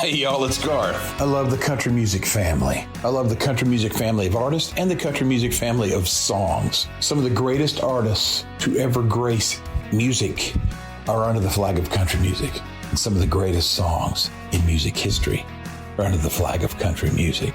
Hey, y'all, it's Garth. I love the country music family. I love the country music family of artists and the country music family of songs. Some of the greatest artists to ever grace music are under the flag of country music. And some of the greatest songs in music history are under the flag of country music.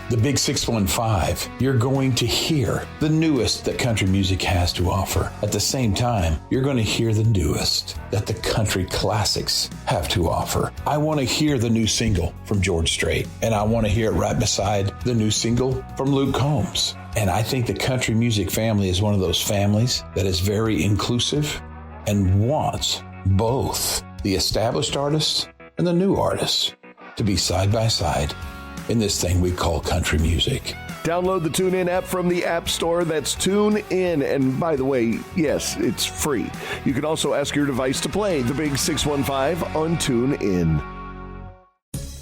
The Big 615, you're going to hear the newest that country music has to offer. At the same time, you're going to hear the newest that the country classics have to offer. I want to hear the new single from George Strait, and I want to hear it right beside the new single from Luke Combs. And I think the country music family is one of those families that is very inclusive and wants both the established artists and the new artists to be side by side in this thing we call country music. Download the TuneIn app from the App Store. That's TuneIn. And by the way, yes, it's free. You can also ask your device to play the Big 615 on TuneIn.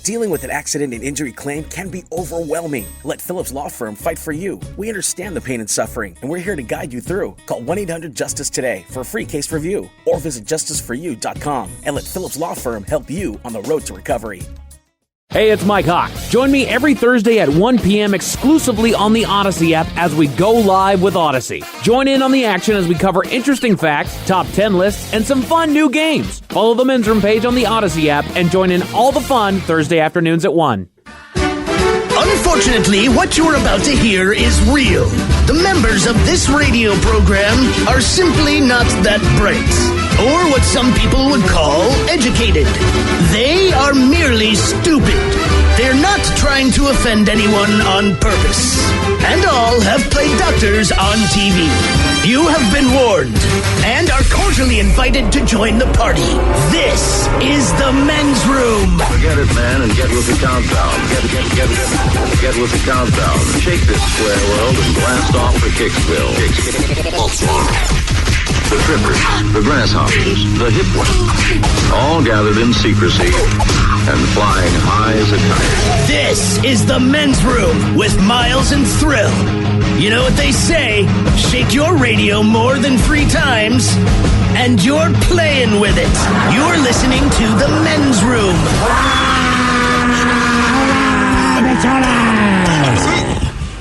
Dealing with an accident and injury claim can be overwhelming. Let Phillips Law Firm fight for you. We understand the pain and suffering, and we're here to guide you through. Call 1-800-JUSTICE today for a free case review, or visit justiceforyou.com and let Phillips Law Firm help you on the road to recovery. Hey, it's Mike Hawk. Join me every Thursday at 1 p.m. exclusively on the Odyssey app as we go live with Odyssey. Join in on the action as we cover interesting facts, top 10 lists, and some fun new games. Follow the Men's Room page on the Odyssey app and join in all the fun Thursday afternoons at 1. Unfortunately, what you're about to hear is real. The members of this radio program are simply not that bright, or what some people would call educated. They are merely stupid. They're not trying to offend anyone on purpose. And all have played doctors on TV. You have been warned and are cordially invited to join the party. This is the Men's Room. Forget it, man, and get with the countdown. Get with the countdown. Shake this square world and blast off for Kicksville. The trippers, the grasshoppers, the hip ones, all gathered in secrecy and flying high as a kite. This is the Men's Room with Miles and Thrill. You know what they say, shake your radio more than 3 times, and you're playing with it. You're listening to the Men's Room.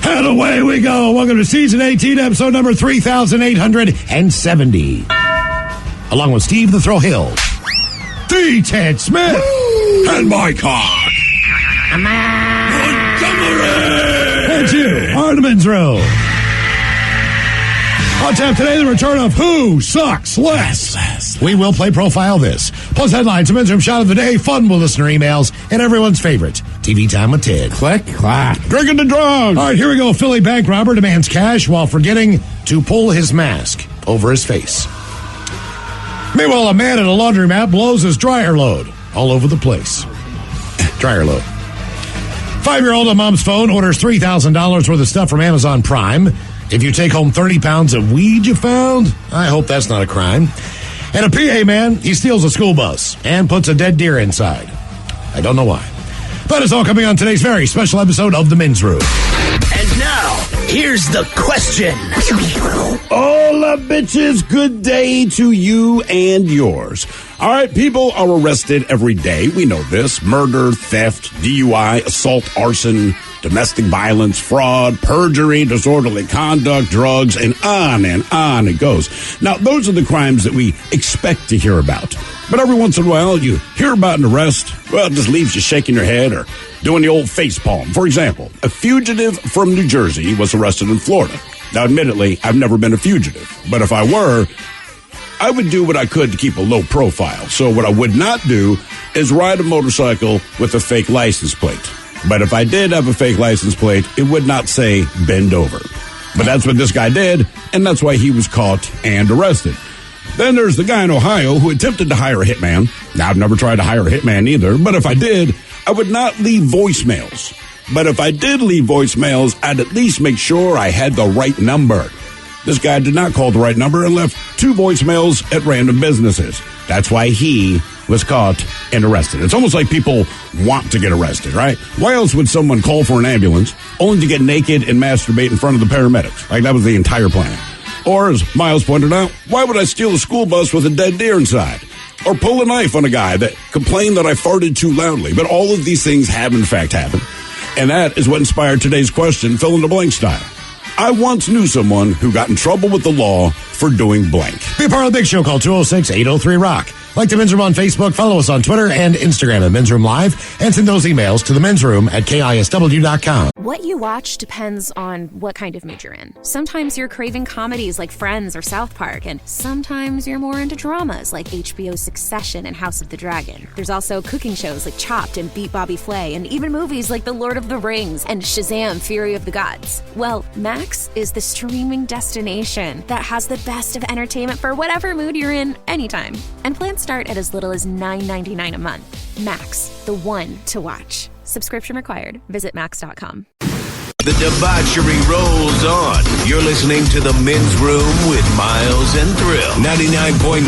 And away we go. Welcome to Season 18, episode number 3870. Along with Steve the Thrill Hill, the Ted Smith, and Mike Hawk. And you are the Men's Room. On tap today, the return of Who Sucks Less. We will play Profile This. Plus headlines, a Men's Room shot of the day, fun with listener emails, and everyone's favorite, TV Time with Ted. Click, clack. Drinking the drunk. All right, here we go. Philly bank robber demands cash while forgetting to pull his mask over his face. Meanwhile, a man at a laundromat blows his dryer load all over the place. Dryer load. 5-year-old on mom's phone orders $3,000 worth of stuff from Amazon Prime. If you take home 30 pounds of weed you found, I hope that's not a crime. And a PA man, he steals a school bus and puts a dead deer inside. I don't know why. That is all coming on today's very special episode of The Men's Room. And now, here's the question. Hola, bitches. Good day to you and yours. All right, people are arrested every day. We know this. Murder, theft, DUI, assault, arson, domestic violence, fraud, perjury, disorderly conduct, drugs, and on it goes. Now, those are the crimes that we expect to hear about. But every once in a while, you hear about an arrest, well, it just leaves you shaking your head or doing the old face palm. For example, a fugitive from New Jersey was arrested in Florida. Now, admittedly, I've never been a fugitive, but if I were, I would do what I could to keep a low profile. So what I would not do is ride a motorcycle with a fake license plate. But if I did have a fake license plate, it would not say bend over. But that's what this guy did, and that's why he was caught and arrested. Then there's the guy in Ohio who attempted to hire a hitman. Now, I've never tried to hire a hitman either, but if I did, I would not leave voicemails. But if I did leave voicemails, I'd at least make sure I had the right number. This guy did not call the right number and left 2 voicemails at random businesses. That's why he was caught and arrested. It's almost like people want to get arrested, right? Why else would someone call for an ambulance only to get naked and masturbate in front of the paramedics? Like, that was the entire plan. Or, as Miles pointed out, why would I steal a school bus with a dead deer inside? or pull a knife on a guy that complained that I farted too loudly. But all of these things have in fact happened. And that is what inspired today's question, fill in the blank style. I once knew someone who got in trouble with the law for doing blank. Be a part of the big show. Call 206-803-ROCK. Like the Men's Room on Facebook, follow us on Twitter and Instagram at Men's Room Live, and send those emails to the Men's Room at KISW.com. What you watch depends on what kind of mood you're in. Sometimes you're craving comedies like Friends or South Park, and sometimes you're more into dramas like HBO's Succession and House of the Dragon. There's also cooking shows like Chopped and Beat Bobby Flay, and even movies like The Lord of the Rings and Shazam! Fury of the Gods. Well, Max is the streaming destination that has the best of entertainment for whatever mood you're in anytime. And plans start at as little as $9.99 a month. Max, the one to watch. Subscription required. Visit max.com. The debauchery rolls on. You're listening to The Men's Room with Miles and Thrill. 99.9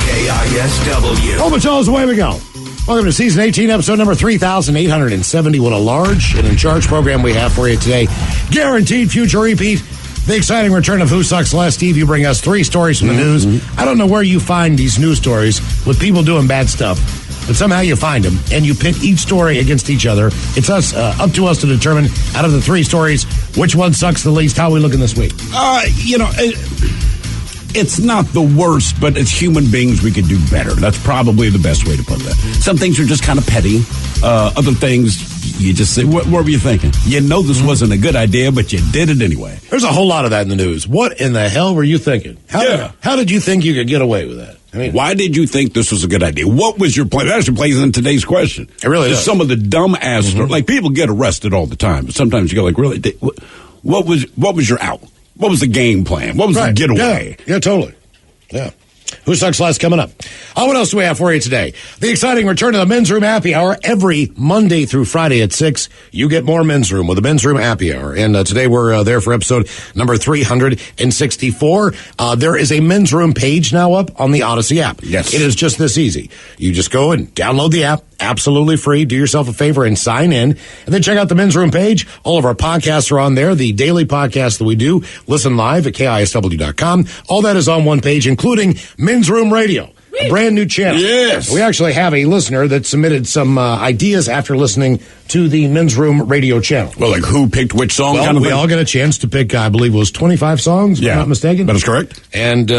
KISW. Oh, but y'all, away we go. Welcome to Season 18, Episode number 3,870. What a large and in-charge program we have for you today. Guaranteed future repeat. The exciting return of Who Sucks Less. Steve, you bring us 3 stories from the news. I don't know where you find these news stories with people doing bad stuff, but somehow you find them, and you pit each story against each other. It's up to us to determine, out of the 3 stories, which one sucks the least. How are we looking this week? It's not the worst, but as human beings, we could do better. That's probably the best way to put that. Some things are just kind of petty. Other things, you just say, what were you thinking? You know this wasn't a good idea, but you did it anyway. There's a whole lot of that in the news. What in the hell were you thinking? How did you think you could get away with that? I mean, why did you think this was a good idea? What was your plan? That actually plays in today's question. It really does. Some of the dumb ass stories. Like, people get arrested all the time, but sometimes you go like, really? What was your out? What was the game plan? What was the getaway? Yeah, totally. Yeah. Who Sucks Less coming up. What else do we have for you today? The exciting return of the Men's Room Happy Hour every Monday through Friday at 6. You get more Men's Room with the Men's Room Happy Hour. And today we're there for episode number 364. There is a Men's Room page now up on the Odyssey app. Yes. It is just this easy. You just go and download the app. Absolutely free. Do yourself a favor and sign in. And then check out the Men's Room page. All of our podcasts are on there. The daily podcast that we do. Listen live at KISW.com. All that is on one page, including Men's Room Radio, a brand new channel. Yes. We actually have a listener that submitted some ideas after listening to the Men's Room Radio channel. Well, like who picked which song? Well, we all got a chance to pick, I believe it was 25 songs, if I'm not mistaken. That is correct. And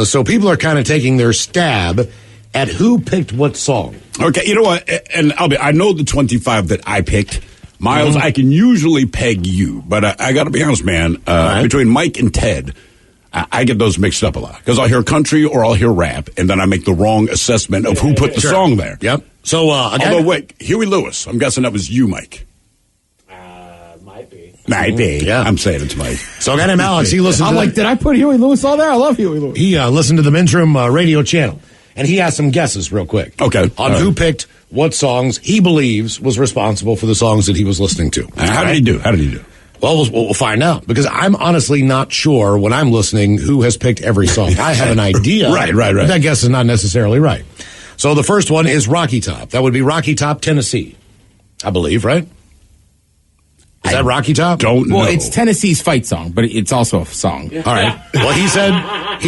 so people are kind of taking their stab at who picked what song. Okay, you know what? And I know the 25 that I picked. Miles, I can usually peg you, but I got to be honest, man. Between Mike and Ted, I get those mixed up a lot because I'll hear country or I'll hear rap, and then I make the wrong assessment of who put the song there. Yep. So, although wait, Huey Lewis. I'm guessing that was you, Mike. Might be. Yeah. I'm saying it's Mike. So a guy named Alex, he listened. Did I put Huey Lewis on there? I love Huey Lewis. He listened to the Men's Room Radio channel. And he has some guesses real quick. Okay. On who picked what songs he believes was responsible for the songs that he was listening to. How did he do? Well, we'll find out, because I'm honestly not sure when I'm listening who has picked every song. I have an idea. Right. But that guess is not necessarily right. So the first one is Rocky Top. That would be Rocky Top, Tennessee, I believe, right? Is that Rocky Top? Don't know. Well, it's Tennessee's fight song, but it's also a song. All right. Well, he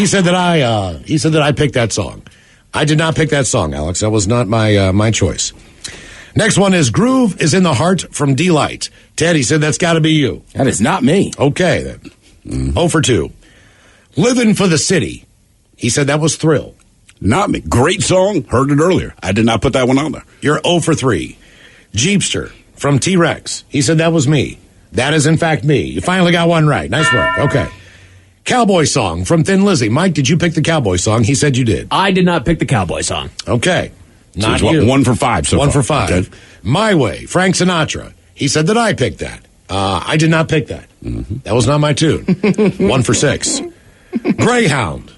said that I picked that song. I did not pick that song, Alex. That was not my choice. Next one is Groove is in the Heart from D-Light. Ted, he said that's got to be you. That is not me. Okay, then. 0 for 2. Living for the City. He said that was Thrill. Not me. Great song. Heard it earlier. I did not put that one on there. You're 0 for 3. Jeepster from T-Rex. He said that was me. That is, in fact, me. You finally got one right. Nice work. Okay. Cowboy Song from Thin Lizzy. Mike, did you pick the Cowboy Song? He said you did. I did not pick the Cowboy Song. Okay. Not so you. 1 for 5 so 1 far. for 5. Okay. My Way, Frank Sinatra. He said that I picked that. I did not pick that. That was not my tune. 1 for 6. Greyhound.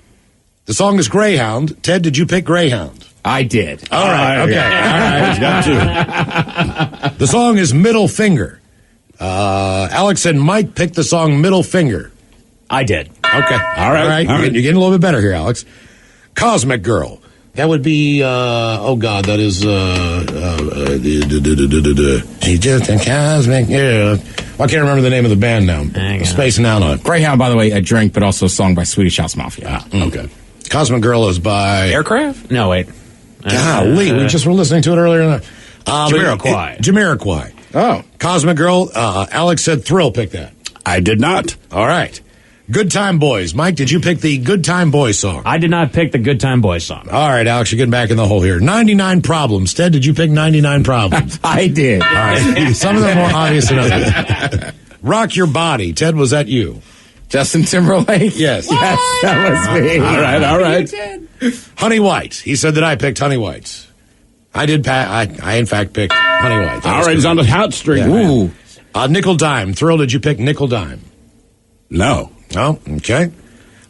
The song is Greyhound. Ted, did you pick Greyhound? I did. All right. Okay. All right. He's got 2. The song is Middle Finger. Alex and Mike picked the song Middle Finger. I did. Okay. All right. You're getting a little bit better here, Alex. Cosmic Girl. That would be, that is, she's just a cosmic girl. I can't remember the name of the band now. I'm spacing out on it. Greyhound, by the way, a drink, but also a song by Swedish House Mafia. Okay. Cosmic Girl is by Aircraft? No, wait. Golly, we just were listening to it earlier. Jamiroquai. Jamiroquai. Oh. Cosmic Girl, Alex said Thrill picked that. I did not. All right. Good Time Boys. Mike, did you pick the Good Time Boys song? I did not pick the Good Time Boys song. All right, Alex, you're getting back in the hole here. 99 Problems. Ted, did you pick 99 Problems? I did. All right. Some of them more obvious than others. Rock Your Body. Ted, was that you? Justin Timberlake? Yes. Yes, that was me. All right. Honey White. He said that I picked Honey White. I did. I in fact picked Honey White. All right, he's on the hot streak. Yeah. Ooh. Nickel Dime. Thrill, did you pick Nickel Dime? No. Oh, okay.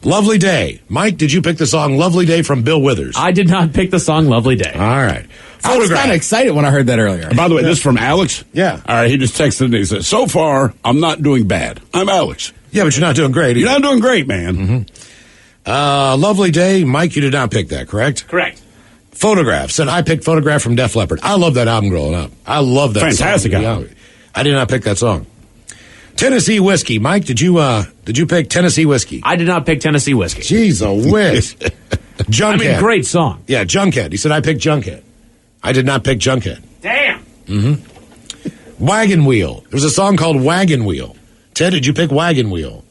Lovely Day. Mike, did you pick the song Lovely Day from Bill Withers? I did not pick the song Lovely Day. All right. I was kind of excited when I heard that earlier. By the way, this is from Alex? Yeah. All right, he just texted me. He said, so far, I'm not doing bad. I'm Alex. Yeah, but you're not doing great. You're not doing great, man. Mm-hmm. Lovely Day. Mike, you did not pick that, correct? Correct. Photograph. Said I picked Photograph from Def Leppard. I love that album growing up. I love that Fantastic song. album. I did not pick that song. Tennessee Whiskey. Mike, did you pick Tennessee Whiskey? I did not pick Tennessee Whiskey. Jeez, a whiz. Junkhead. I mean, great song. Yeah, Junkhead. He said I picked Junkhead. I did not pick Junkhead. Damn. Mm-hmm. Wagon Wheel. There's a song called Wagon Wheel. Ted, did you pick Wagon Wheel?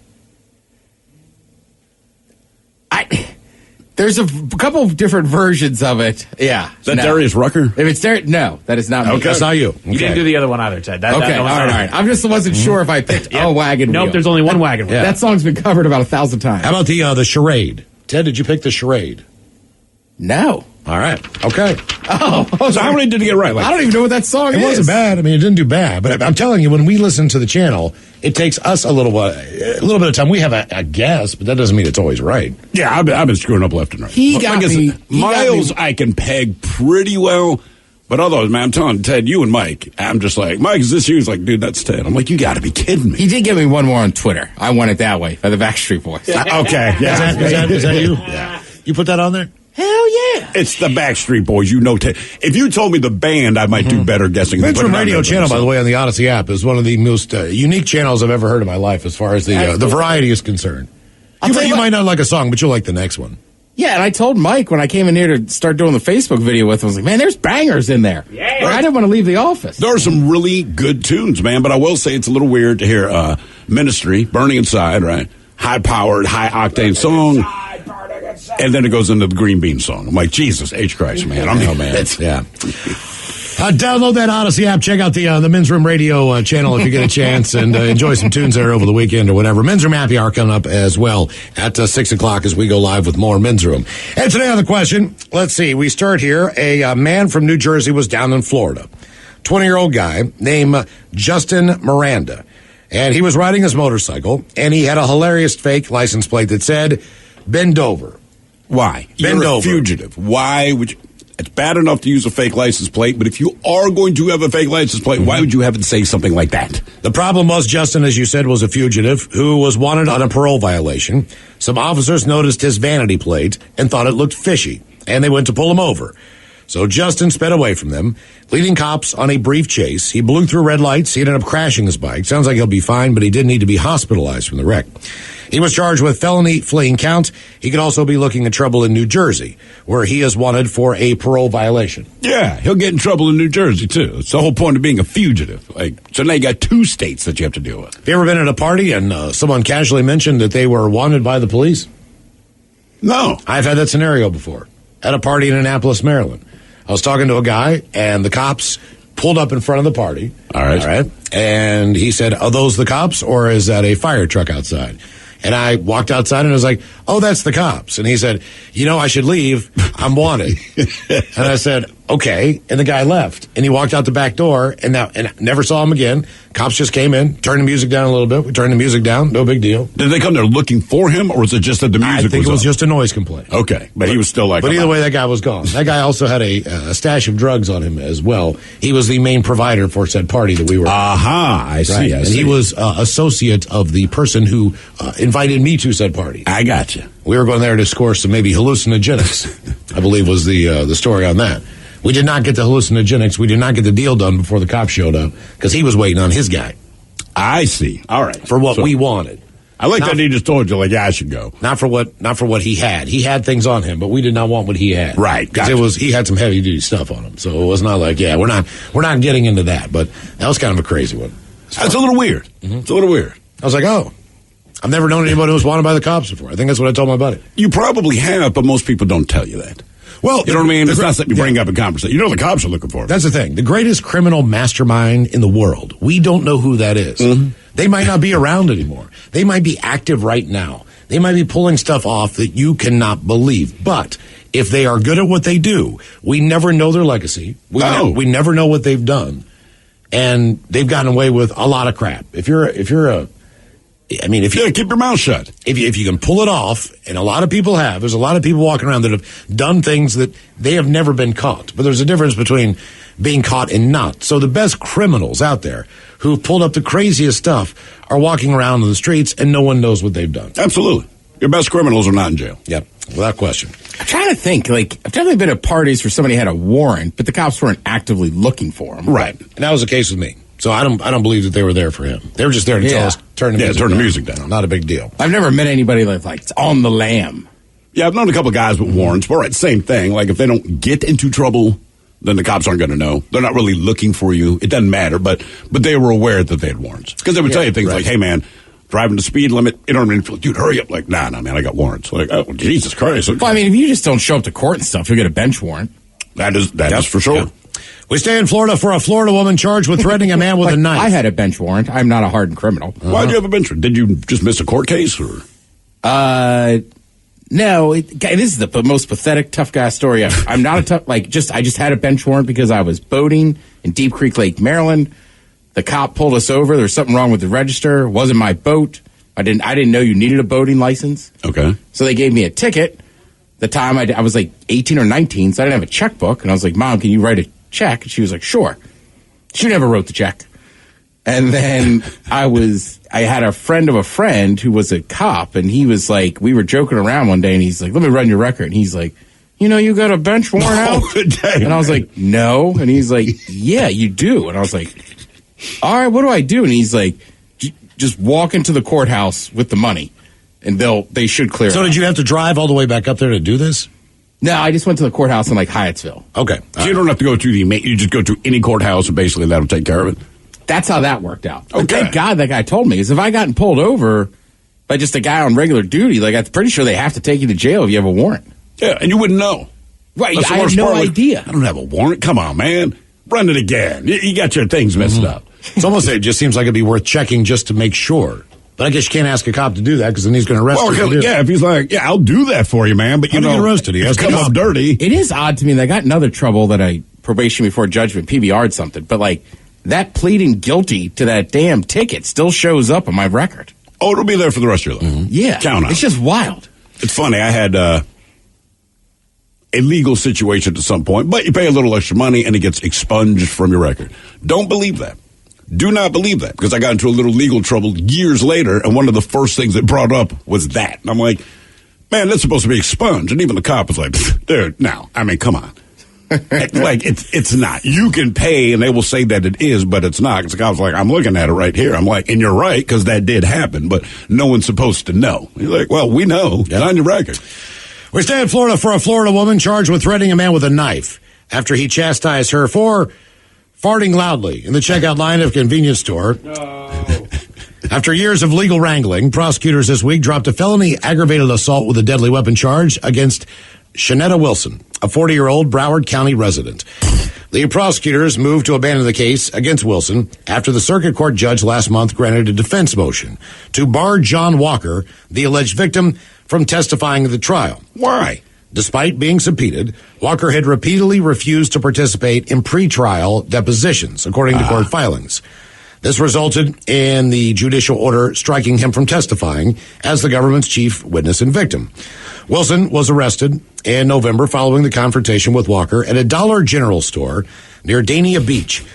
There's a couple of different versions of it. Yeah. Is that Darius Rucker? If it's there, no, that is not me. Okay. That's not you. You didn't do the other one either, Ted. That All was right. I just wasn't sure if I picked a Wagon Wheel. Nope, there's only one Wagon Wheel. Yeah. That song's been covered about 1,000 times. How about the Charade? Ted, did you pick the Charade? No. All right. Okay. Oh, So how many did he get right? I don't even know what that song is. It wasn't bad. I mean, it didn't do bad. But I'm telling you, when we listen to the channel, it takes us a little bit of time. We have a guess, but that doesn't mean it's always right. Yeah, I've been screwing up left and right. He got me. Miles, I can peg pretty well. But others, man, I'm telling Ted, you and Mike, I'm just like, Mike, is this you? He's like, dude, that's Ted. I'm like, you got to be kidding me. He did give me one more on Twitter. I won it that way by the Backstreet Boys. Okay. Yeah. Is that you? Yeah. You put that on there? Hell yeah. It's the Backstreet Boys. You know, Ted. If you told me the band, I might do better guessing. Men's Room Radio channel, by the way, on the Odyssey app is one of the most unique channels I've ever heard in my life as far as the variety is concerned. You might not like a song, but you'll like the next one. Yeah, and I told Mike when I came in here to start doing the Facebook video with him, I was like, man, there's bangers in there. Yeah. I didn't want to leave the office. There are some really good tunes, man, but I will say it's a little weird to hear Ministry, Burning Inside, right? High-powered, high-octane song. And then it goes into the Green Bean song. I'm like, Jesus H. Christ, man. I'm man. Yeah. Download that Odyssey app. Check out the Men's Room Radio channel if you get a chance, and enjoy some tunes there over the weekend or whatever. Men's Room Happy Hour coming up as well at 6 o'clock as we go live with more Men's Room. And today on the question, let's see. We start here. A man from New Jersey was down in Florida. 20-year-old guy named Justin Miranda. And he was riding his motorcycle, and he had a hilarious fake license plate that said, bend over. Why? Bend You're a over. fugitive. Why would you? It's bad enough to use a fake license plate, but if you are going to have a fake license plate, why would you have it say something like that? The problem was Justin, as you said, was a fugitive who was wanted on a parole violation. Some officers noticed his vanity plate and thought it looked fishy, and they went to pull him over. So Justin sped away from them, leading cops on a brief chase. He blew through red lights. He ended up crashing his bike. Sounds like he'll be fine, but he did need to be hospitalized from the wreck. He was charged with felony fleeing count. He could also be looking at trouble in New Jersey, where he is wanted for a parole violation. Yeah, he'll get in trouble in New Jersey, too. It's the whole point of being a fugitive. So now you got 2 states that you have to deal with. Have you ever been at a party and someone casually mentioned that they were wanted by the police? No. I've had that scenario before. At a party in Annapolis, Maryland. I was talking to a guy, and the cops pulled up in front of the party. All right. And he said, are those the cops, or is that a fire truck outside? And I walked outside, and I was like, oh, that's the cops. And he said, I should leave. I'm wanted. And I said, okay. And the guy left. And he walked out the back door, and never saw him again. Cops just came in, turned the music down a little bit. We turned the music down. No big deal. Did they come there looking for him, or was it just that the music was I think it was up? just a noise complaint. Okay. But he was still like... But either way, that guy was gone. That guy also had a stash of drugs on him as well. He was the main provider for said party that we were at. Aha, I see. Right. I and see. he was associate of the person who invited me to said party. I got you. We were going there to score some maybe hallucinogenics, I believe was the story on that. We did not get the hallucinogenics. We did not get the deal done before the cops showed up because he was waiting on his guy. I see. All right. For what we wanted. I like that he just told you, like, yeah, I should go. Not for what he had. He had things on him, but we did not want what he had. Right. Because he had some heavy duty stuff on him. So it was not like, we're not getting into that. But that was kind of a crazy one. It's a little weird. Mm-hmm. It's a little weird. I was like, I've never known anybody who was wanted by the cops before. I think that's what I told my buddy. You probably have, but most people don't tell you that. Well, you know what I mean? It's not something you bring up in conversation. You know the cops are looking for him. That's the thing. The greatest criminal mastermind in the world. We don't know who that is. Mm-hmm. They might not be around anymore. They might be active right now. They might be pulling stuff off that you cannot believe. But if they are good at what they do, we never know their legacy. We never know what they've done. And they've gotten away with a lot of crap. If you keep your mouth shut. If you can pull it off, and a lot of people have, there's a lot of people walking around that have done things that they have never been caught. But there's a difference between being caught and not. So the best criminals out there who've pulled up the craziest stuff are walking around in the streets and no one knows what they've done. Absolutely. Your best criminals are not in jail. Yep, without question. I'm trying to think, I've definitely been at parties where somebody had a warrant, but the cops weren't actively looking for him. Right. And that was the case with me. So I don't believe that they were there for him. They were just there to tell us, turn the music down. Not a big deal. I've never met anybody like it's on the lam. Yeah, I've known a couple of guys with warrants, but same thing. Like, if they don't get into trouble, then the cops aren't going to know. They're not really looking for you. It doesn't matter, but they were aware that they had warrants. Because they would tell you things like, hey, man, driving the speed limit, you know what I mean? Dude, hurry up. Like, nah, man, I got warrants. Like, oh, Jesus Christ. Well, I mean, if you just don't show up to court and stuff, you'll get a bench warrant. That is for sure. Yeah. We stay in Florida for a Florida woman charged with threatening a man with a knife. I had a bench warrant. I'm not a hardened criminal. Why'd you have a bench warrant? Did you just miss a court case? Or? No. This is the most pathetic tough guy story ever. I'm not a tough, I just had a bench warrant because I was boating in Deep Creek Lake, Maryland. The cop pulled us over. There was something wrong with the register. It wasn't my boat. I didn't know you needed a boating license. Okay. So they gave me a ticket. The time I was like 18 or 19, so I didn't have a checkbook. And I was like, Mom, can you write a check? And she was like, sure. She never wrote the check. And then I had a friend of a friend who was a cop, and he was like, we were joking around one day, and he's like, let me run your record. And he's like, you got a bench warrant out? And I was like, no. And he's like, yeah, you do. And I was like, all right, what do I do? And he's like, just walk into the courthouse with the money, and they should clear it. So did you have to drive all the way back up there to do this? No, I just went to the courthouse in Hyattsville. Okay. So you don't have to go to you just go to any courthouse, and basically that'll take care of it? That's how that worked out. Okay. Thank God that guy told me, because if I gotten pulled over by just a guy on regular duty, I'm pretty sure they have to take you to jail if you have a warrant. Yeah, and you wouldn't know. Right, I had no idea. I don't have a warrant. Come on, man. Run it again. You got your things messed up. It just seems like it'd be worth checking just to make sure. But I guess you can't ask a cop to do that because then he's going to arrest you. Yeah, if he's like, yeah, I'll do that for you, man. But you don't get arrested. He has to come up dirty. It is odd to me that I got in other trouble that I probation before judgment, PBR'd something. But that pleading guilty to that damn ticket still shows up on my record. Oh, it'll be there for the rest of your life. Mm-hmm. Yeah. Count on it's just wild. It's funny. I had a legal situation at some point, but you pay a little extra money and it gets expunged from your record. Don't believe that. Do not believe that, because I got into a little legal trouble years later, and one of the first things it brought up was that. And I'm like, man, that's supposed to be expunged. And even the cop was like, dude, no, I mean, come on. It's not. You can pay, and they will say that it is, but it's not. Because the cop's like, I'm looking at it right here. I'm like, and you're right, because that did happen, but no one's supposed to know. You're like, well, we know. It's on your record. We stay in Florida for a Florida woman charged with threatening a man with a knife after he chastised her for farting loudly in the checkout line of a convenience store. No. After years of legal wrangling, prosecutors this week dropped a felony aggravated assault with a deadly weapon charge against Shanetta Wilson, a 40-year-old Broward County resident. The prosecutors moved to abandon the case against Wilson after the circuit court judge last month granted a defense motion to bar John Walker, the alleged victim, from testifying at the trial. Why? Despite being subpoenaed, Walker had repeatedly refused to participate in pretrial depositions, according to court filings. This resulted in the judicial order striking him from testifying as the government's chief witness and victim. Wilson was arrested in November following the confrontation with Walker at a Dollar General store near Dania Beach.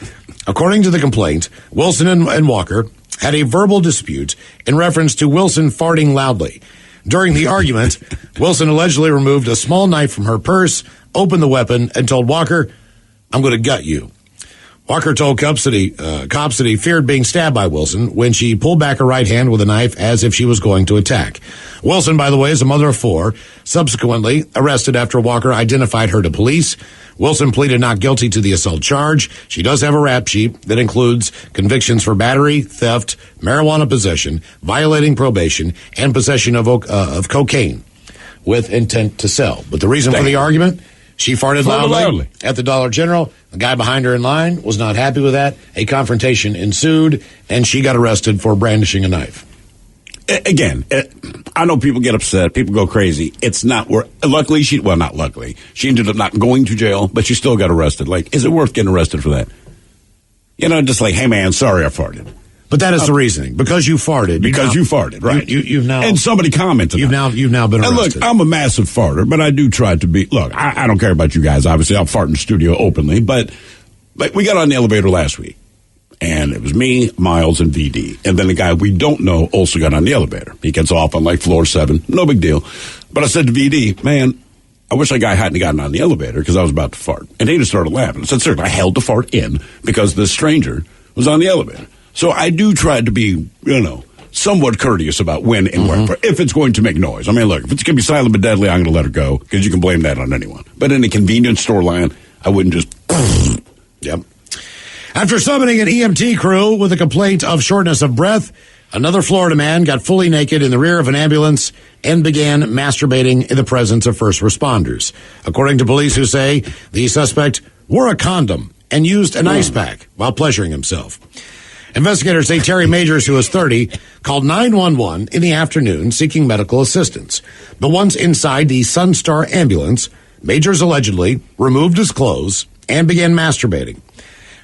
According to the complaint, Wilson and Walker had a verbal dispute in reference to Wilson farting loudly. During the argument, Wilson allegedly removed a small knife from her purse, opened the weapon, and told Walker, "I'm going to gut you." Walker told cops that he feared being stabbed by Wilson when she pulled back her right hand with a knife as if she was going to attack. Wilson, by the way, is a mother of 4, subsequently arrested after Walker identified her to police. Wilson pleaded not guilty to the assault charge. She does have a rap sheet that includes convictions for battery, theft, marijuana possession, violating probation, and possession of cocaine with intent to sell. But the reason for the argument, she farted loudly at the Dollar General. The guy behind her in line was not happy with that. A confrontation ensued, and she got arrested for brandishing a knife. Again, I know people get upset. People go crazy. It's not worth. Luckily, not luckily. She ended up not going to jail, but she still got arrested. Like, is it worth getting arrested for that? You know, just like, hey, man, sorry I farted. But that is the reasoning. Because you farted. You farted, right. You've now... And somebody commented. You've now been arrested. And look, I'm a massive farter, but I do try to be... Look, I don't care about you guys. Obviously, I'll fart in the studio openly, but we got on the elevator last week. And it was me, Miles, and VD. And then the guy we don't know also got on the elevator. He gets off on like floor 7. No big deal. But I said to VD, man, I wish that guy hadn't gotten on the elevator because I was about to fart. And he just started laughing. I said, sir, I held the fart in because this stranger was on the elevator. So I do try to be, somewhat courteous about when and where, if it's going to make noise. I mean, look, if it's going to be silent but deadly, I'm going to let it go because you can blame that on anyone. But in a convenience store line, I wouldn't just... Yep. After summoning an EMT crew with a complaint of shortness of breath, another Florida man got fully naked in the rear of an ambulance and began masturbating in the presence of first responders. According to police who say the suspect wore a condom and used an ice pack while pleasuring himself. Investigators say Terry Majors, who is 30, called 911 in the afternoon seeking medical assistance. But once inside the Sunstar ambulance, Majors allegedly removed his clothes and began masturbating.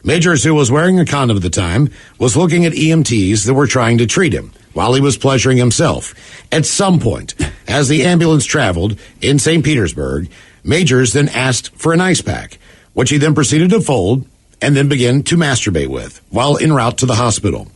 Majors, who was wearing a condom at the time, was looking at EMTs that were trying to treat him while he was pleasuring himself. At some point, as the ambulance traveled in St. Petersburg, Majors then asked for an ice pack, which he then proceeded to fold and then begin to masturbate with while en route to the hospital.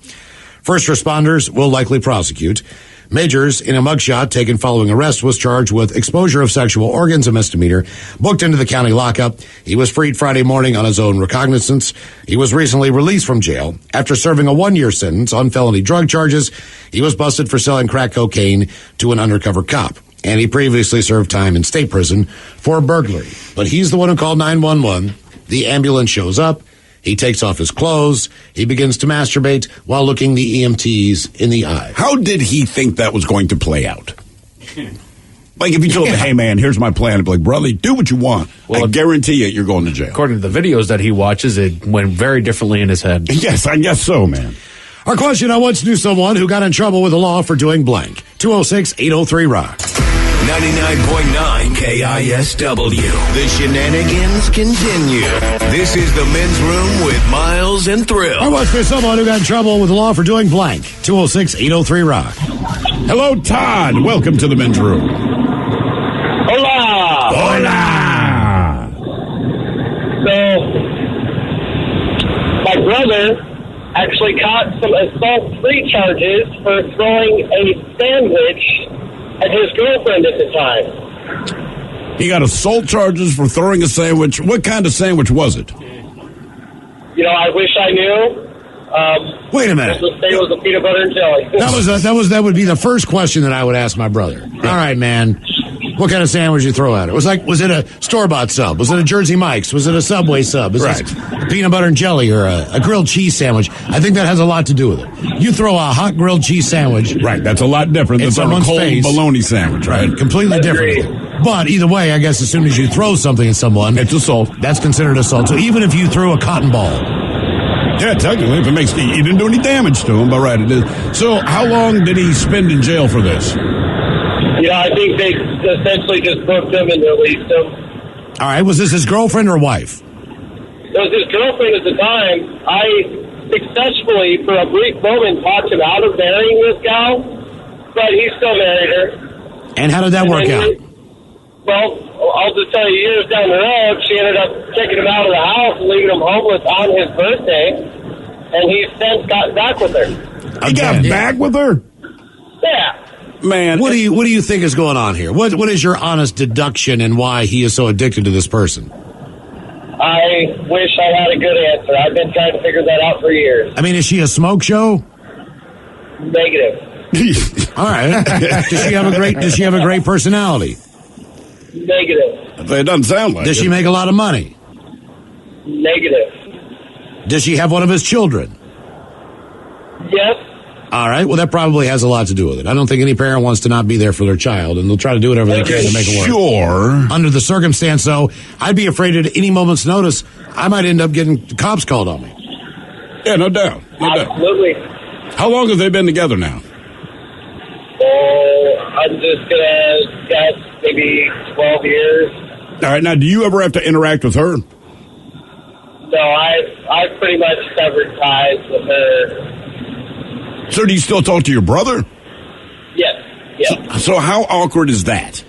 First responders will likely prosecute. Majors, in a mugshot taken following arrest, was charged with exposure of sexual organs, a misdemeanor, booked into the county lockup. He was freed Friday morning on his own recognizance. He was recently released from jail after serving a 1-year sentence on felony drug charges. He was busted for selling crack cocaine to an undercover cop, and he previously served time in state prison for burglary. But he's the one who called 911. The ambulance shows up. He takes off his clothes. He begins to masturbate while looking the EMTs in the eye. How did he think that was going to play out? Like if you told him, hey, man, here's my plan. I'd be like, brother, do what you want. Well, I guarantee you, you're going to jail. According to the videos that he watches, it went very differently in his head. Yes, I guess so, man. Our question, I once knew someone who got in trouble with the law for doing blank. 206-803-ROCK. 99.9 KISW. The shenanigans continue. This is the Men's Room with Miles and Thrill. I once knew someone who got in trouble with the law for doing blank. 206-803-ROCK. Hello, Todd. Welcome to the Men's Room. Hola. Hola. So, my brother actually caught some assault-free charges for throwing a sandwich at his girlfriend at the time. He got assault charges for throwing a sandwich. What kind of sandwich was it? I wish I knew. Wait a minute. It was a peanut butter and jelly. That would be the first question that I would ask my brother. All right, man. What kind of sandwich did you throw at it? Was it a store-bought sub? Was it a Jersey Mike's? Was it a Subway sub? Was it a peanut butter and jelly or a grilled cheese sandwich? I think that has a lot to do with it. You throw a hot grilled cheese sandwich. Right, that's a lot different than a cold bologna sandwich, right? Completely different. But either way, I guess as soon as you throw something at someone, it's assault. That's considered assault. So even if you threw a cotton ball. Yeah, technically, if it makes you didn't do any damage to him, but right, it is. So how long did he spend in jail for this? I think they essentially just booked him and released him. All right, was this his girlfriend or wife? It was his girlfriend at the time. I successfully, for a brief moment, talked him out of marrying this gal, but he still married her. And how did that work out? Well, I'll just tell you, years down the road, she ended up kicking him out of the house and leaving him homeless on his birthday, and he's since gotten back with her. He got back with her? Yeah. Man, what do you think is going on here? What is your honest deduction and why he is so addicted to this person? I wish I had a good answer. I've been trying to figure that out for years. I mean, is she a smoke show? Negative. All right. Does she have a great personality? Negative. It doesn't sound like Does it. she make a lot of money? Negative. Does she have one of his children? Yes. All right. Well, that probably has a lot to do with it. I don't think any parent wants to not be there for their child, and they'll try to do whatever they can to make it work. Sure. Under the circumstance, though, I'd be afraid at any moment's notice I might end up getting cops called on me. Yeah, no doubt. Absolutely. How long have they been together now? Oh, I'm just going to guess maybe 12 years. All right. Now, do you ever have to interact with her? No, I've pretty much severed ties with her. So do you still talk to your brother? Yes. So how awkward is that?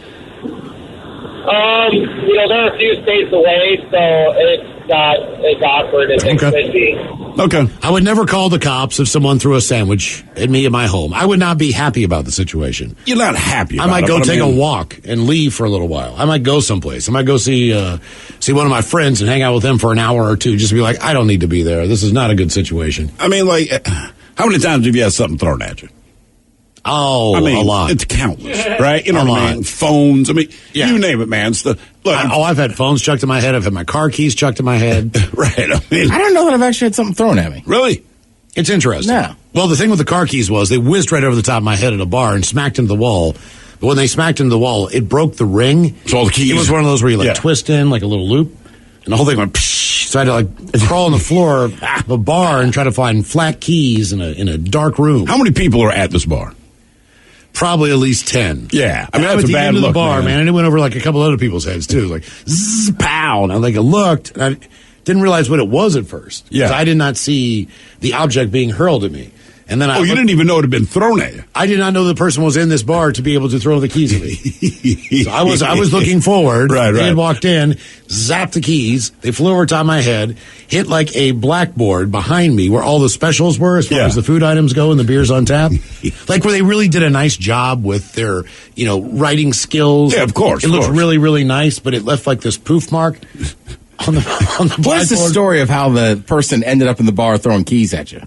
They're a few states away, so it's not as awkward as it could be. Okay. I would never call the cops if someone threw a sandwich at me in my home. I would not be happy about the situation. You're not happy about it. I might go take a walk and leave for a little while. I might go someplace. I might go see one of my friends and hang out with them for an hour or two. Just be like, I don't need to be there. This is not a good situation. I mean, like, how many times have you had something thrown at you? Oh, I mean, a lot. It's countless, right? You know what I mean? Phones. I mean, you name it, man. Look, I've had phones chucked in my head. I've had my car keys chucked in my head. Right. I mean, I don't know that I've actually had something thrown at me. Really? It's interesting. No. Well, the thing with the car keys was they whizzed right over the top of my head at a bar and smacked into the wall. But when they smacked into the wall, it broke the ring. So all the keys. It was one of those where you twist in like a little loop, and the whole thing went. Psh, so I had to crawl on the floor of a bar and try to find flat keys in a dark room. How many people are at this bar? Probably at least 10. Yeah, I mean that's at a the bad end of look, the bar, man. And it went over like a couple other people's heads too, like zzz, pow. And I looked, and I didn't realize what it was at first. Yeah, I did not see the object being hurled at me. And then you didn't even know it had been thrown at you. I did not know the person was in this bar to be able to throw the keys at me. So I was looking forward. Right. They had walked in, zapped the keys. They flew over top of my head, hit like a blackboard behind me where all the specials were as far as the food items go and the beers on tap. Like where they really did a nice job with their, writing skills. Yeah, of course. It looked really, really nice, but it left like this poof mark on the blackboard. What's the story of how the person ended up in the bar throwing keys at you?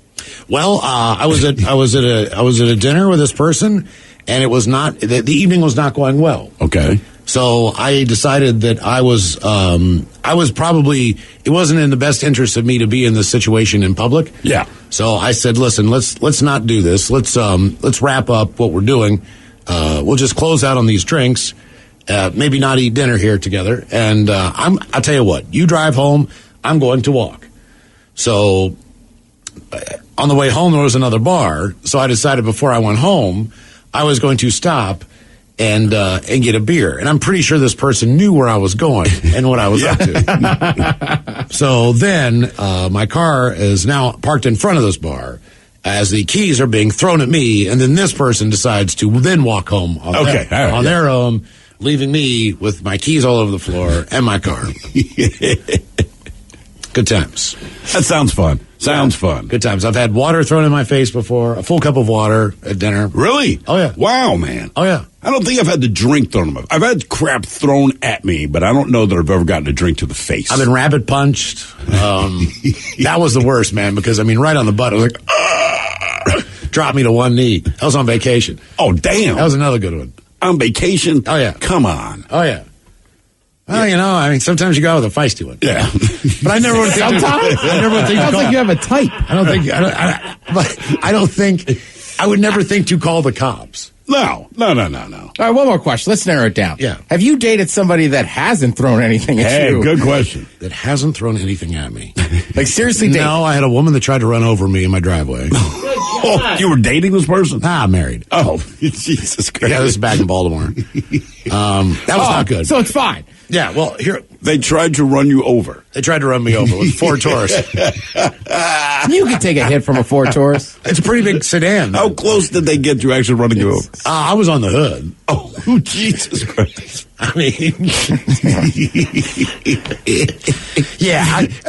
Well, I was at a dinner with this person, and it was not the evening was not going well. Okay. So I decided that I was probably it wasn't in the best interest of me to be in this situation in public. Yeah. So I said, listen, let's not do this. Let's wrap up what we're doing. We'll just close out on these drinks. Maybe not eat dinner here together. And I'll tell you what. You drive home. I'm going to walk. So. On the way home, there was another bar, so I decided before I went home, I was going to stop and get a beer. And I'm pretty sure this person knew where I was going and what I was up to. So then my car is now parked in front of this bar as the keys are being thrown at me, and then this person decides to then walk home on their own, leaving me with my keys all over the floor and my car. Good times. That sounds fun. Sounds fun. Good times. I've had water thrown in my face before, a full cup of water at dinner. Really? Oh, yeah. Wow, man. Oh, yeah. I don't think I've had the drink thrown in my face. I've had crap thrown at me, but I don't know that I've ever gotten a drink to the face. I've been rabbit punched. That was the worst, man, because, right on the butt. I was like, dropped me to one knee. I was on vacation. Oh, damn. That was another good one. On vacation? Oh, yeah. Come on. Oh, yeah. Well, sometimes you go out with a feisty one. Yeah. But I never would think Sounds like you have a type. I don't think I would never think to call the cops. No. All right, one more question. Let's narrow it down. Yeah. Have you dated somebody that hasn't thrown anything at you? Good question. That hasn't thrown anything at me. Like, seriously, dated? No, I had a woman that tried to run over me in my driveway. Oh, you were dating this person? Nah, married. Oh, Jesus Christ. Yeah, this is back in Baltimore. That was not good. So it's fine. Yeah, well, here. They tried to run you over. They tried to run me over with Ford Taurus. You could take a hit from a Ford Taurus. It's a pretty big sedan. How close did they get to actually running you over? I was on the hood. Oh, Jesus Christ. If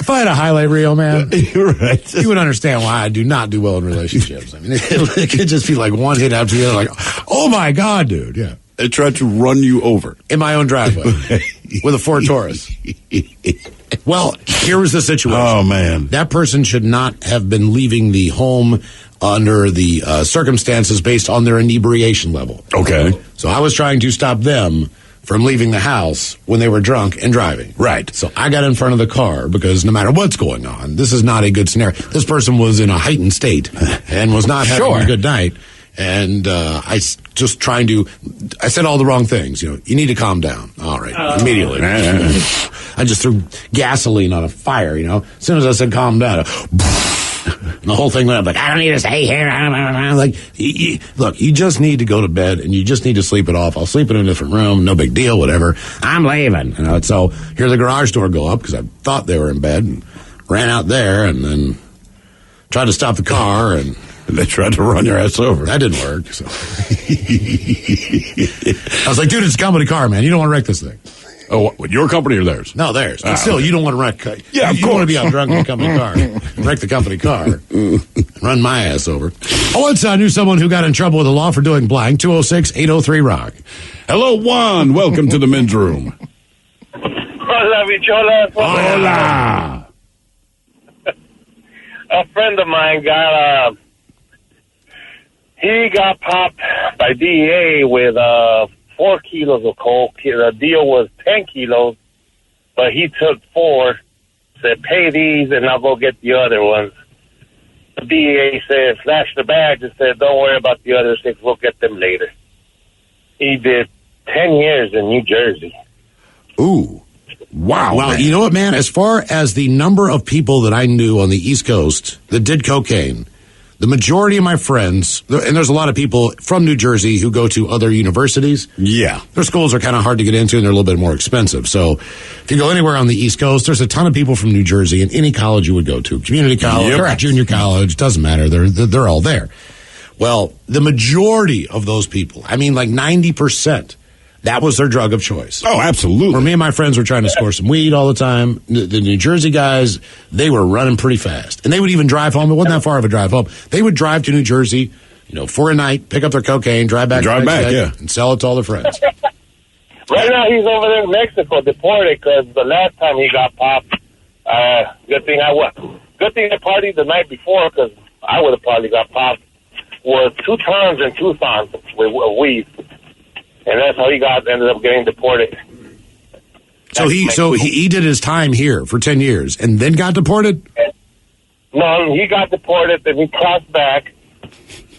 I had a highlight reel, man, right. You would understand why I do not do well in relationships. It could just be like one hit after the other, like, oh my God, dude. Yeah. They tried to run you over. In my own driveway with a Ford Taurus. Well, here was the situation. Oh, man. That person should not have been leaving the home under the circumstances based on their inebriation level. Okay. So I was trying to stop them from leaving the house when they were drunk and driving. Right. So I got in front of the car because no matter what's going on, this is not a good scenario. This person was in a heightened state and was not having a good night. And I said all the wrong things. You need to calm down. All right, immediately. I just threw gasoline on a fire, As soon as I said calm down, the whole thing went up like, I don't need to stay here. Like, look, you just need to go to bed and you just need to sleep it off. I'll sleep in a different room. No big deal, whatever. I'm leaving. So hear the garage door go up because I thought they were in bed and ran out there and then tried to stop the car and they tried to run your ass over. That didn't work. So I was like, dude, it's a company car, man. You don't want to wreck this thing. Oh, what, your company or theirs? No, theirs. But still, you don't want to wreck. Yeah, you want to be out drunk in a company car. Wreck the company car. Run my ass over. Once I knew someone who got in trouble with the law for doing blank. 206-803-ROCK. Hello, Juan. Welcome to the men's room. Hola, bichola. Hola. A friend of mine got he got popped by DEA with 4 kilos of coke. The deal was 10 kilos, but he took 4, said, pay these and I'll go get the other ones. The DEA said, flash the badge and said, don't worry about the other 6, we'll get them later. He did 10 years in New Jersey. Ooh. Wow. Well, man. you know what, man? As far as the number of people that I knew on the East Coast that did cocaine, the majority of my friends, and there's a lot of people from New Jersey who go to other universities. Yeah. Their schools are kind of hard to get into, and they're a little bit more expensive. So if you go anywhere on the East Coast, there's a ton of people from New Jersey in any college you would go to. Community college, junior college, doesn't matter. They're all there. Well, the majority of those people, I mean like 90%, that was their drug of choice. Oh, absolutely. Where me and my friends were trying to score some weed all the time. The New Jersey guys, they were running pretty fast. And they would even drive home. It wasn't that far of a drive home. They would drive to New Jersey, for a night, pick up their cocaine, drive back, and sell it to all their friends. Right now, he's over there in Mexico, deported, because the last time he got popped, good thing I partied the night before, because I would have probably got popped, was 2 tons in Tucson with weed. And that's how he ended up getting deported. So he did his time here for 10 years and then got deported? No, he got deported, then he crossed back,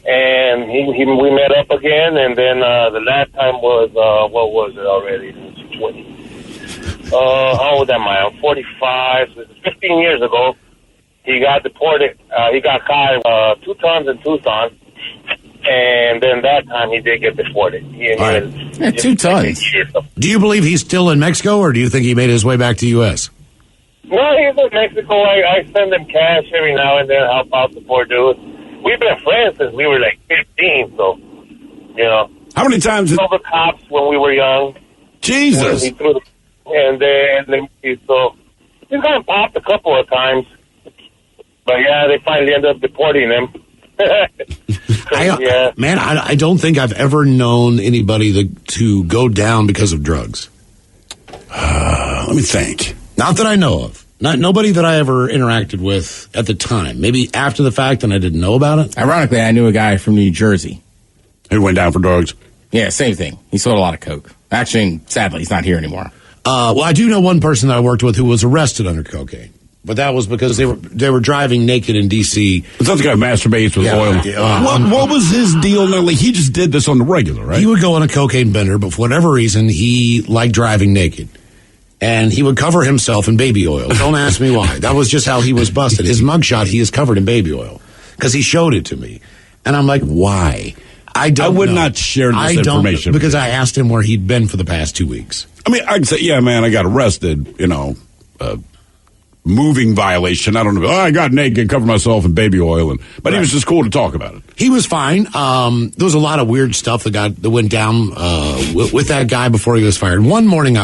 and we met up again, and then the last time was, what was it already? 20. How old am I? I'm 45. So 15 years ago, he got deported. He got caught 2 tons in Tucson. And then that time he did get deported. 2 tons. Do you believe he's still in Mexico, or do you think he made his way back to the U.S.? No, he's in Mexico. I send him cash every now and then, help out the poor dude. We've been friends since we were like 15, so, How many times? We the cops when we were young. Jesus. And then he's gotten popped a couple of times. But yeah, they finally ended up deporting him. Man, I don't think I've ever known anybody to go down because of drugs. Let me think. Not that I know of. Nobody that I ever interacted with at the time. Maybe after the fact and I didn't know about it. Ironically, I knew a guy from New Jersey who went down for drugs. Yeah, same thing. He sold a lot of coke. Actually, sadly, he's not here anymore. Well, I do know one person that I worked with who was arrested under cocaine. But that was because they were driving naked in D.C. Was that the guy who masturbates with oil? What was his deal? Like, he just did this on the regular, right? He would go on a cocaine bender, but for whatever reason, he liked driving naked. And he would cover himself in baby oil. Don't ask me why. That was just how he was busted. His mugshot, he is covered in baby oil. Because he showed it to me. And I'm like, why? I would not share this information. Because I asked him where he'd been for the past 2 weeks. I mean, I'd say, yeah, man, I got arrested, moving violation. I don't know. I got naked, covered myself in baby oil, but he was just cool to talk about it. He was fine. There was a lot of weird stuff that went down with that guy before he was fired. One morning,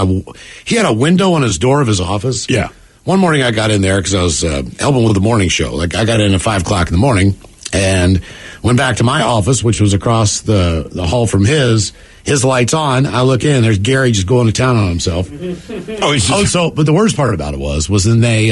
he had a window on his door of his office. Yeah. One morning, I got in there because I was helping with the morning show. Like I got in at 5:00 in the morning, and went back to my office, which was across the hall from his. His light's on. I look in. There's Gary just going to town on himself. But the worst part about it was then they.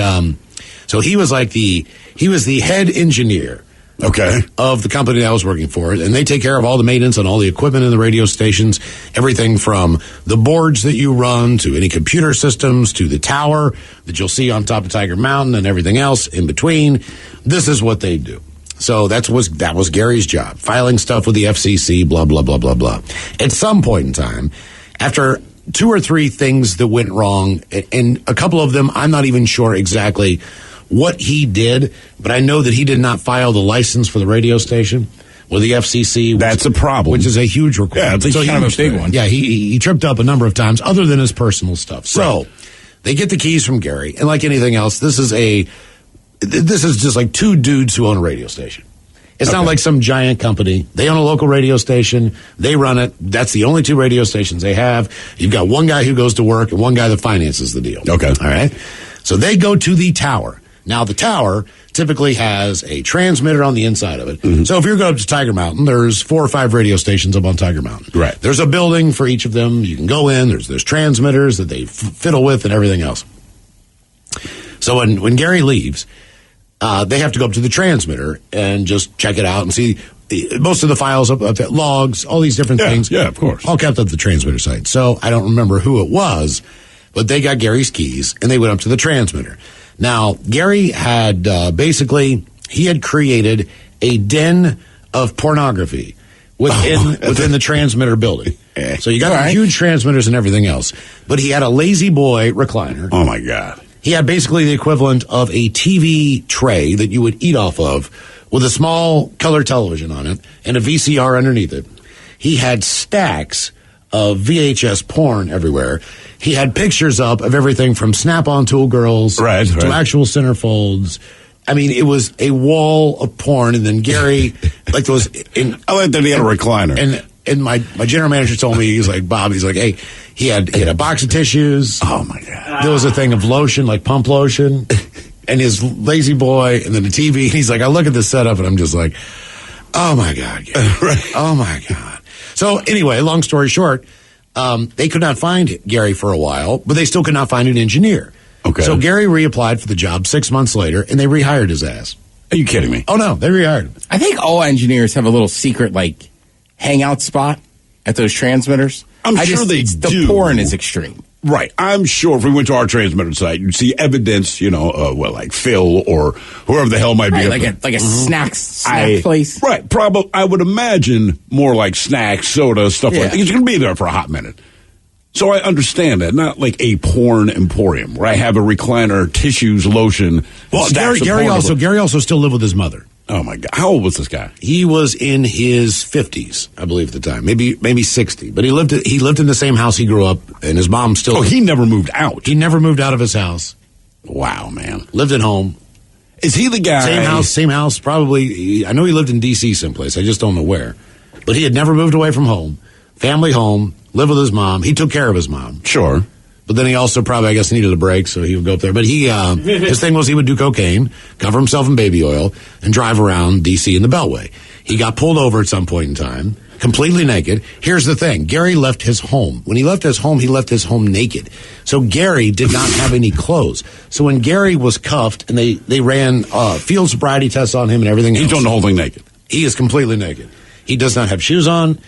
So he was the head engineer. Okay. Of the company I was working for, and they take care of all the maintenance on all the equipment in the radio stations, everything from the boards that you run to any computer systems to the tower that you'll see on top of Tiger Mountain and everything else in between. This is what they do. So that was Gary's job, filing stuff with the FCC, blah, blah, blah, blah, blah. At some point in time, after 2 or 3 things that went wrong, and a couple of them, I'm not even sure exactly what he did, but I know that he did not file the license for the radio station with the FCC. That's a problem. Which is a huge requirement. Yeah, it's kind of a big one. Yeah, he tripped up a number of times, other than his personal stuff. So they get the keys from Gary, and like anything else, this is just like 2 dudes who own a radio station. It's not like some giant company. They own a local radio station. They run it. That's the only 2 radio stations they have. You've got one guy who goes to work and one guy that finances the deal. Okay. All right. So they go to the tower. Now, the tower typically has a transmitter on the inside of it. Mm-hmm. So if you're going up to Tiger Mountain, there's 4 or 5 radio stations up on Tiger Mountain. Right. There's a building for each of them. You can go in. There's transmitters that they fiddle with and everything else. So when Gary leaves, they have to go up to the transmitter and just check it out and see most of the files up there, logs, all these different things. Yeah, of course. All kept at the transmitter site. So I don't remember who it was, but they got Gary's keys and they went up to the transmitter. Now, Gary had he had created a den of pornography within the transmitter building. So you got huge transmitters and everything else. But he had a lazy boy recliner. Oh, my God. He had basically the equivalent of a TV tray that you would eat off of with a small color television on it and a VCR underneath it. He had stacks of VHS porn everywhere. He had pictures up of everything from Snap-on Tool Girls to actual centerfolds. I mean, it was a wall of porn. And then Gary, I like that he had a recliner. And my general manager told me, he's like, Bob, he's like, hey, he had a box of tissues. Oh, my God. There was a thing of lotion, like pump lotion, and his lazy boy, and then the TV. And he's like, I look at this setup, and I'm just like, oh, my God. Oh, my God. So anyway, long story short, they could not find Gary for a while, but they still could not find an engineer. Okay. So Gary reapplied for the job 6 months later, and they rehired his ass. Are you kidding me? Oh, no, they rehired him. I think all engineers have a little secret, hangout spot at those transmitters. I'm sure they do. The porn is extreme. Right. I'm sure if we went to our transmitter site, you'd see evidence, like Phil or whoever the hell might be. Like a snack place. Right. Probably, I would imagine more like snacks, soda, stuff like that. It's going to be there for a hot minute. So I understand that. Not like a porn emporium where I have a recliner, tissues, lotion. Well, Gary also still lived with his mother. Oh, my God. How old was this guy? He was in his 50s, I believe, at the time. Maybe 60. But he lived in the same house he grew up, and his mom still... Oh, he never moved out? He never moved out of his house. Wow, man. Lived at home. Is he the guy... Same house, probably... I know he lived in D.C. someplace. I just don't know where. But he had never moved away from home. Family home. Lived with his mom. He took care of his mom. Sure. But then he also probably, I guess, needed a break, so he would go up there. But his thing was he would do cocaine, cover himself in baby oil, and drive around D.C. in the Beltway. He got pulled over at some point in time, completely naked. Here's the thing. Gary left his home. When he left his home, he left his home naked. So Gary did not have any clothes. So when Gary was cuffed and they ran field sobriety tests on him and everything else. He's doing the whole thing naked. He is completely naked. He does not have shoes on.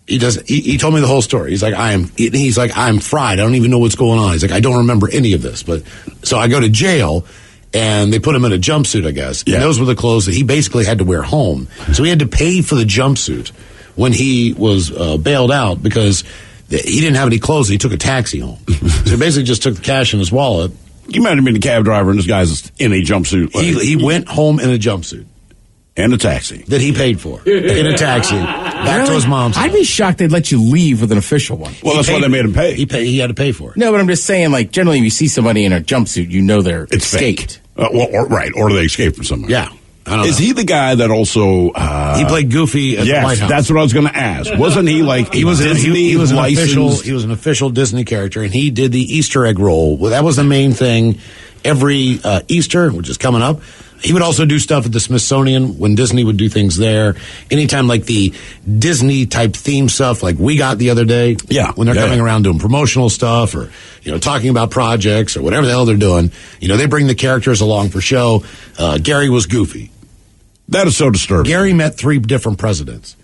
He told me the whole story. He's like, I'm fried. I don't even know what's going on. He's like, I don't remember any of this. But so I go to jail and they put him in a jumpsuit, I guess. Yeah. And those were the clothes that he basically had to wear home. So he had to pay for the jumpsuit when he was bailed out because he didn't have any clothes. He took a taxi home. So he basically just took the cash in his wallet. You might have been a cab driver and this guy's in a jumpsuit. He went home in a jumpsuit. And a taxi. That he paid for. In a taxi. Back to his mom's house. I'd be shocked they'd let you leave with an official one. Well, that's why they made him pay. He had to pay for it. No, but I'm just saying, generally if you see somebody in a jumpsuit, you know they're escaped. Or they escaped from somewhere. Yeah. Is he the guy that also... he played Goofy at the White House. That's what I was going to ask. Wasn't he he was an official Disney character, and he did the Easter egg roll. Well, that was the main thing every Easter, which is coming up. He would also do stuff at the Smithsonian when Disney would do things there. Anytime like the Disney type theme stuff, like we got the other day. Yeah. When they're coming around doing promotional stuff or, talking about projects or whatever the hell they're doing. They bring the characters along for show. Gary was Goofy. That is so disturbing. Gary met 3 different presidents.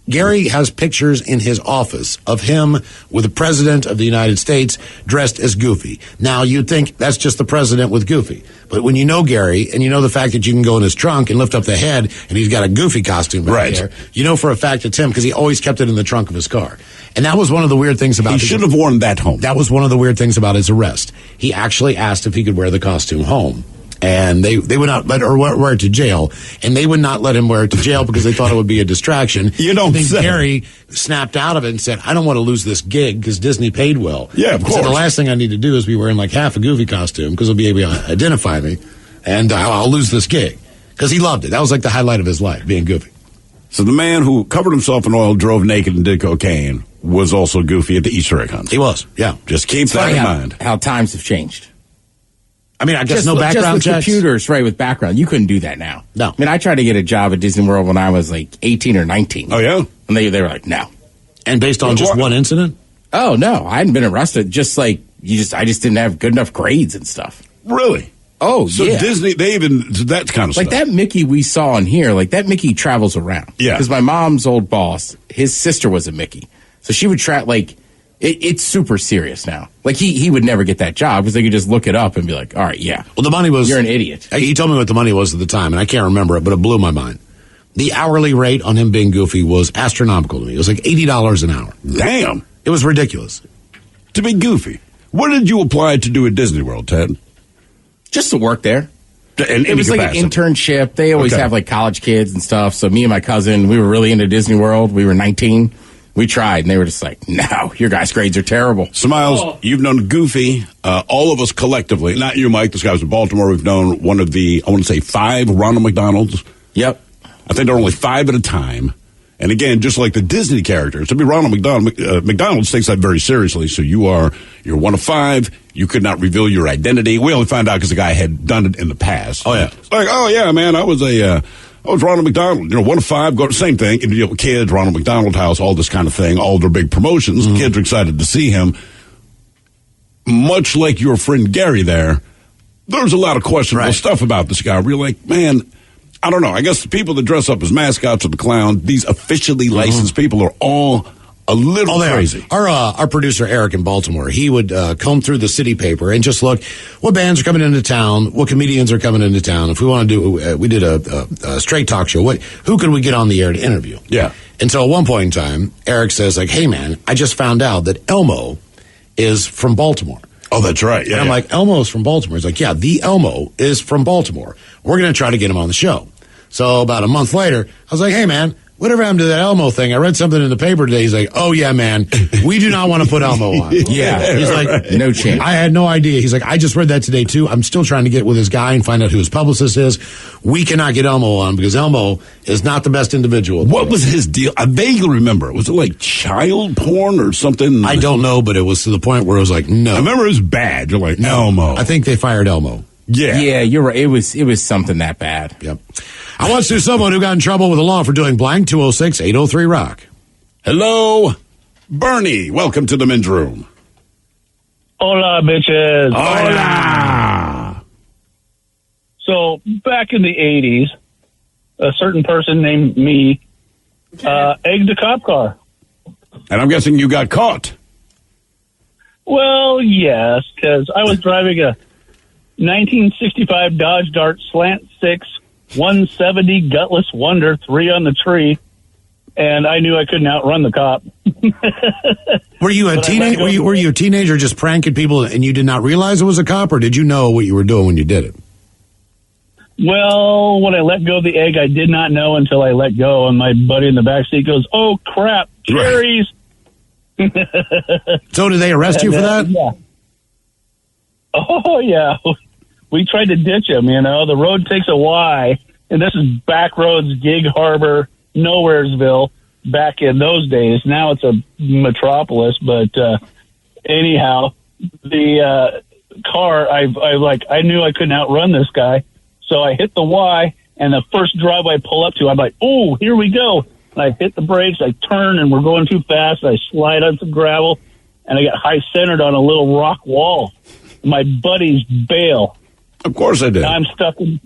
Gary has pictures in his office of him with the president of the United States dressed as Goofy. Now, you'd think that's just the president with Goofy. But when you know Gary and you know the fact that you can go in his trunk and lift up the head and he's got a Goofy costume back there, you know for a fact it's him because he always kept it in the trunk of his car. And that was one of the weird things about He should have worn that home. That was one of the weird things about his arrest. He actually asked if he could wear the costume home. And they would not let or wear it to jail, and they would not let him wear it to jail because they thought it would be a distraction. You don't say. Gary snapped out of it and said, "I don't want to lose this gig because Disney paid well." Yeah, of course. So the last thing I need to do is be wearing like half a Goofy costume because they'll be able to identify me, and I'll lose this gig because he loved it. That was like the highlight of his life, being Goofy. So the man who covered himself in oil, drove naked, and did cocaine was also Goofy at the Easter egg hunt. He was, yeah. Just keep that in mind. How times have changed. I mean, I guess Just no background with checks. computers, right, with background. You couldn't do that now. No. I mean, I tried to get a job at Disney World when I was like 18 or 19. Oh, yeah? And they were like, no. And based on just one incident? Oh, no. I hadn't been arrested. Just like, I just didn't have good enough grades and stuff. Really? Oh, so yeah. Disney, they even, that kind of like stuff. That Mickey we saw in here, like that Mickey travels around. Yeah. Because my mom's old boss, his sister was a Mickey. So she would it's super serious now. Like he would never get that job because they could just look it up and be like, all right, yeah. Well, the money was... You're an idiot. He told me what the money was at the time, and I can't remember it, but it blew my mind. The hourly rate on him being Goofy was astronomical to me. It was like $80 an hour. Damn. It was ridiculous. To be Goofy. What did you apply to do at Disney World, Ted? Just to work there. It was like an internship. They always have like college kids and stuff. So me and my cousin, we were really into Disney World. We were 19. We tried, and they were just like, no, your guys' grades are terrible. So, Miles, you've known Goofy, all of us collectively, not you, Mike, this guy was in Baltimore. We've known one of the, I want to say 5 Ronald McDonalds. Yep. I think there are only 5 at a time. And again, just like the Disney characters, to be Ronald McDonald, McDonald's takes that very seriously. So you're one of 5. You could not reveal your identity. We only found out because the guy had done it in the past. Oh, yeah. It's like, oh, yeah, man, I was Ronald McDonald, 1 of 5, go to the same thing, and kids, Ronald McDonald House, all this kind of thing, all their big promotions. Mm-hmm. Kids are excited to see him. Much like your friend Gary there's a lot of questionable stuff about this guy. We're like, man, I don't know. I guess the people that dress up as mascots or the clown, these officially licensed people are all a little crazy. Our producer, Eric in Baltimore, he would comb through the city paper and just look what bands are coming into town, what comedians are coming into town. If we want to do, we did a straight talk show. Who could we get on the air to interview? Yeah. And so at one point in time, Eric says, like, hey, man, I just found out that Elmo is from Baltimore. Oh, that's right. Yeah. And I'm like, Elmo's from Baltimore. He's like, yeah, the Elmo is from Baltimore. We're going to try to get him on the show. So about a month later, I was like, hey, man, whatever happened to that Elmo thing? I read something in the paper today. He's like, oh, yeah, man, we do not want to put Elmo on. Yeah. He's like, no chance. I had no idea. He's like, I just read that today, too. I'm still trying to get with this guy and find out who his publicist is. We cannot get Elmo on because Elmo is not the best individual. What was his deal? I vaguely remember. Was it like child porn or something? I don't know, but it was to the point where it was like, no. I remember it was bad. You're like, Elmo. I think they fired Elmo. Yeah. Yeah, you're right. It was something that bad. Yep. I once knew someone who got in trouble with the law for doing blank. 206-803-ROCK. Hello, Bernie. Welcome to the men's room. Hola, bitches. Hola. So back in the 80s, a certain person named me egged a cop car. And I'm guessing you got caught. Well, yes, because I was driving a 1965 Dodge Dart Slant 6 170 Gutless Wonder 3 on the tree, and I knew I couldn't outrun the cop. Were you a teenager? Were you a teenager just pranking people, and you did not realize it was a cop, or did you know what you were doing when you did it? Well, when I let go of the egg, I did not know until I let go, and my buddy in the back seat goes, "Oh crap, cherries!" So, did they arrest you for that? Yeah. Oh yeah. We tried to ditch him, The road takes a Y, and this is back roads, Gig Harbor, Nowheresville, back in those days. Now it's a metropolis, but anyhow, the car, I knew I couldn't outrun this guy, So I hit the Y, and the first driveway I pull up to, I'm like, oh, here we go. And I hit the brakes, I turn, and we're going too fast. I slide on some gravel, and I got high-centered on a little rock wall. My buddies bail. Of course I did. I'm stuck in...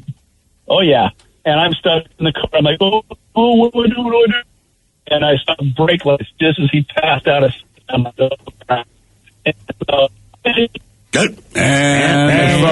Oh, yeah. And I'm stuck in the car. I'm like, oh, what do I do? And I stopped brake lights just as he passed out of... Good. And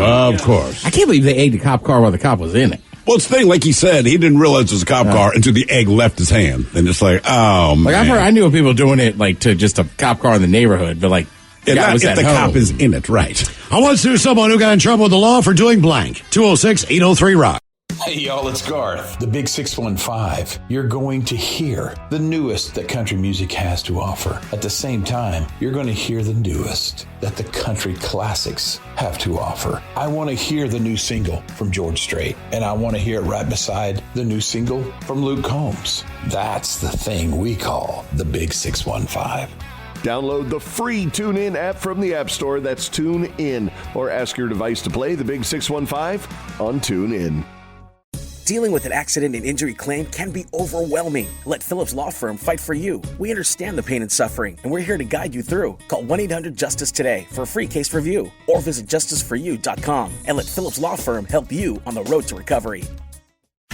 of course. I can't believe they egged the cop car while the cop was in it. Well, it's the thing, like he said, he didn't realize it was a cop car until the egg left his hand. And it's like, oh, man. Like, I knew of people doing it, like, to just a cop car in the neighborhood, but, like, not if the cop is in it, right. I once knew someone who got in trouble with the law for doing blank. 206-803-ROCK. Hey, y'all, it's Garth, the Big 615. You're going to hear the newest that country music has to offer. At the same time, you're going to hear the newest that the country classics have to offer. I want to hear the new single from George Strait, and I want to hear it right beside the new single from Luke Combs. That's the thing we call the Big 615. Download the free TuneIn app from the App Store. That's TuneIn. Or ask your device to play the Big 615 on TuneIn. Dealing with an accident and injury claim can be overwhelming. Let Phillips Law Firm fight for you. We understand the pain and suffering, and we're here to guide you through. Call 1-800-JUSTICE today for a free case review, or visit justiceforyou.com and let Phillips Law Firm help you on the road to recovery.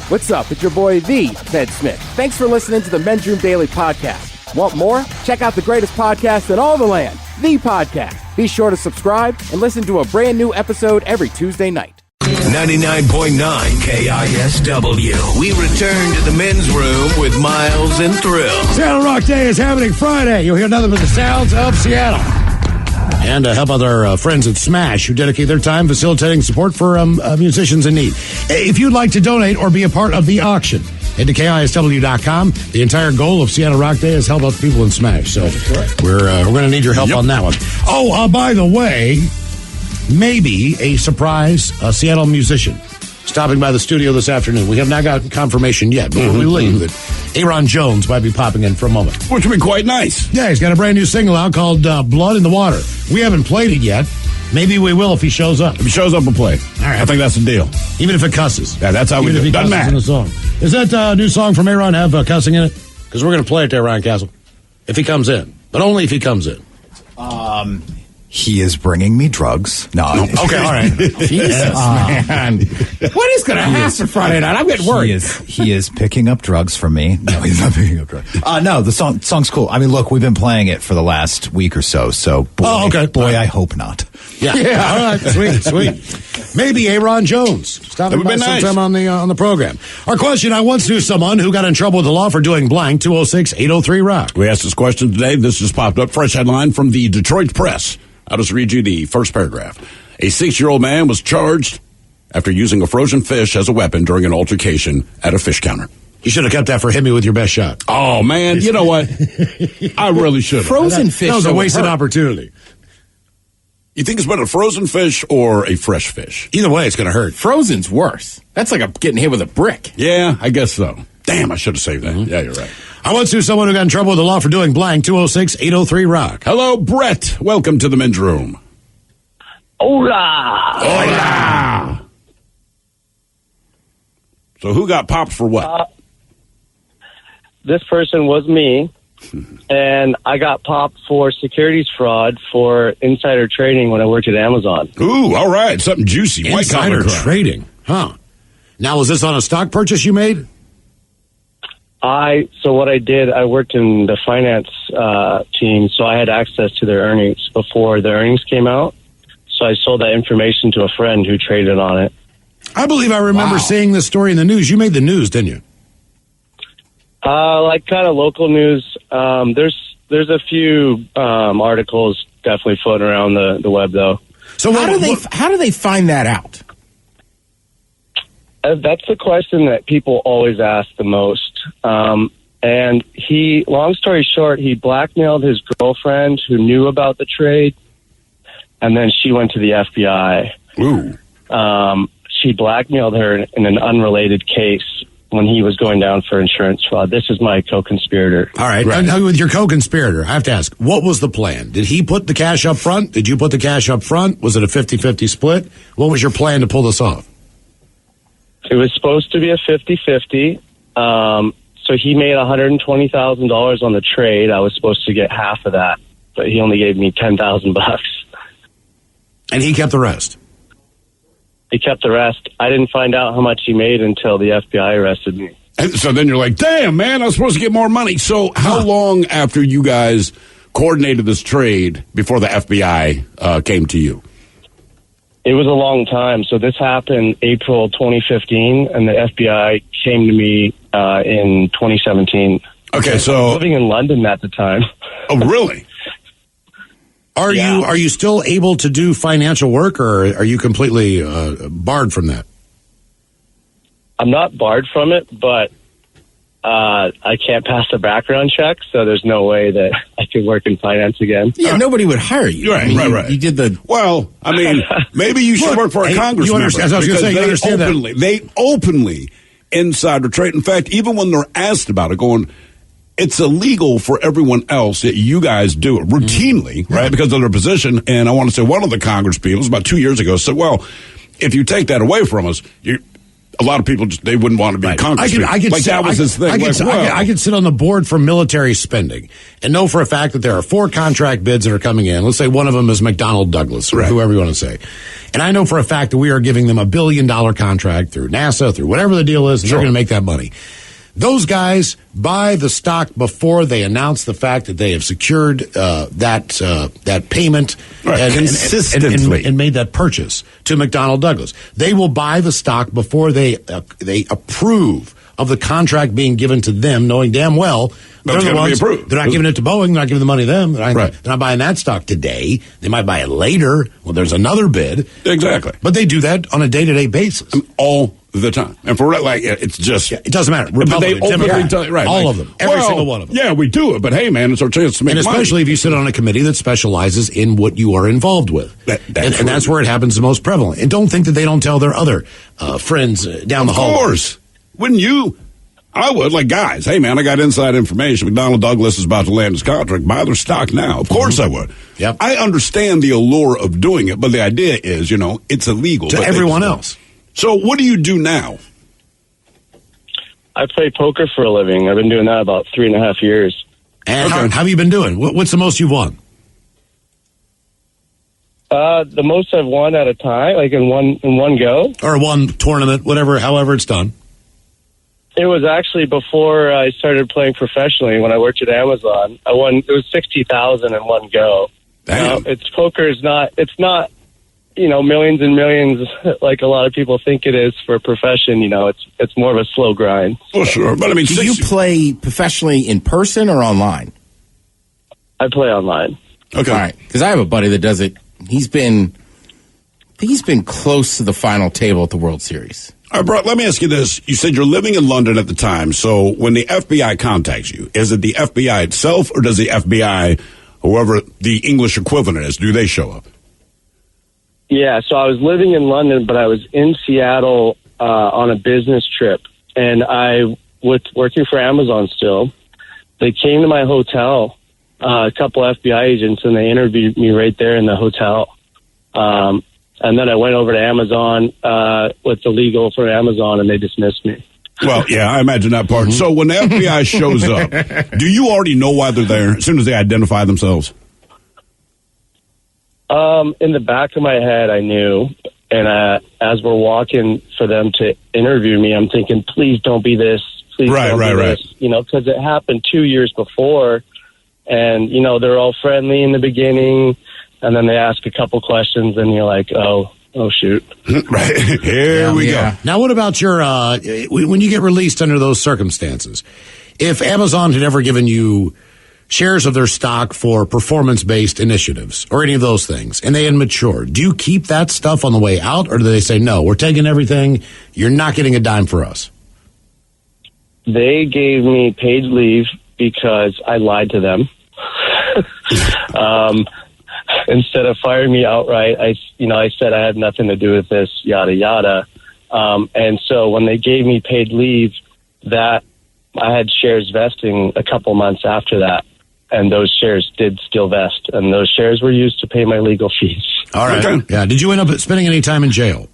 What's up? It's your boy, the Ted Smith. Thanks for listening to the Men's Room Daily Podcast. Want more? Check out the greatest podcast in all the land, The Podcast. Be sure to subscribe and listen to a brand new episode every Tuesday night. 99.9 KISW. We return to the men's room with Miles and Thrill. Seattle Rock Day is happening Friday. You'll hear nothing but the sounds of Seattle. And help out our friends at Smash, who dedicate their time facilitating support for musicians in need. If you'd like to donate or be a part of the auction, head to KISW.com. The entire goal of Seattle Rock Day is help out the people in Smash. So we're going to need your help on that one. Oh, by the way, maybe a surprise Seattle musician stopping by the studio this afternoon. We have not got confirmation yet, but we believe that Aaron Jones might be popping in for a moment. Which would be quite nice. Yeah, he's got a brand new single out called Blood in the Water. We haven't played it yet. Maybe we will if he shows up. If he shows up, we'll play it. All right. I think that's the deal. Even if it cusses. Yeah, that's how we do it. Doesn't matter. In the song. Does that new song from Aaron have cussing in it? Because we're going to play it to Aaron Castle. If he comes in. But only if he comes in. He is bringing me drugs. No. Okay, all right. Jesus, man. What is going to happen Friday night? I'm getting worried. He is picking up drugs from me. No, he's not picking up drugs. No, the song's cool. I mean, look, we've been playing it for the last week or so. So, boy, I hope not. Yeah. All right. Sweet. Maybe Aaron Jones stopping by sometime on the program. Our question: I once knew someone who got in trouble with the law for doing blank. 206-803-ROCK. We asked this question today. This just popped up. Fresh headline from the Detroit Press. I'll just read you the first paragraph. A 6-year-old man was charged after using a frozen fish as a weapon during an altercation at a fish counter. You should have kept that for hit me with your best shot. Oh, man. You know what? I really should have. Frozen fish. That was a wasted opportunity. You think it's better a frozen fish or a fresh fish? Either way, it's going to hurt. Frozen's worse. That's like getting hit with a brick. Yeah, I guess so. Damn, I should have saved that. Yeah, you're right. I once knew someone who got in trouble with the law for doing blank. 206-803-ROCK. Hello, Brett. Welcome to the men's room. Hola. Hola. So who got popped for what? This person was me, and I got popped for securities fraud for insider trading when I worked at Amazon. Ooh, all right. Something juicy. Insider trading. Huh. Now, was this on a stock purchase you made? So what I did, I worked in the finance team, so I had access to their earnings before the earnings came out. So I sold that information to a friend who traded on it. I believe I remember seeing this story in the news. You made the news, didn't you? Like kind of local news. There's a few articles definitely floating around the web, though. So how do they find that out? That's the question that people always ask the most. And long story short, he blackmailed his girlfriend who knew about the trade, and then she went to the FBI. Ooh. She blackmailed her in an unrelated case when he was going down for insurance fraud. This is my co-conspirator. All right. With your co-conspirator, I have to ask, what was the plan? Did he put the cash up front? Did you put the cash up front? Was it a 50-50 split? What was your plan to pull this off? It was supposed to be a 50-50. So he made $120,000 on the trade. I was supposed to get half of that, but he only gave me $10,000. And he kept the rest? He kept the rest. I didn't find out how much he made until the FBI arrested me. And so then you're like, damn, man, I was supposed to get more money. So how long after you guys coordinated this trade before the FBI came to you? It was a long time. So this happened April 2015, and the FBI came to me in 2017. Okay, so I was living in London at the time. Oh, really? Are you still able to do financial work, or are you completely barred from that? I'm not barred from it, but I can't pass the background check, so there's no way that I could work in finance again. Yeah, nobody would hire you. Right, I mean, right. You did the... Well, I mean, maybe you should work for a congressman. You understand, as I was going to say, you understand that. They openly insider trade. In fact, even when they're asked about it, going, it's illegal for everyone else that you guys do it routinely, right, because of their position. And I want to say one of the Congress people, it was about 2 years ago, said, well, if you take that away from us, a lot of people they wouldn't want to be Congress. That was his thing. I could sit on the board for military spending and know for a fact that there are 4 contract bids that are coming in. Let's say one of them is McDonnell Douglas or whoever you want to say. And I know for a fact that we are giving them $1 billion contract through NASA, through whatever the deal is, and they're going to make that money. Those guys buy the stock before they announce the fact that they have secured that payment consistently and made that purchase to McDonnell Douglas. They will buy the stock before they approve of the contract being given to them, knowing damn well they're the ones. They're not giving it to Boeing. They're not giving the money to them. They're not buying that stock today. They might buy it later. Well, there's another bid. Exactly. But they do that on a day-to-day basis. All the time. And for it's just... it doesn't matter. Republican, Democrat, all of them. Every single one of them. Yeah, we do it. But hey, man, it's our chance to make money. And especially if you sit on a committee that specializes in what you are involved with. And that's where it happens the most prevalent. And don't think that they don't tell their other friends down the hall. Of course. Wouldn't you? I would. Like, guys, hey, man, I got inside information. McDonnell Douglas is about to land his contract. Buy their stock now. Of course I would. Yep. I understand the allure of doing it, but the idea is, it's illegal. To everyone else. So what do you do now? I play poker for a living. I've been doing that about 3.5 years. And how have you been doing? What's the most you've won? The most I've won at a time, like in one go, or one tournament, however it's done. It was actually before I started playing professionally. When I worked at Amazon, I won. It was $60,000 in one go. Damn. Poker is not. It's not. Millions and millions like a lot of people think it is for a profession. It's more of a slow grind. Well, sure, but I mean, do you play professionally in person or online? I play online. Okay, all right. Because I have a buddy that does it. He's been close to the final table at the World Series. All right, Brett, let me ask you this. You said you're living in London at the time. So when the FBI contacts you, is it the FBI itself or does the FBI, whoever the English equivalent is, do they show up? Yeah, so I was living in London, but I was in Seattle on a business trip. And I was working for Amazon still. They came to my hotel, a couple FBI agents, and they interviewed me right there in the hotel. And then I went over to Amazon with the legal for Amazon, and they dismissed me. Well, yeah, I imagine that part. So when the FBI shows up, do you already know why they're there as soon as they identify themselves? In the back of my head, I knew. And as we're walking for them to interview me, I'm thinking, please don't be this. Please don't be this. Because it happened 2 years before. And, they're all friendly in the beginning. And then they ask a couple questions, and you're like, oh, shoot. Right. Here we go. Now, what about your, when you get released under those circumstances, if Amazon had ever given you shares of their stock for performance-based initiatives or any of those things, and they had matured, do you keep that stuff on the way out, or do they say, no, we're taking everything, you're not getting a dime for us? They gave me paid leave because I lied to them. Instead of firing me outright, I said I had nothing to do with this, yada, yada. And so when they gave me paid leave, that I had shares vesting a couple months after that. And those shares did still vest. And those shares were used to pay my legal fees. All right. Okay. Yeah. Did you end up spending any time in jail?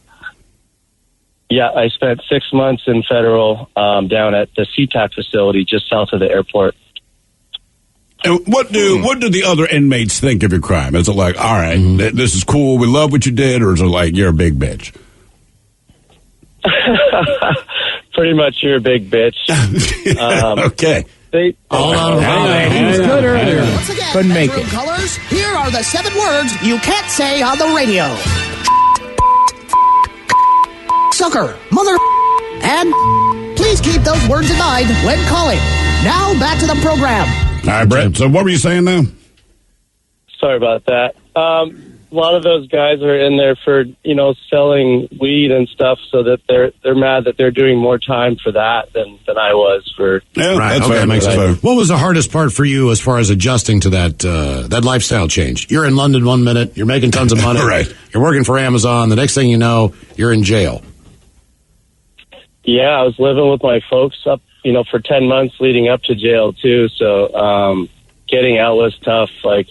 Yeah, I spent 6 months in federal down at the SeaTac facility just south of the airport. And what do the other inmates think of your crime? Is it like, all right, this is cool, we love what you did, or is it like, you're a big bitch? Pretty much you're a big bitch. Okay. Hold on. He was good earlier. Couldn't make it. Colors, here are the 7 words you can't say on the radio. Sucker, mother, and please keep those words in mind when calling. Now back to the program. All right, Brett. So what were you saying now? Sorry about that. A lot of those guys are in there for, selling weed and stuff, so that they're mad that they're doing more time for that than I was for. Yeah, right. That's Okay, fair. makes That's sense. fair. What was the hardest part for you as far as adjusting to that lifestyle change? You're in London 1 minute, you're making tons of money, Right. You're working for Amazon. The next thing you know, you're in jail. Yeah, I was living with my folks up, for 10 months leading up to jail too. So getting out was tough. Like,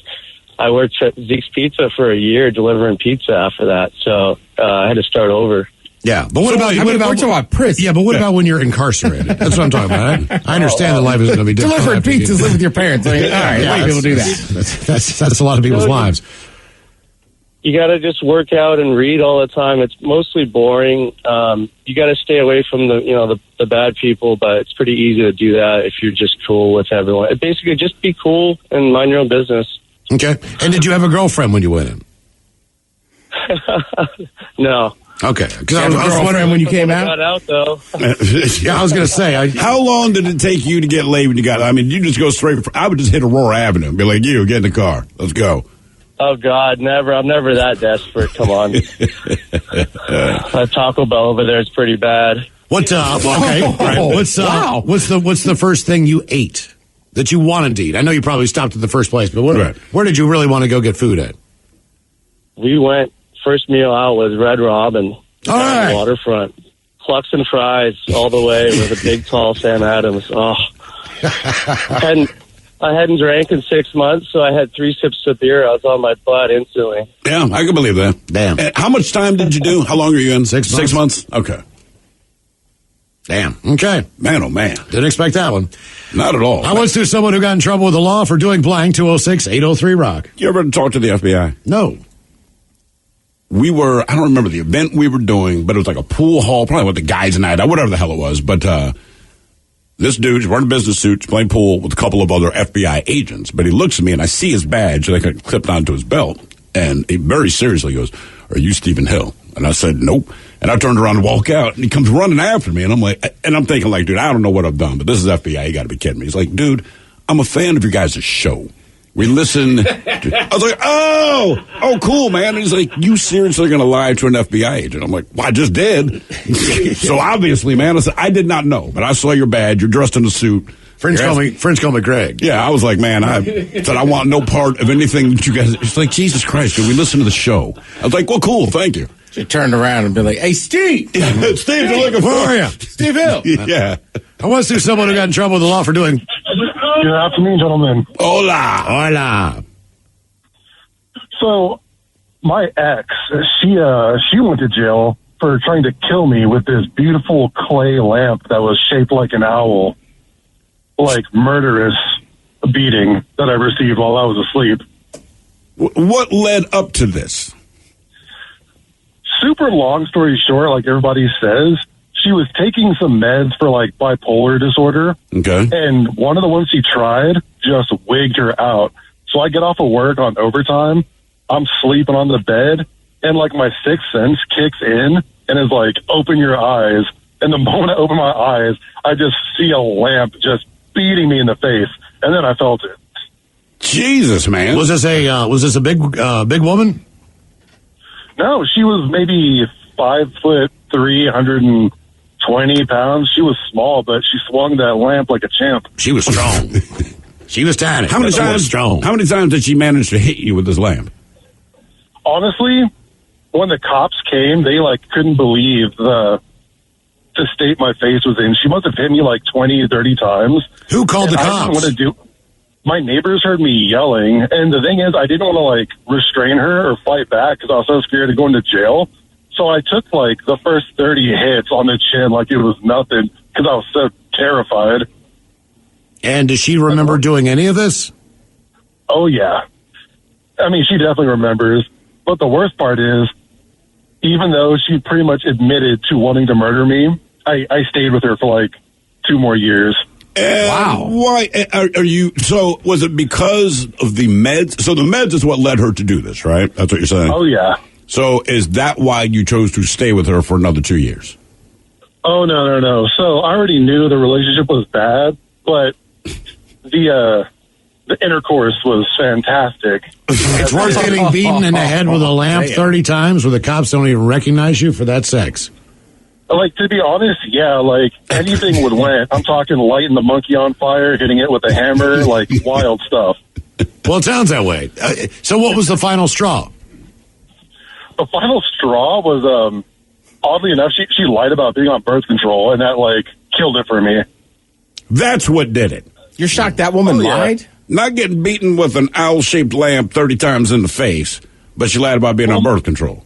I worked at Zeke's Pizza for a year delivering pizza after that. So I had to start over. Yeah, but what about we're talking about prison. Yeah, but what about when you're incarcerated? That's what I'm talking about. I understand that life is going to be difficult. Delivering pizzas, live with your parents. All right, Yeah, people do that. That's a lot of people's lives. You got to just work out and read all the time. It's mostly boring. You got to stay away from the bad people, but it's pretty easy to do that if you're just cool with everyone. Basically, just be cool and mind your own business. Okay. And did you have a girlfriend when you went in? No. Okay. Because I was wondering when you came out. Got out though. Yeah, I was going to say. How long did it take you to get laid when you got? I mean, you just go straight. I would just hit Aurora Avenue and be like, "You get in the car, let's go." Oh God, never! I'm never that desperate. Come on. That Taco Bell over there is pretty bad. What? Okay. All right. What's the first thing you ate that you wanted to eat? I know you probably stopped at the first place, but where did you really want to go get food at? We went. First meal out was Red Robin. All right. Waterfront. Clucks and fries all the way with a big, tall Sam Adams. Oh. I hadn't drank in 6 months, so I had 3 sips of beer. I was on my butt instantly. Yeah, I can believe that. Damn. How much time did you do? How long are you in? 6 months. 6 months? Okay. Damn. Okay. Man, oh man. Didn't expect that one. Not at all. I once knew someone who got in trouble with the law for doing blank. 206-803-ROCK. You ever talk to the FBI? No. I don't remember the event we were doing, but it was like a pool hall, probably with the guys' night, whatever the hell it was. But this dude's wearing a business suit, playing pool with a couple of other FBI agents. But he looks at me, and I see his badge, like clipped onto his belt. And he very seriously goes, "Are you Stephen Hill?" And I said, "Nope." And I turned around to walk out, and he comes running after me. And I'm thinking, dude, I don't know what I've done, but this is FBI. You got to be kidding me. He's like, "Dude, I'm a fan of your guys' show. We listen." I was like, oh, cool, man. And he's like, "You seriously going to lie to an FBI agent?" I'm like, "Well, I just did." So obviously, man, I said, "I did not know, but I saw your badge. You're dressed in a suit." Friends call me Greg. Yeah, I was like, man, I said, "I want no part of anything that you guys." It's like, Jesus Christ, dude, we listen to the show. I was like, "Well, cool, thank you." She turned around and be like, "Hey, Steve!" Steve, you're looking for? Where are you? Steve Hill. Yeah. I once knew someone who got in trouble with the law for doing. Good afternoon, gentlemen. Hola. Hola. So, my ex, she went to jail for trying to kill me with this beautiful clay lamp that was shaped like an owl. Like murderous beating that I received while I was asleep. What led up to this? Super long story short, like everybody says, she was taking some meds for like bipolar disorder. Okay. And one of the ones she tried just wigged her out. So I get off of work on overtime. I'm sleeping on the bed, and like my sixth sense kicks in and is like, "Open your eyes." And the moment I open my eyes, I just see a lamp just beating me in the face, and then I felt it. Jesus, man. Was this a big woman? No, she was maybe 5'3", 120 pounds. She was small, but she swung that lamp like a champ. She was strong. She was tiny. How many times did she manage to hit you with this lamp? Honestly, when the cops came, they like couldn't believe the state my face was in. She must have hit me like 20, 30 times. Who called the cops? I didn't want to my neighbors heard me yelling, and the thing is, I didn't want to like restrain her or fight back because I was so scared of going to jail. So I took like the first 30 hits on the chin like it was nothing because I was so terrified. And does she remember doing any of this? Oh, yeah. I mean, she definitely remembers. But the worst part is, even though she pretty much admitted to wanting to murder me, I stayed with her for like 2 more years. Wow. Why are you? So was it because of the meds? So the meds is what led her to do this, right? That's what you're saying? Oh, yeah. So is that why you chose to stay with her for another 2 years? Oh, no. So I already knew the relationship was bad, but the intercourse was fantastic. It's worth getting beaten in the head with a lamp 30 times where the cops don't even recognize you for that sex. Like, to be honest, yeah, like, anything would win. I'm talking lighting the monkey on fire, hitting it with a hammer, like, wild stuff. Well, it sounds that way. So what was the final straw? The final straw was, oddly enough, she lied about being on birth control, and that, like, killed it for me. That's what did it. You're shocked that woman lied? Not getting beaten with an owl-shaped lamp 30 times in the face, but she lied about being on birth control.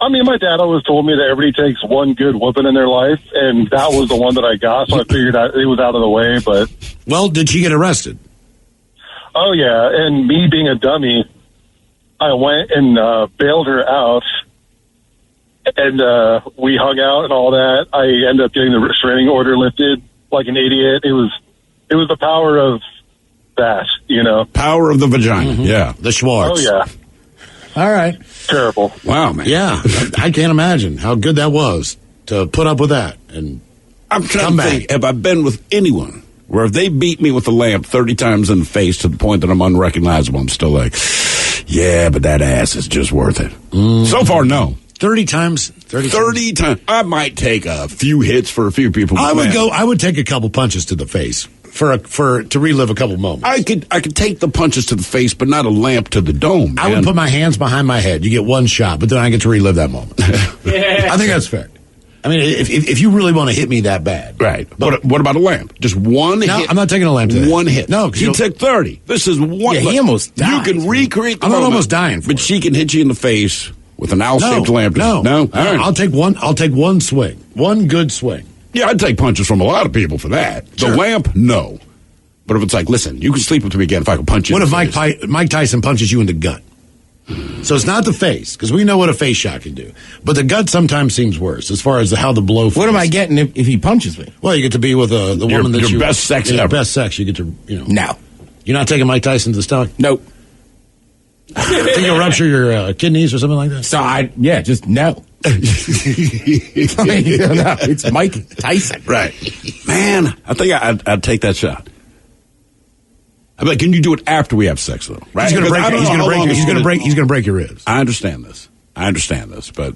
I mean, my dad always told me that everybody takes one good whooping in their life, and that was the one that I got, so I figured it was out of the way, but... Well, did she get arrested? Oh, yeah, and me being a dummy, I went and bailed her out, and we hung out and all that. I ended up getting the restraining order lifted like an idiot. It was the power of that, you know? Power of the vagina, yeah. The Schwartz. Oh, yeah. All right. Terrible. Wow, man. Yeah, I can't imagine how good that was to put up with that. And I'm trying to think, have I been with anyone where if they beat me with a lamp 30 times in the face to the point that I'm unrecognizable, I'm still like, yeah, but that ass is just worth it. So far, no. 30 times? 30 times. I might take a few hits for a few people. I would take a couple punches to the face to relive a couple moments. I could take the punches to the face, but not a lamp to the dome. Man. I would put my hands behind my head. You get one shot, but then I get to relive that moment. I think that's fair. I mean, if you really want to hit me that bad. Right. But what about a lamp? Just one hit? I'm not taking a lamp to that. One hit. No. He took 30. This is one. Yeah, he almost died. You can recreate the I'm not moment, almost dying but she can hit you in the face with an owl-shaped lamp. No. All right. I'll take one swing. One good swing. Yeah, I'd take punches from a lot of people for that. Sure. The lamp, no. But if it's like, listen, you can sleep with me again if I can punch you What in if the face. Mike Tyson punches you in the gut? So it's not the face, because we know what a face shot can do. But the gut sometimes seems worse as far as how the blow feels. What am I getting if he punches me? Well, you get to be with the woman that your best sex ever. Your best sex. You get to, No. You're not taking Mike Tyson to the stomach? Nope. Think you'll rupture your kidneys or something like that? So just no. It's Mike Tyson. Right. Man, I think I'd take that shot. I'm like, can you do it after we have sex, though? Right? He's going to break your ribs. I understand this, but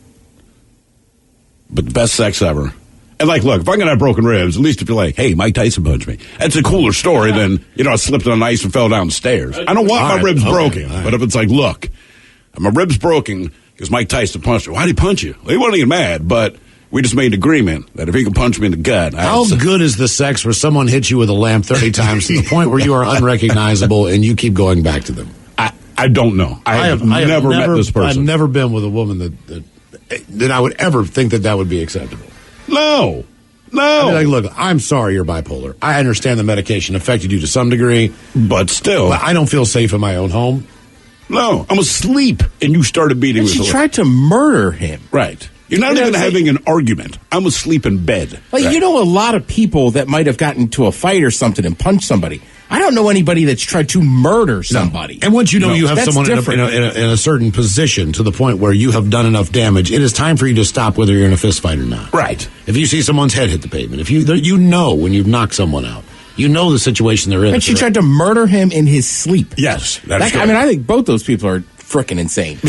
the best sex ever. And like, look, if I'm going to have broken ribs, at least if you're like, hey, Mike Tyson punched me, that's a cooler story than, I slipped on ice and fell down the stairs. I don't want my ribs broken. But if it's like, look, my ribs broken because Mike Tyson punched me. Why'd he punch you? Well, he wasn't even mad, but we just made an agreement that if he could punch me in the gut. How good is the sex where someone hits you with a lamp 30 times to the point where you are unrecognizable and you keep going back to them? I don't know. I have never met this person. I've never been with a woman that I would ever think that would be acceptable. No. I mean, look, I'm sorry you're bipolar. I understand the medication affected you to some degree. But still. But I don't feel safe in my own home. No, I'm asleep, and you started beating me. She tried to murder him. Right. You're not even having an argument. I'm asleep in bed. Like, right. You know a lot of people that might have gotten into a fight or something and punched somebody. I don't know anybody that's tried to murder somebody. No. And once you know you have someone in a certain position to the point where you have done enough damage, it is time for you to stop whether you're in a fist fight or not. Right. If you see someone's head hit the pavement, if you know when you've knocked someone out, you know the situation they're in. And she tried to murder him in his sleep. Yes. I think both those people are frickin' insane.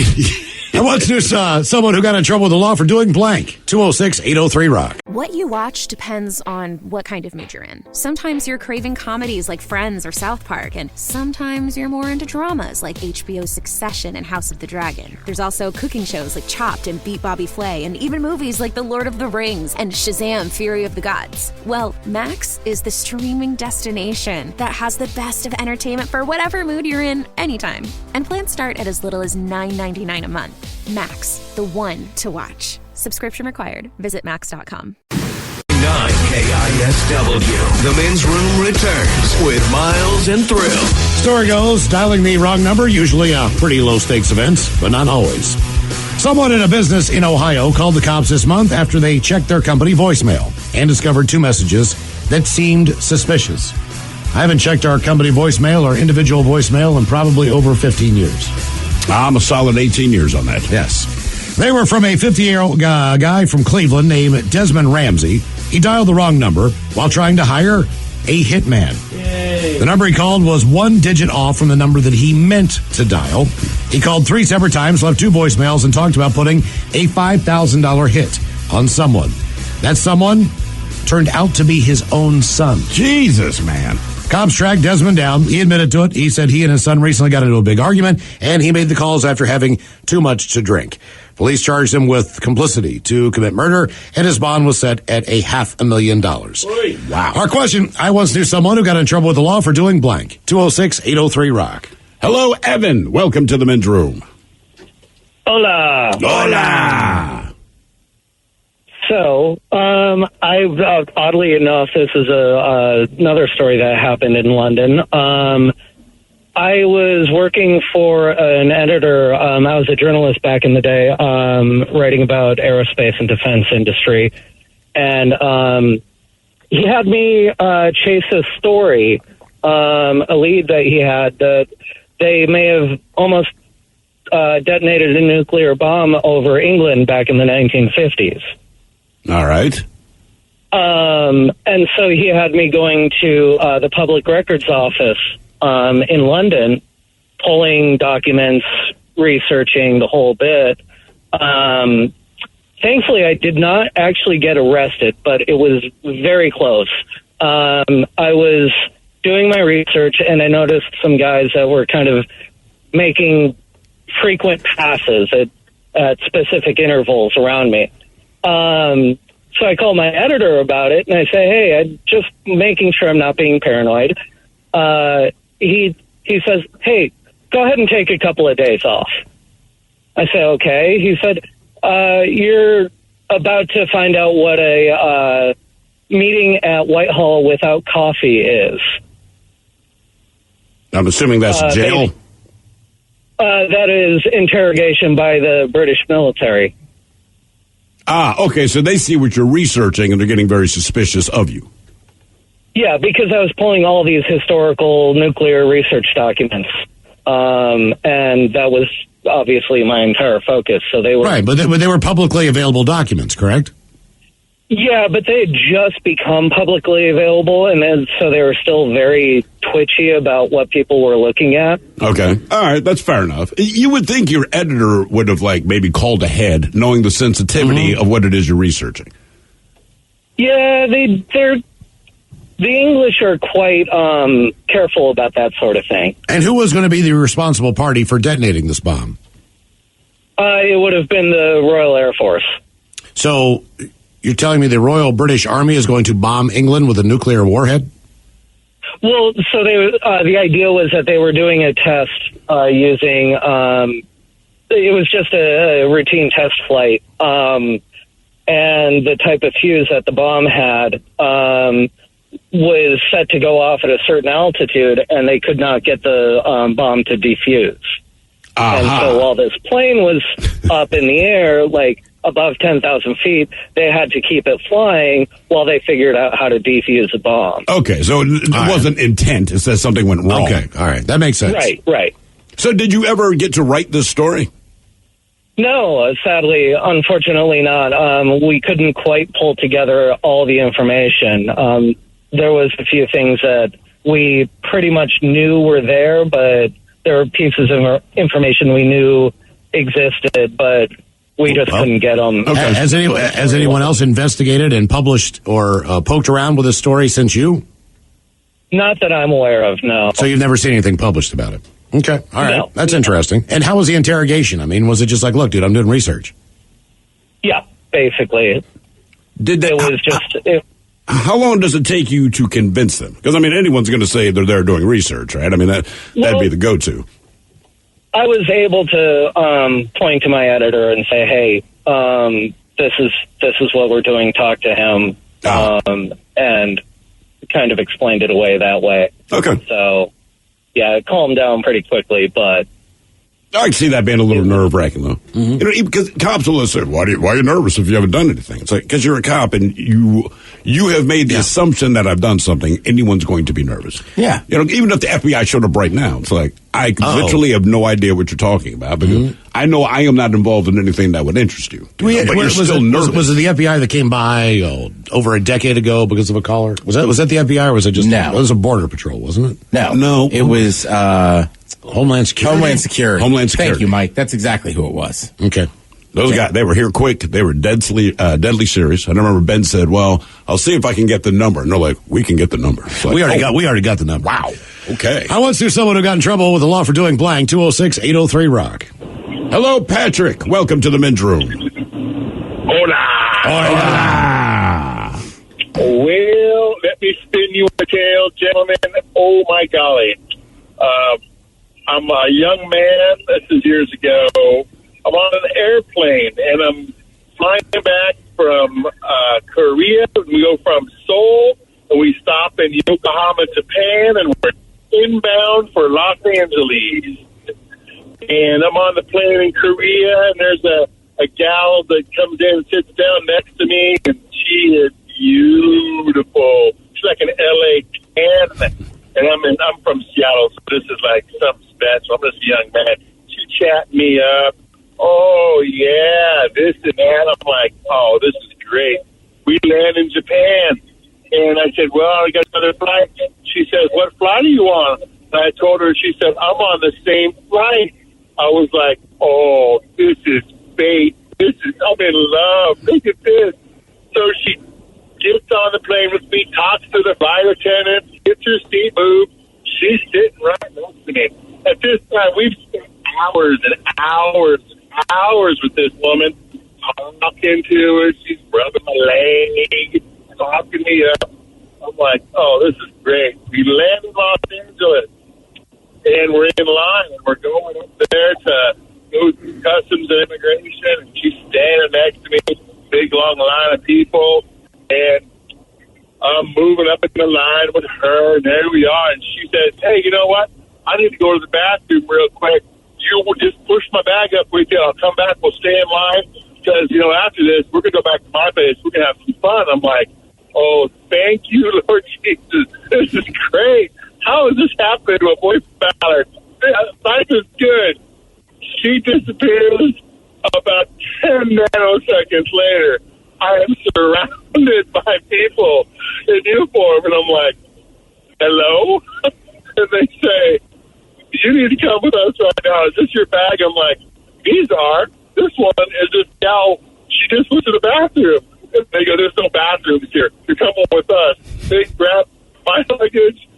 And what's this? Someone who got in trouble with the law for doing blank. 206-803-ROCK. What you watch depends on what kind of mood you're in. Sometimes you're craving comedies like Friends or South Park, and sometimes you're more into dramas like HBO's Succession and House of the Dragon. There's also cooking shows like Chopped and Beat Bobby Flay, and even movies like The Lord of the Rings and Shazam! Fury of the Gods. Well, Max is the streaming destination that has the best of entertainment for whatever mood you're in anytime. And plans start at as little as $9.99 a month. Max, the one to watch. Subscription required. Visit max.com. 9 KISW. The men's room returns with Miles and Thrill. Story goes, dialing the wrong number, usually a pretty low-stakes event, but not always. Someone in a business in Ohio called the cops this month after they checked their company voicemail and discovered 2 messages that seemed suspicious. I haven't checked our company voicemail or individual voicemail in probably over 15 years. I'm a solid 18 years on that. Yes. They were from a 50-year-old guy from Cleveland named Desmond Ramsey. He dialed the wrong number while trying to hire a hitman. Yay. The number he called was 1 digit off from the number that he meant to dial. He called 3 separate times, left 2 voicemails, and talked about putting a $5,000 hit on someone. That someone turned out to be his own son. Jesus, man. Cops tracked Desmond down. He admitted to it. He said he and his son recently got into a big argument, and he made the calls after having too much to drink. Police charged him with complicity to commit murder, and his bond was set at $500,000. Wow. Our question, I once knew someone who got in trouble with the law for doing blank. 206-803-ROCK. Hello, Evan. Welcome to the men's room. Hola. Hola. So, oddly enough, this is another story that happened in London. I was working for an editor. I was a journalist back in the day, writing about aerospace and defense industry. And he had me chase a story, a lead that he had that they may have almost detonated a nuclear bomb over England back in the 1950s. All right. And so he had me going to the Public Records Office in London, pulling documents, researching the whole bit. Thankfully, I did not actually get arrested, but it was very close. I was doing my research, and I noticed some guys that were kind of making frequent passes at specific intervals around me. So I call my editor about it, and I say, hey, I'm just making sure I'm not being paranoid. He says, hey, go ahead and take a couple of days off. I say, okay. He said, you're about to find out what a meeting at Whitehall without coffee is. I'm assuming that's jail? That is interrogation by the British military. Ah, okay, so they see what you're researching, and they're getting very suspicious of you. Yeah, because I was pulling all these historical nuclear research documents, and that was obviously my entire focus. So they were right, but they were publicly available documents, correct? Yeah, but they had just become publicly available, and then so they were still very twitchy about what people were looking at. Okay, all right, that's fair enough. You would think your editor would have maybe called ahead, knowing the sensitivity of what it is you're researching. Yeah, the English are quite careful about that sort of thing. And who was going to be the responsible party for detonating this bomb? It would have been the Royal Air Force. So you're telling me the Royal British Army is going to bomb England with a nuclear warhead? Well, so the idea was that they were doing a test using it was just a routine test flight, and the type of fuse that the bomb had was set to go off at a certain altitude, and they could not get the bomb to defuse. And so while this plane was up in the air, above 10,000 feet, they had to keep it flying while they figured out how to defuse the bomb. Okay, so it wasn't intent. It says something went wrong. Okay, all right. That makes sense. Right. So did you ever get to write this story? No, sadly, unfortunately not. We couldn't quite pull together all the information. There was a few things that we pretty much knew were there, but there were pieces of information we knew existed, but we just couldn't get them. Okay. Has anyone else investigated and published or poked around with this story since you? Not that I'm aware of, no. So you've never seen anything published about it? Okay, all right. No. That's interesting. And how was the interrogation? I mean, was it just look, dude, I'm doing research? Yeah, basically. How long does it take you to convince them? Because, anyone's going to say they're there doing research, right? That'd be the go-to. I was able to point to my editor and say, hey, this is what we're doing. Talk to him, and kind of explained it away that way. Okay. So, yeah, it calmed down pretty quickly, but I can see that being a little nerve-wracking, though. You know, because cops will say, why are you nervous if you haven't done anything? It's like, because you're a cop and you have made the assumption that I've done something, anyone's going to be nervous. Yeah. You know, even if the FBI showed up right now, it's like, I literally have no idea what you're talking about, because I know I am not involved in anything that would interest you. But you're still nervous. Was it the FBI that came by over a decade ago because of a caller? Was that the FBI, or was it just it was a border patrol, wasn't it? No, it was Homeland Security. Homeland Security. Thank you, Mike. That's exactly who it was. Okay. Those guys, they were here quick. They were deadly serious. I remember Ben said, well, I'll see if I can get the number. And they're like, we can get the number. Like, we already got the number. Wow. Okay. I once knew someone who got in trouble with the law for doing blank. 206-803-ROCK. Hello, Patrick. Welcome to the men's room. Hola. Well, let me spin you a tale, gentlemen. Oh, my golly. I'm a young man. This is years ago. I'm on an airplane, and I'm flying back from Korea. We go from Seoul, and we stop in Yokohama, Japan, and we're inbound for Los Angeles. And I'm on the plane in Korea, and there's a gal that comes in and sits down next to me, and she is beautiful. She's like an L.A. can. And I'm from Seattle, so this is like something special. I'm just a young man. She chatted me up. Oh, yeah, this and that. I'm like, oh, this is great. We land in Japan. And I said, well, I got another flight. She says, what flight are you on? And I told her, she said, I'm on the same flight. I was like, oh, this is fate. I'm in love. Look at this. So she gets on the plane with me, talks to the flight attendant, gets her seat moved. She's sitting right next to me. At this time, we've spent hours and hours and hours with this woman, talking to her. She's rubbing my leg, talking me up. I'm like, oh, this is great. We land in Los Angeles, and we're in line, and we're going up there to go through customs and immigration, and she's standing next to me, big, long line of people, and I'm moving up in the line with her, and there we are, and she says, hey, you know what? I need to go to the bathroom real quick. You will just push my bag up with you. I'll come back. We'll stay in line because, after this, we're going to go back to my place. We're going to have some fun. I'm like, oh, thank you, Lord Jesus. This is great. How has this happened to a boy from Ballard? Life is good. She disappears. About 10 nanoseconds later, I am surrounded by people in uniform, and I'm like, hello? And they say, you need to come with us right now. Is this your bag? I'm like, these are. This one is this gal. She just went to the bathroom. And they go, there's no bathrooms here. You're coming with us. They grab my luggage,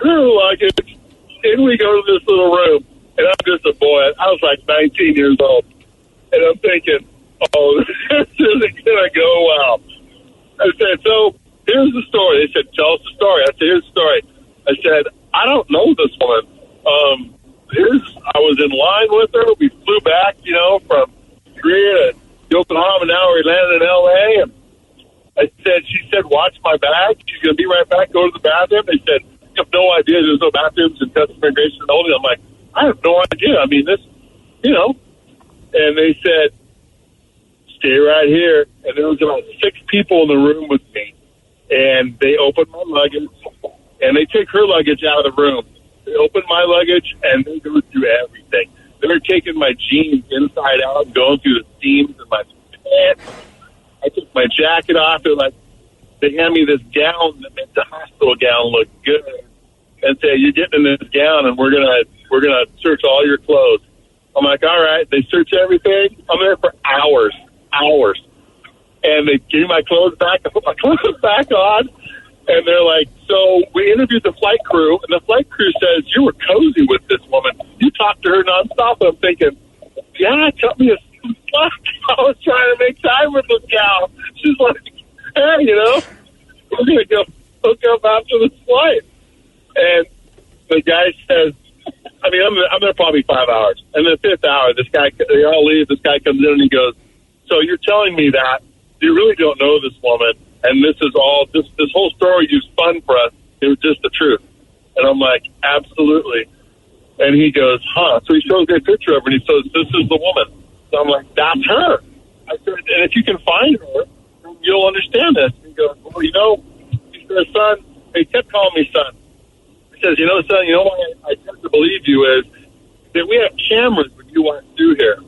her luggage, and we go to this little room. And I'm just a boy. I was like 19 years old. And I'm thinking, oh, this isn't going to go well. I said, so here's the story. They said, tell us the story. I said, here's the story. I said, I don't know this woman. I was in line with her. We flew back, from Korea to Yokohama. Now we landed in L.A. And she said, watch my bag. She's going to be right back. Go to the bathroom. They said, you have no idea. There's no bathrooms in customs immigration only. I'm like, I have no idea. I mean, this, And they said, stay right here. And there was about 6 people in the room with me. And they opened my luggage. And they take her luggage out of the room. They opened my luggage, and they go through everything. They were taking my jeans inside out and going through the seams in my pants. I took my jacket off. They're like, they hand me this gown that makes the hospital gown look good, and say, you're getting in this gown, and we're gonna search all your clothes. I'm like, all right. They search everything. I'm there for hours. And they give me my clothes back. I put my clothes back on. And they're like, so we interviewed the flight crew, and the flight crew says, you were cozy with this woman. You talked to her nonstop. And I'm thinking, yeah, cut me a slack. I was trying to make time with this gal. She's like, hey, we're going to go hook up after this flight. And the guy says, I'm there probably 5 hours. And the 5th hour, they all leave. This guy comes in and he goes, so you're telling me that you really don't know this woman, and this is all, this whole story you spun for us, it was just the truth. And I'm like, absolutely. And he goes, huh? So he shows me a picture of her, and he says, this is the woman. So I'm like, that's her. I said, and if you can find her, you'll understand this. He goes, well, you know, he says, son, he kept calling me son. He says, you know, son, you know why I tend to believe you is that we have cameras when you walk through here.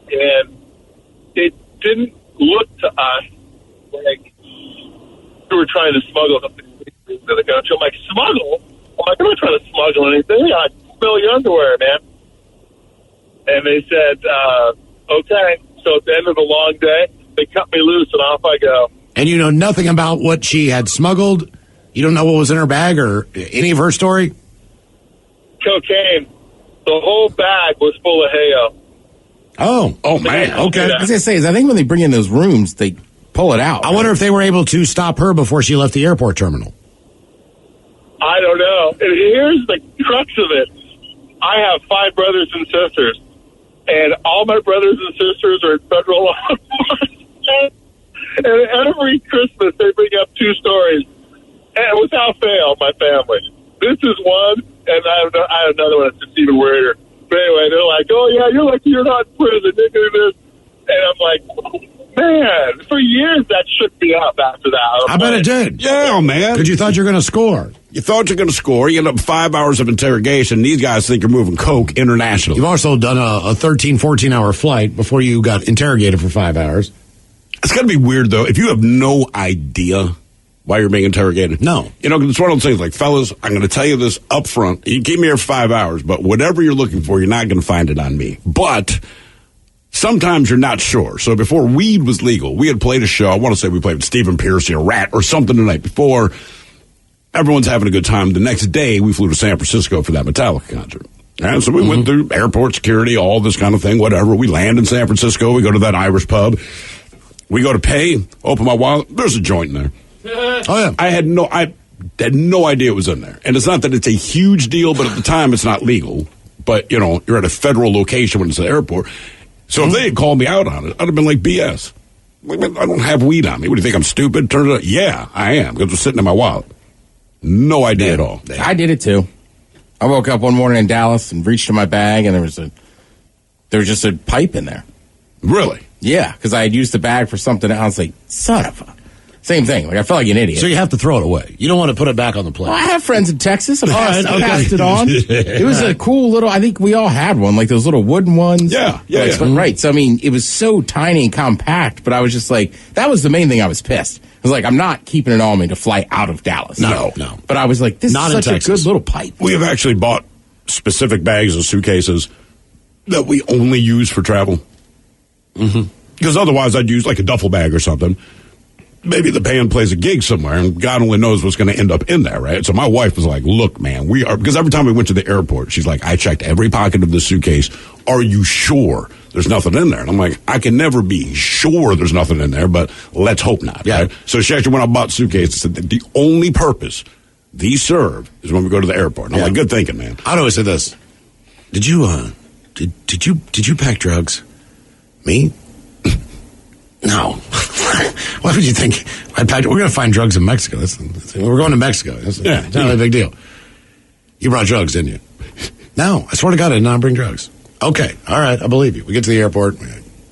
And it didn't look to us like we were trying to smuggle something into the country. I'm like, smuggle? I'm like, I'm not trying to smuggle anything. I smell your underwear, man. And they said, okay. So at the end of the long day, they cut me loose and off I go. And you know nothing about what she had smuggled? You don't know what was in her bag or any of her story? Cocaine. The whole bag was full of hayo. Oh man. Okay. I was going to say, I think when they bring in those rooms, they pull it out. I wonder if they were able to stop her before she left the airport terminal. I don't know. And here's the crux of it. I have 5 brothers and sisters, and all my brothers and sisters are in federal law enforcement. And every Christmas they bring up 2 stories, and without fail, my family. This is one, and I have another one that's just even weirder. But anyway, they're like, oh, yeah, you're lucky you're not in prison. They do this. And I'm like, man, for years that shook me up after that. I bet it did. Yeah, man. Because you thought you were going to score. You thought you're going to score. You end up 5 hours of interrogation. These guys think you're moving coke internationally. You've also done a 13, 14-hour flight before you got interrogated for 5 hours. It's got to be weird, though, if you have no idea why you're being interrogated. No. You know, it's one of those things like, fellas, I'm going to tell you this up front. You keep me here for 5 hours, but whatever you're looking for, you're not going to find it on me. But sometimes you're not sure. So before weed was legal, we had played a show. I want to say we played with Stephen Piercy, a Rat, or something the night before. Everyone's having a good time. The next day, we flew to San Francisco for that Metallica concert. And so we went through airport security, all this kind of thing, whatever. We land in San Francisco. We go to that Irish pub. We go to pay, open my wallet. There's a joint in there. Oh, yeah. I had no idea it was in there. And it's not that it's a huge deal, but at the time it's not legal. But, you know, you're at a federal location when it's an airport. So if they had called me out on it, I'd have been like, BS. Like, I don't have weed on me. What do you think, I'm stupid? Turns out, yeah, I am, because it's sitting in my wallet. No idea at all. I did it too. I woke up one morning in Dallas and reached in my bag, and there was just a pipe in there. Really? Yeah, because I had used the bag for something else. Like, son of a... Same thing. Like, I felt like an idiot. So you have to throw it away. You don't want to put it back on the plane. Well, I have friends in Texas. I passed it on. It was a cool little... I think we all had one, like those little wooden ones. Yeah. Right. So, I mean, it was so tiny and compact, but I was just like... That was the main thing I was pissed. I was like, I'm not keeping it on me to fly out of Dallas. No. But I was like, this not is such a good little pipe. We have actually bought specific bags and suitcases that we only use for travel. Because otherwise I'd use like a duffel bag or something. Maybe the band plays a gig somewhere, and God only knows what's going to end up in there, right? So my wife was like, look, man, we are... Because every time we went to the airport, she's like, I checked every pocket of the suitcase. Are you sure there's nothing in there? And I'm like, I can never be sure there's nothing in there, but let's hope not, right? So she actually went out and bought suitcases and said that the only purpose these serve is when we go to the airport. And I'm like, good thinking, man. I'd always say this. Did you pack drugs? Me? No. Why would you think I'd pack? We're going to find drugs in Mexico. We're going to Mexico. It's not a big deal. You brought drugs, didn't you? No. I swear to God, I did not bring drugs. Okay. All right. I believe you. We get to the airport,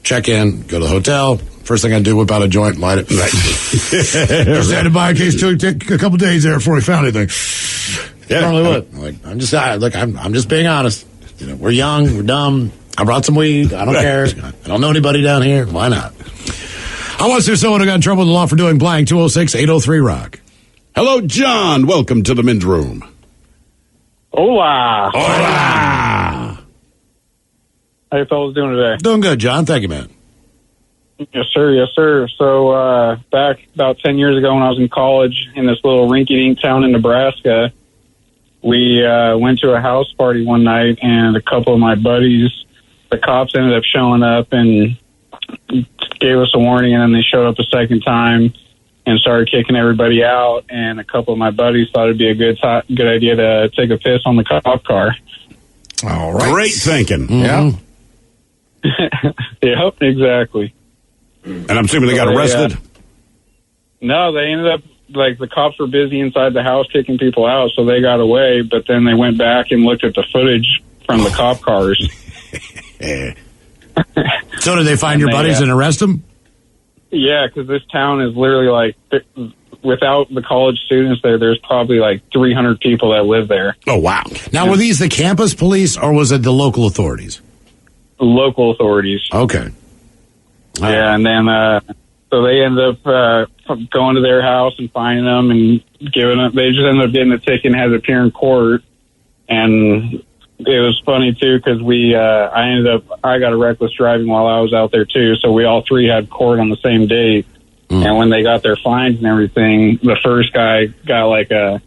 check in, go to the hotel. First thing I do, whip out a joint, light it. Just had to buy a case. Take a couple days there before we found anything. Yeah. Normally would. I'm just being honest. You know, we're young, we're dumb. I brought some weed. I don't care. I don't know anybody down here. Why not? I once knew someone who got in trouble with the law for doing blank. 206-803-ROCK. Hello, John. Welcome to the men's room. Hola. Hola. How you fellas doing today? Doing good, John. Thank you, man. Yes, sir. Yes, sir. So back about 10 years ago when I was in college in this little rinky-dink town in Nebraska, we went to a house party one night, and a couple of my buddies, the cops ended up showing up and gave us a warning, and then they showed up a second time and started kicking everybody out. And a couple of my buddies thought it'd be a good idea to take a piss on the cop car. All right. Great thinking. Yeah. Yep, exactly. And I'm assuming they got arrested? No, they ended up, like, the cops were busy inside the house kicking people out, so they got away, but then they went back and looked at the footage from the cop cars. So did they find your buddies and arrest them? Yeah, because this town is literally like, without the college students there, there's probably like 300 people that live there. Oh, wow. Now, were these the campus police or was it the local authorities? Local authorities. Okay. Yeah, and then, so they ended up going to their house and finding them and giving them, they just ended up getting a ticket and had to appear in court. And it was funny too, because I got a reckless driving while I was out there too. So we all three had court on the same date. And when they got their fines and everything, the first guy got like a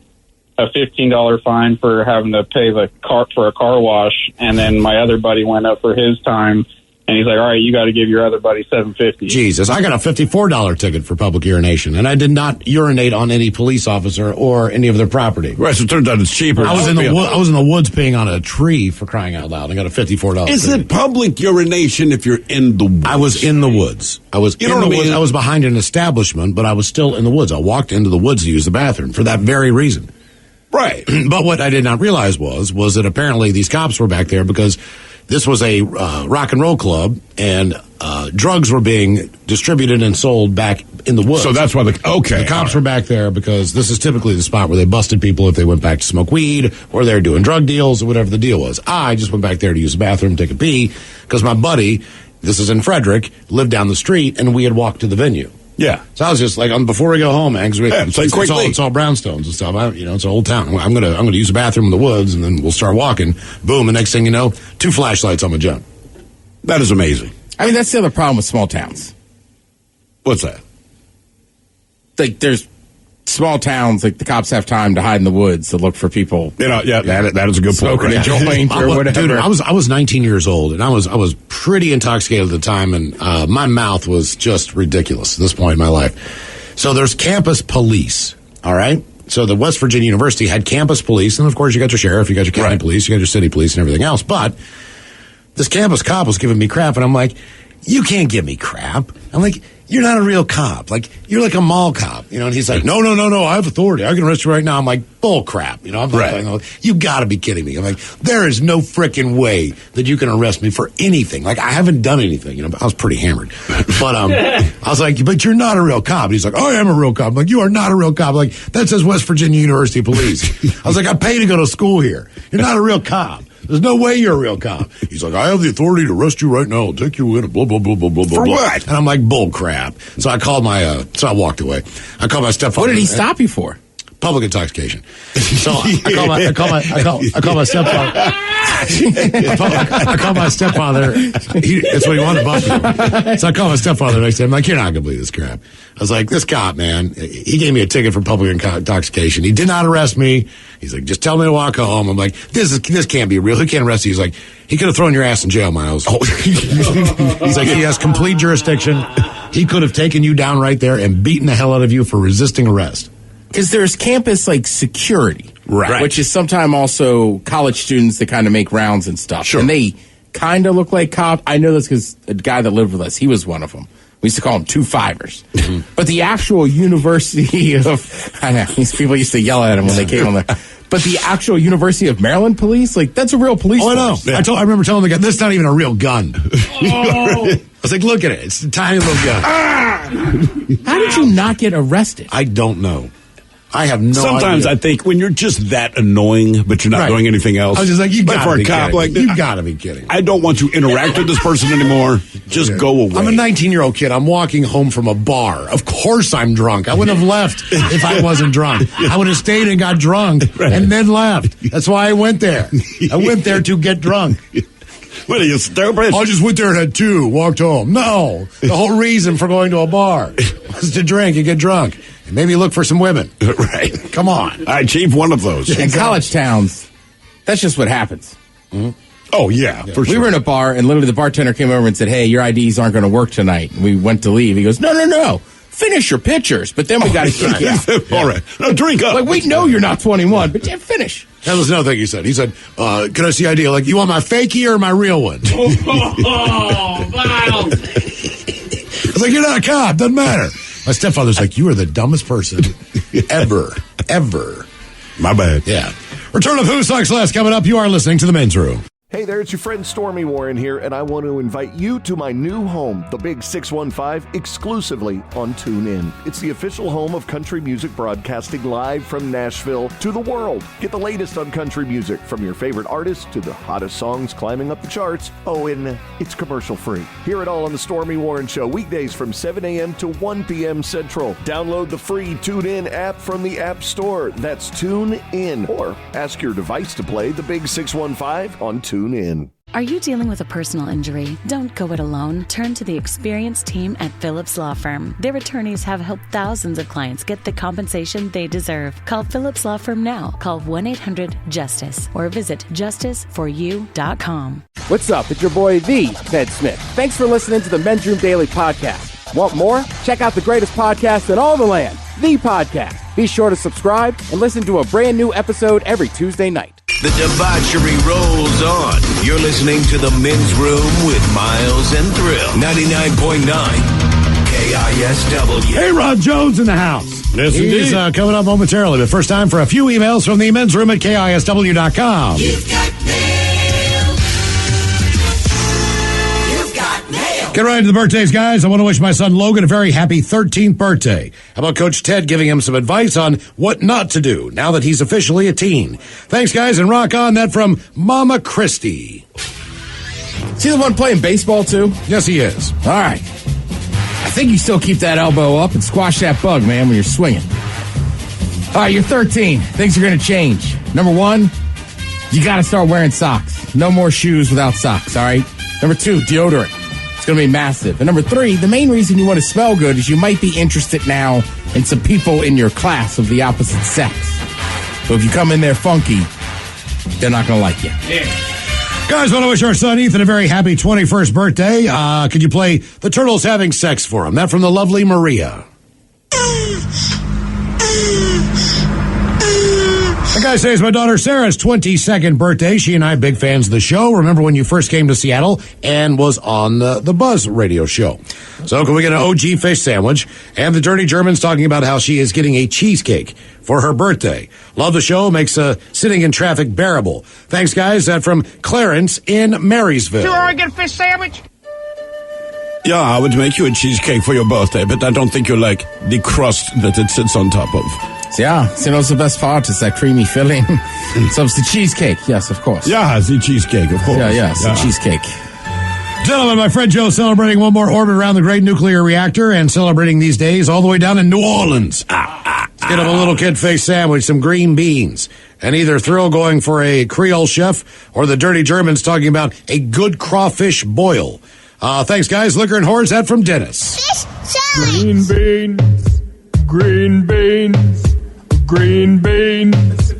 $15 fine for having to pay the car for a car wash. And then my other buddy went up for his time. And he's like, all right, you got to give your other buddy $750. Jesus, I got a $54 ticket for public urination, and I did not urinate on any police officer or any of their property. Right, so it turns out it's cheaper. I was in the woods peeing on a tree, for crying out loud. I got a $54 Is ticket. it public urination if you're in the woods? I was in the woods. I was in the woods. I was behind an establishment, but I was still in the woods. I walked into the woods to use the bathroom for that very reason. Right. But what I did not realize was that apparently these cops were back there because this was a rock and roll club, and drugs were being distributed and sold back in the woods. So that's why the cops were back there because this is typically the spot where they busted people if they went back to smoke weed or they were doing drug deals or whatever the deal was. I just went back there to use the bathroom, take a pee, because my buddy, this is in Frederick, lived down the street, and we had walked to the venue. Yeah. So I was just like, before we go home, man, because it's all brownstones and stuff. It's an old town. I'm gonna use the bathroom in the woods, and then we'll start walking. Boom, and next thing you know, 2 flashlights on my jump. That is amazing. I mean, that's the other problem with small towns. What's that? Like, there's small towns, like the cops have time to hide in the woods to look for people. That is a good point. Smoking a joint or whatever. Dude, I was 19 years old, and I was pretty intoxicated at the time, and my mouth was just ridiculous at this point in my life. So there's campus police, all right? So the West Virginia University had campus police, and of course you got your sheriff, you got your county police, you got your city police, and everything else. But this campus cop was giving me crap, and I'm like, you can't give me crap. I'm like, you're not a real cop. Like, you're like a mall cop, And he's like, no, I have authority. I can arrest you right now. I'm like, bull crap. I'm like, you got to be kidding me. I'm like, there is no frickin' way that you can arrest me for anything. Like, I haven't done anything. I was pretty hammered. But I was like, but you're not a real cop. And he's like, I am a real cop. I'm like, you are not a real cop. Like, that says West Virginia University Police. I was like, I pay to go to school here. You're not a real cop. There's no way you're a real cop. He's like, I have the authority to arrest you right now. I'll take you in and blah, blah, blah, blah, blah, blah. For what? And I'm like, bull crap. So I called so I walked away. I called my stepfather. What did he stop you for? Public intoxication. So I call my stepfather. I call my stepfather. That's what he wanted to bust me. So I call my stepfather next day. I'm like, you're not going to believe this crap. I was like, this cop, man, he gave me a ticket for public intoxication. He did not arrest me. He's like, just tell me to walk home. I'm like, this can't be real. He can't arrest you. He's like, he could have thrown your ass in jail, Miles. He's like, he has complete jurisdiction. He could have taken you down right there and beaten the hell out of you for resisting arrest. Because there's campus, security. Right. Which is sometimes also college students that kind of make rounds and stuff. Sure. And they kind of look like cops. I know this because a guy that lived with us, he was one of them. We used to call them 2-5ers. Mm-hmm. But the actual University of, I know, these people used to yell at him when they came on there. But the actual University of Maryland police, that's a real police force. I know. Yeah. I remember telling the guy, this is not even a real gun. I was like, look at it. It's a tiny little gun. How did you not get arrested? I don't know. I have no idea. Sometimes I think when you're just that annoying, but you're not doing anything else. I was just like, you got gotta for be a cop kidding. like that. You gotta be kidding. I don't want to interact with this person anymore. Just go away. I'm a 19-year-old kid. I'm walking home from a bar. Of course I'm drunk. I wouldn't have left if I wasn't drunk. I would have stayed and got drunk and then left. That's why I went there. I went there to get drunk. What are you, stupid? I just went there and had 2, walked home. No. The whole reason for going to a bar was to drink and get drunk. And maybe look for some women. Right. Come on. I achieved one of those. In college towns, that's just what happens. Mm-hmm. Oh, yeah, for sure. We were in a bar, and literally the bartender came over and said, hey, your IDs aren't going to work tonight. And we went to leave. He goes, no. Finish your pictures, but then we got to kick you out. All right. Now drink up. We know you're not 21, but finish. That was another thing he said. He said, can I see ID? Like, you want my fakie or my real one? Oh, Miles. was like, you're not a cop. Doesn't matter. My stepfather's like, you are the dumbest person ever. My bad. Yeah. Return of Who Sucks Less coming up. You are listening to The Men's Room. Hey there, it's your friend Stormy Warren here, and I want to invite you to my new home, the Big 615, exclusively on TuneIn. It's the official home of country music broadcasting live from Nashville to the world. Get the latest on country music, from your favorite artists to the hottest songs climbing up the charts. Oh, and it's commercial-free. Hear it all on the Stormy Warren Show, weekdays from 7 a.m. to 1 p.m. Central. Download the free TuneIn app from the App Store. That's TuneIn. Or ask your device to play the Big 615 on TuneIn. Are you dealing with a personal injury? Don't go it alone. Turn to the experienced team at Phillips Law Firm. Their attorneys have helped thousands of clients get the compensation they deserve. Call Phillips Law Firm now. Call 1-800-JUSTICE or visit justiceforyou.com. What's up? It's your boy, the Ted Smith. Thanks for listening to the Men's Room Daily Podcast. Want more? Check out the greatest podcast in all the land, The Podcast. Be sure to subscribe and listen to a brand new episode every Tuesday night. The debauchery rolls on. You're listening to The Men's Room with Miles and Thrill. 99.9 KISW. Hey, Rod Jones in the house. Yes, indeed. Coming up momentarily, but first time for a few emails from the Men's Room at KISW.com. You've got Get right into the birthdays, guys. I want to wish my son Logan a very happy 13th birthday. How about Coach Ted giving him some advice on what not to do now that he's officially a teen? Thanks, guys, and rock on. That from Mama Christie. Is he the one playing baseball, too? Yes, he is. All right. I think you still keep that elbow up and squash that bug, man, when you're swinging. All right, you're 13. Things are going to change. Number one, you got to start wearing socks. No more shoes without socks, all right? Number two, deodorant. It's going to be massive. And number three, the main reason you want to smell good is you might be interested now in some people in your class of the opposite sex. So if you come in there funky, they're not going to like you. Yeah. Guys, want to wish our son Ethan a very happy 21st birthday. Could you play The Turtles Having Sex for him? That from the lovely Maria. The guy says my daughter Sarah's 22nd birthday. She and I big fans of the show. Remember when you first came to Seattle and was on the Buzz radio show. So can we get an OG fish sandwich? And the Dirty German's talking about how she is getting a cheesecake for her birthday. Love the show. Makes sitting in traffic bearable. Thanks, guys. That from Clarence in Marysville. Do I get a fish sandwich? Yeah, I would make you a cheesecake for your birthday, but I don't think you like the crust that it sits on top of. Yeah, so that's the best part. It's that creamy filling. So it's the cheesecake. Yes, of course. Yeah, it's the cheesecake, of course. Yeah, it's the cheesecake. Gentlemen, my friend Joe celebrating one more orbit around the great nuclear reactor and celebrating these days all the way down in New Orleans. Let's get him a little kid face sandwich, some green beans, and either Thrill going for a Creole chef or the Dirty Germans talking about a good crawfish boil. Thanks, guys. Liquor and Whores, that from Dennis. Green beans, green beans, green beans,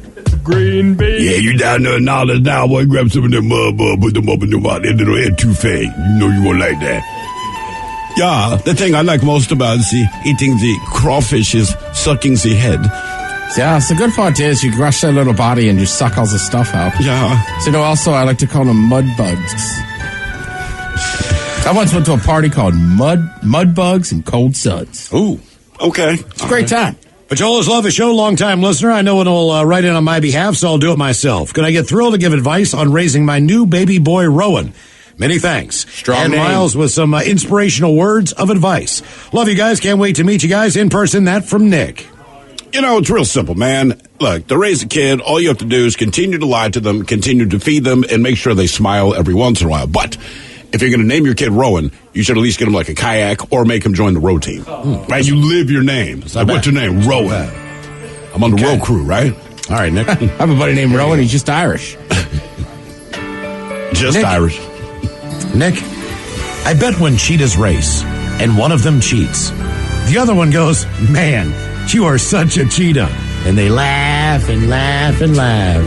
green beans. Yeah, you down there in Orleans now, boy. Grab some of them put them up in the water, little etouffee. You know you won't like that. Yeah, the thing I like most about eating the crawfish is sucking the head. Yeah, so the good part is you crush that little body and you suck all the stuff out. Yeah. So, also, I like to call them mud bugs. I once went to a party called Mud Bugs and Cold Suds. Ooh, okay. It's a great time. But you always love the show, long-time listener. I know it'll write in on my behalf, so I'll do it myself. Could I get Thrilled to give advice on raising my new baby boy, Rowan? Many thanks. Strong and name. Miles with some inspirational words of advice. Love you guys. Can't wait to meet you guys in person. That from Nick. You know, it's real simple, man. Look, to raise a kid, all you have to do is continue to lie to them, continue to feed them, and make sure they smile every once in a while. But if you're going to name your kid Rowan, you should at least get him like a kayak or make him join the row team. Right? You live your name. Like, what's your name? Rowan. I'm on the row crew, right? All right, Nick. I have a buddy named Rowan. He's just Irish. Just Nick. Irish. Nick, I bet when cheetahs race and one of them cheats, the other one goes, man, you are such a cheetah. And they laugh and laugh and laugh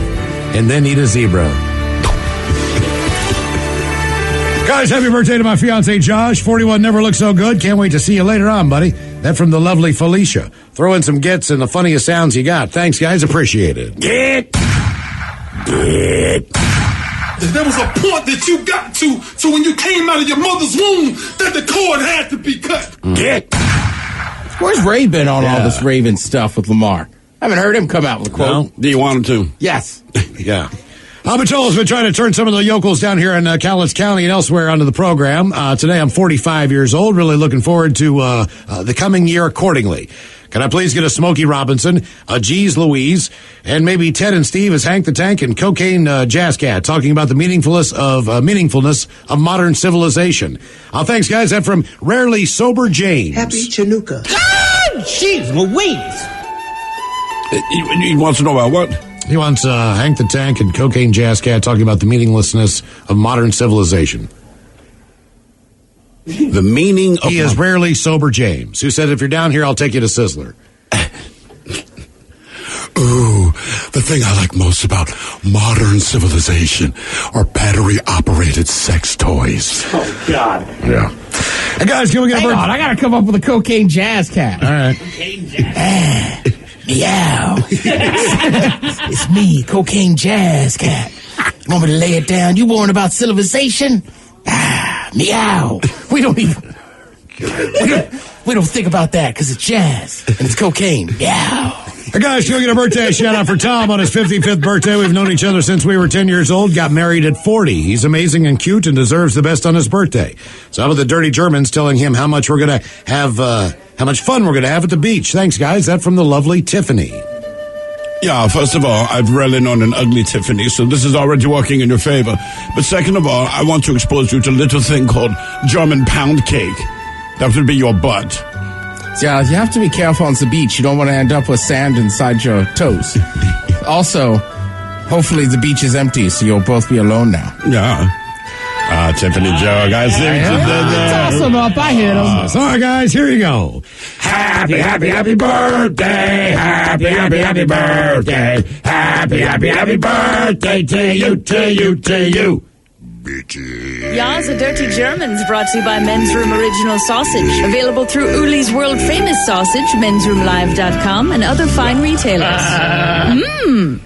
and then eat a zebra. Guys, happy birthday to my fiance Josh. 41 never looked so good. Can't wait to see you later on, buddy. That from the lovely Felicia. Throw in some gets and the funniest sounds you got. Thanks, guys. Appreciate it. Get. There was a point that you got to, so when you came out of your mother's womb, that the cord had to be cut. Get. Where's Ray been on all this Raven stuff with Lamar? I haven't heard him come out with a quote. No? Do you want him to? Yes. Yeah. Abito's been trying to turn some of the yokels down here in Cowlitz County and elsewhere onto the program. Today I'm 45 years old. Really looking forward to the coming year accordingly. Can I please get a Smokey Robinson, a Geez Louise, and maybe Ted and Steve as Hank the Tank and Cocaine Jazz Cat, talking about the meaningfulness of modern civilization. Thanks, guys. That from Rarely Sober James. Happy Chinooka. Jeez Louise. He wants to know about what? He wants Hank the Tank and Cocaine Jazz Cat talking about the meaninglessness of modern civilization. The meaning of... He is Rarely Sober James, who said, if you're down here, I'll take you to Sizzler. Ooh, the thing I like most about modern civilization are battery-operated sex toys. Oh, God. Yeah. Hey, guys, can we get a Hang bird? on, I got to come up with a Cocaine Jazz Cat. All right. Cocaine Jazz Meow. It's me, Cocaine Jazz Cat. You want me to lay it down? You worrying about civilization? Meow. We don't think about that because it's jazz and it's cocaine. Meow. Hey guys, can we get a birthday shout out for Tom on his 55th birthday? We've known each other since we were 10 years old, got married at 40. He's amazing and cute and deserves the best on his birthday. So how about the dirty Germans telling him how much we're going to have, how much fun we're going to have at the beach? Thanks, guys. That from the lovely Tiffany. Yeah, first of all, I've rarely known an ugly Tiffany, so this is already working in your favor. But second of all, I want to expose you to a little thing called German pound cake. That would be your butt. Yeah, you have to be careful on the beach. You don't want to end up with sand inside your toes. Also, hopefully the beach is empty, so you'll both be alone now. Yeah. Tiffany joke. I see what you did there. Toss him up. I hit him. Sorry, guys. Here you go. Happy, happy, happy birthday. Happy, happy, happy birthday. Happy, happy, happy birthday to you, to you, to you. Ya's a Dirty Germans brought to you by Men's Room Original Sausage. Available through Uli's World Famous Sausage, mensroomlive.com, and other fine retailers.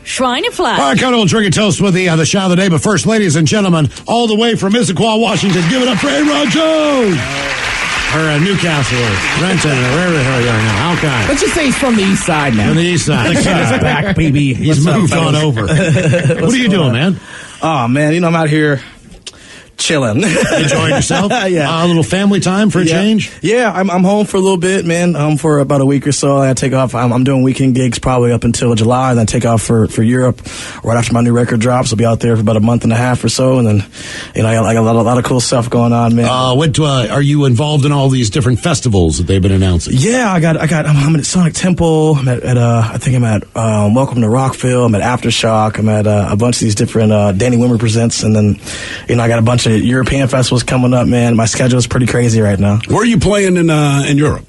Schweinefleisch. All right, cut a drink and toast with the shot of the day. But first, ladies and gentlemen, all the way from Issaquah, Washington, give it up for A-Rod Jones. Or Newcastle, or Renton, or wherever the hell you are now. Alki. Let's just say he's from the east side now. From the east side. The kid is back, baby. He's moved on over. What are you doing, man? Oh, man, I'm out here chilling. Enjoying yourself? Yeah. A little family time for a change? Yeah, I'm home for a little bit, man. For about a week or so. I take off. I'm doing weekend gigs probably up until July, and then take off for Europe right after my new record drops. I'll be out there for about a month and a half or so, and then I got a lot of cool stuff going on, man. Are you involved in all these different festivals that they've been announcing? Yeah, I'm at Sonic Temple. I'm at Welcome to Rockville. I'm at Aftershock. I'm at a bunch of these different Danny Wimmer Presents, and then I got a bunch of European festivals coming up, man. My schedule is pretty crazy right now. Where are you playing in Europe?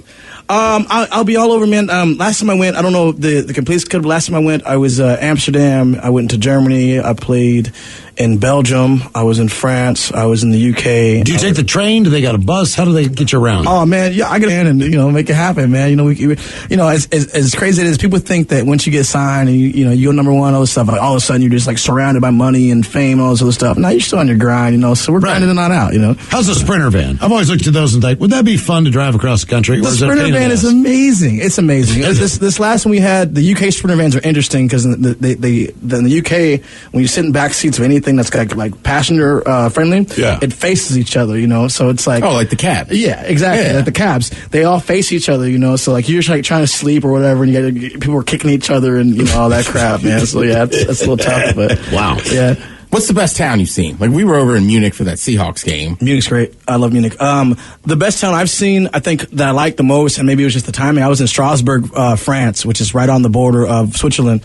I'll be all over, man. Last time I went, I don't know the complete schedule, but last time I went, I was Amsterdam. I went to Germany. I played in Belgium. I was in France. I was in the UK. Do you take the train? Do they got a bus? How do they get you around? Oh man, yeah, I get in and make it happen, man. As crazy as it is, people think that once you get signed and you go number one, all this stuff, like all of a sudden you're just like surrounded by money and fame and all this other stuff. Now you're still on your grind, So we're grinding it on out, How's the Sprinter van? I've always looked at those and think, would that be fun to drive across the country? The Sprinter van is amazing. It's amazing. This last one we had, the UK Sprinter vans are interesting because in the UK, when you sit in back seats of anything that's like passenger friendly, it faces each other, So it's like like the cab. Yeah, exactly. Yeah. Like the cabs, they all face each other, So like you're like trying to sleep or whatever, and people are kicking each other and all that crap, man. So yeah, it's a little tough, but wow. Yeah. What's the best town you've seen? Like, we were over in Munich for that Seahawks game. Munich's great. I love Munich. The best town I've seen, I think, that I like the most, and maybe it was just the timing, I was in Strasbourg, France, which is right on the border of Switzerland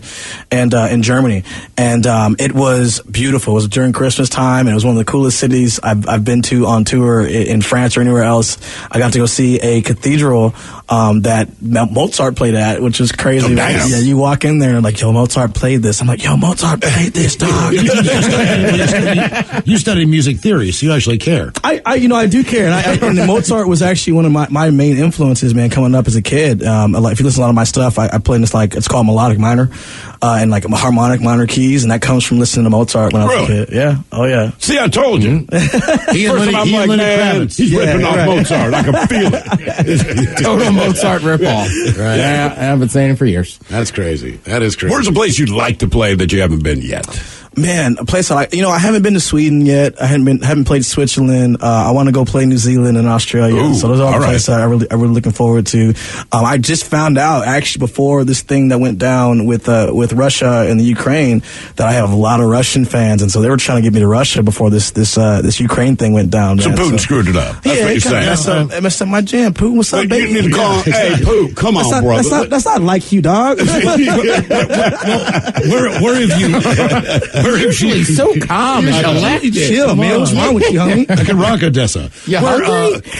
and in Germany. And it was beautiful. It was during Christmas time, and it was one of the coolest cities I've been to on tour in France or anywhere else. I got to go see a cathedral that Mozart played at, which was crazy. Oh, nice. Yeah, you walk in there and like, yo, Mozart played this. I'm like, yo, Mozart played this, dog. You studied music theory, so you actually care. I do care. And Mozart was actually one of my main influences, man, coming up as a kid. If you listen to a lot of my stuff, I play in this, it's called melodic minor, and harmonic minor keys, and that comes from listening to Mozart when I was a kid. Yeah. Oh, yeah. See, I told you. He and Lenny he's ripping off Mozart. I can feel it. Total Mozart ripoff. Right. Yeah, I've been saying it for years. That's crazy. That is crazy. Where's a place you'd like to play that you haven't been yet? Man, a place I haven't been to Sweden yet. I haven't played Switzerland. I want to go play New Zealand and Australia. Ooh, so those are all the places I'm really looking forward to. I just found out actually before this thing that went down with Russia and the Ukraine that I have a lot of Russian fans, and so they were trying to get me to Russia before this Ukraine thing went down. So Putin screwed it up. That's what you're saying. It messed up my jam. Putin, what's up, baby? You need to call. Hey, Putin, come on, brother. That's not like you, dog. Where have you? Where have you? He's so calm and collected. Chill, man. What's wrong with you, homie? I can rock Odessa.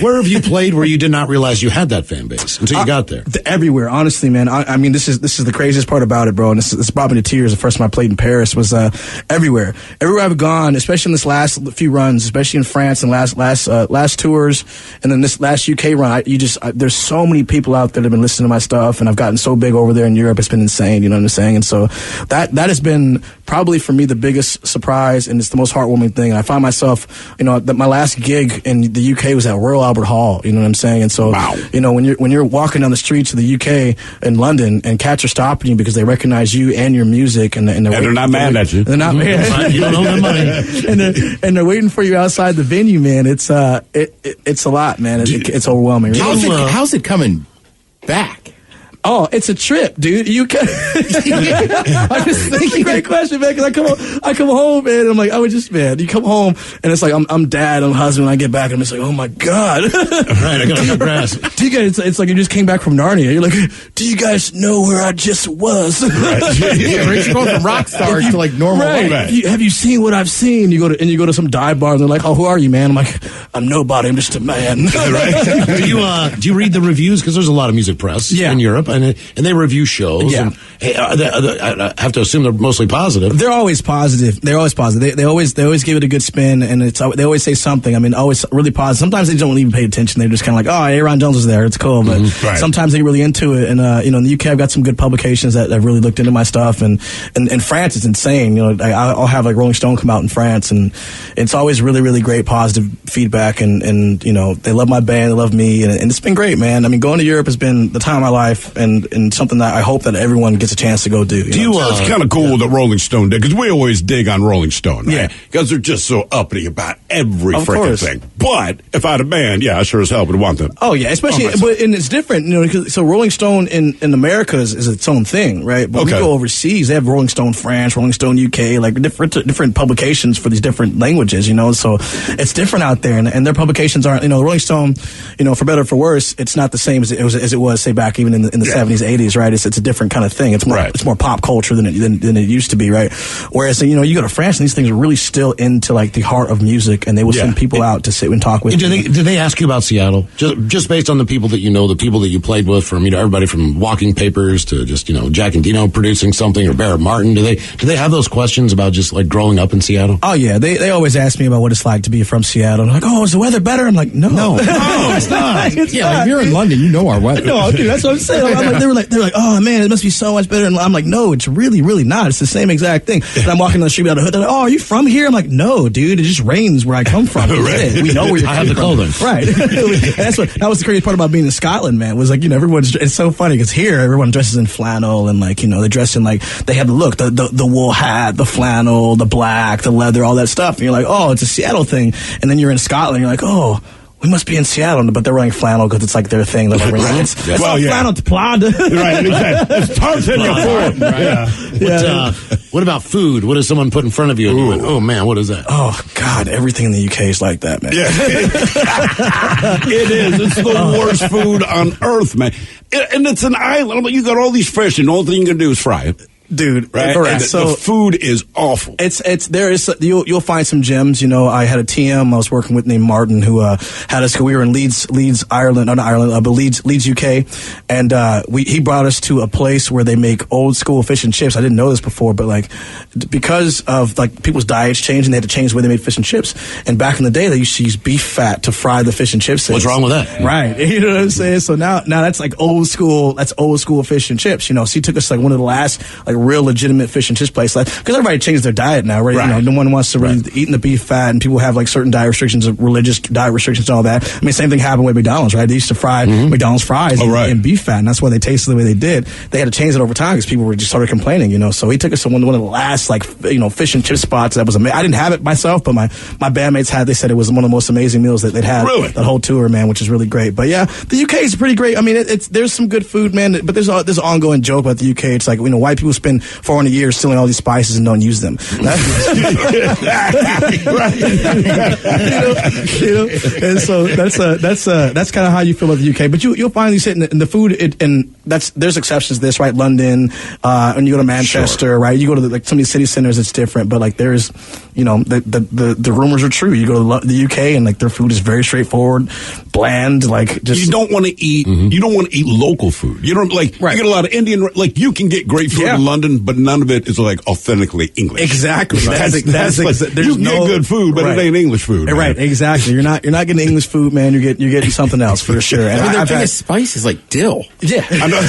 Where have you played where you did not realize you had that fan base until you got there? Everywhere, honestly, man. I mean, this is the craziest part about it, bro. And this brought me to tears. The first time I played in Paris was everywhere. Everywhere I've gone, especially in this last few runs, especially in France and last tours, and then this last UK run. There's so many people out there that have been listening to my stuff, and I've gotten so big over there in Europe. It's been insane. You know what I'm saying? And so that has been probably for me the biggest surprise, and it's the most heartwarming thing. And I find myself, that my last gig in the UK was at Royal Albert Hall. You know what I'm saying? And so, when you're walking down the streets of the UK in London, and cats are stopping you because they recognize you and your music, and they're not mad at you. They're not mad. You don't owe them money. and they're waiting for you outside the venue, man. It's a lot, man. It's overwhelming. How's it coming back? Oh, it's a trip, dude. You can. That's a great question, man. Because I come home, man. And I'm like, you come home, and it's like I'm dad, I'm husband. I get back, and I'm just like, oh my god. Right, I gotta cut grass. Do you guys? It's like you just came back from Narnia. You're like, do you guys know where I just was? Right. You're going from rock stars to like normal. Right. Have you seen what I've seen? You go to some dive bar, and they're like, oh, who are you, man? I'm like, I'm nobody. I'm just a man. Right. Do you read the reviews? Because there's a lot of music press in Europe. And they review shows. Yeah. And, I have to assume they're mostly positive. They're always positive. They're always positive. They always give it a good spin, and they always say something. I mean, always really positive. Sometimes they don't even pay attention. They're just kind of like, oh, Aaron Jones is there. It's cool. But sometimes they get really into it. And in the UK, I've got some good publications that have really looked into my stuff. And France is insane. I'll have like Rolling Stone come out in France, and it's always really, really great positive feedback. And they love my band, they love me, and it's been great, man. I mean, going to Europe has been the time of my life, and something that I hope that everyone gets a chance to go do. It's kind of cool that Rolling Stone did, because we always dig on Rolling Stone, right? Because they're just so uppity about every freaking thing. But if I had a band, I sure as hell would want them. Oh yeah, especially, and it's different, so Rolling Stone in America is its own thing, right? But we go overseas, they have Rolling Stone France, Rolling Stone UK, like different publications for these different languages, so it's different out there, and their publications aren't, Rolling Stone, for better or for worse, it's not the same as it was say back even in the 70s, 80s, right? It's a different kind of thing. It's more pop culture than it used to be, right? Whereas you go to France and these things are really still into like the heart of music, and they will send people out to sit and talk with. Did they ask you about Seattle? Just based on the people that the people that you played with, from everybody from Walking Papers to just Jack and Dino producing something, or Barrett Martin? Do they have those questions about just like growing up in Seattle? Oh yeah, they always ask me about what it's like to be from Seattle. They're like, oh, is the weather better? I'm like, no, it's not. If you're in London, you know our weather. No, dude, that's what I'm saying. They're like, oh man, it must be so much better. And I'm like, no, it's really, really not. It's the same exact thing. And I'm walking down the street without a hood. They're like, oh, are you from here? I'm like, no, dude, it just rains where I come from. We know where you're I have the clothing. Right. That was the craziest part about being in Scotland, man, was like, it's so funny because here everyone dresses in flannel, and like, they dress in like, they have the look, the wool hat, the flannel, the black, the leather, all that stuff. And you're like, oh, it's a Seattle thing. And then you're in Scotland, you're like, oh, we must be in Seattle, but they're wearing flannel because it's like their thing. They're like, flannel to plaid. Right, exactly. It's Tarzan. What about food? What does someone put in front of you? And you went, oh man, what is that? Oh God, everything in the UK is like that, man. Yeah. It is. It's the worst food on earth, man. And it's an island. You got all these fish, and the only thing you can do is fry it. dude. Right. And the food is awful. You'll find some gems. I had a TM I was working with named Martin who had us. We were in Leeds, Ireland, not Ireland, but Leeds, UK, and he brought us to a place where they make old school fish and chips. I didn't know this before, but because of people's diets changing, they had to change the way they made fish and chips. And back in the day, they used to use beef fat to fry the fish and chips. What's wrong with that? Right. You know what I'm saying? So now that's old school. That's old school fish and chips. So he took us one of the last real legitimate fish and chips places. Because everybody changed their diet now, right? No one wants to really eat in the beef fat, and people have certain diet restrictions, religious diet restrictions, and all that. I mean, same thing happened with McDonald's, right? They used to fry McDonald's fries in beef fat, and that's why they tasted the way they did. They had to change it over time because people were just started complaining, So he took us to one of the last fish and chip spots that was amazing. I didn't have it myself, but my bandmates had. They said it was one of the most amazing meals that they'd had that whole tour, man, which is really great. But yeah, the UK is pretty great. I mean, there's some good food, man, but there's an ongoing joke about the UK. It's white people spend 400 years stealing all these spices and don't use them. And so that's kind of how you feel about the UK. But you'll find these in the food, and there's exceptions to this, right? London, when you go to Manchester, right? You go to some of these city centers, it's different. But there's, the rumors are true. You go to the UK and their food is very straightforward, bland. You don't want to eat. You don't want to eat local food. You don't You get a lot of Indian. You can get great food in London, but none of it is authentically English. Exactly. Right? You can get good food, but it ain't English food. Man. Right. Exactly. You're not getting English food, man. You're getting something else for sure. And their biggest spice is dill. Yeah. I know.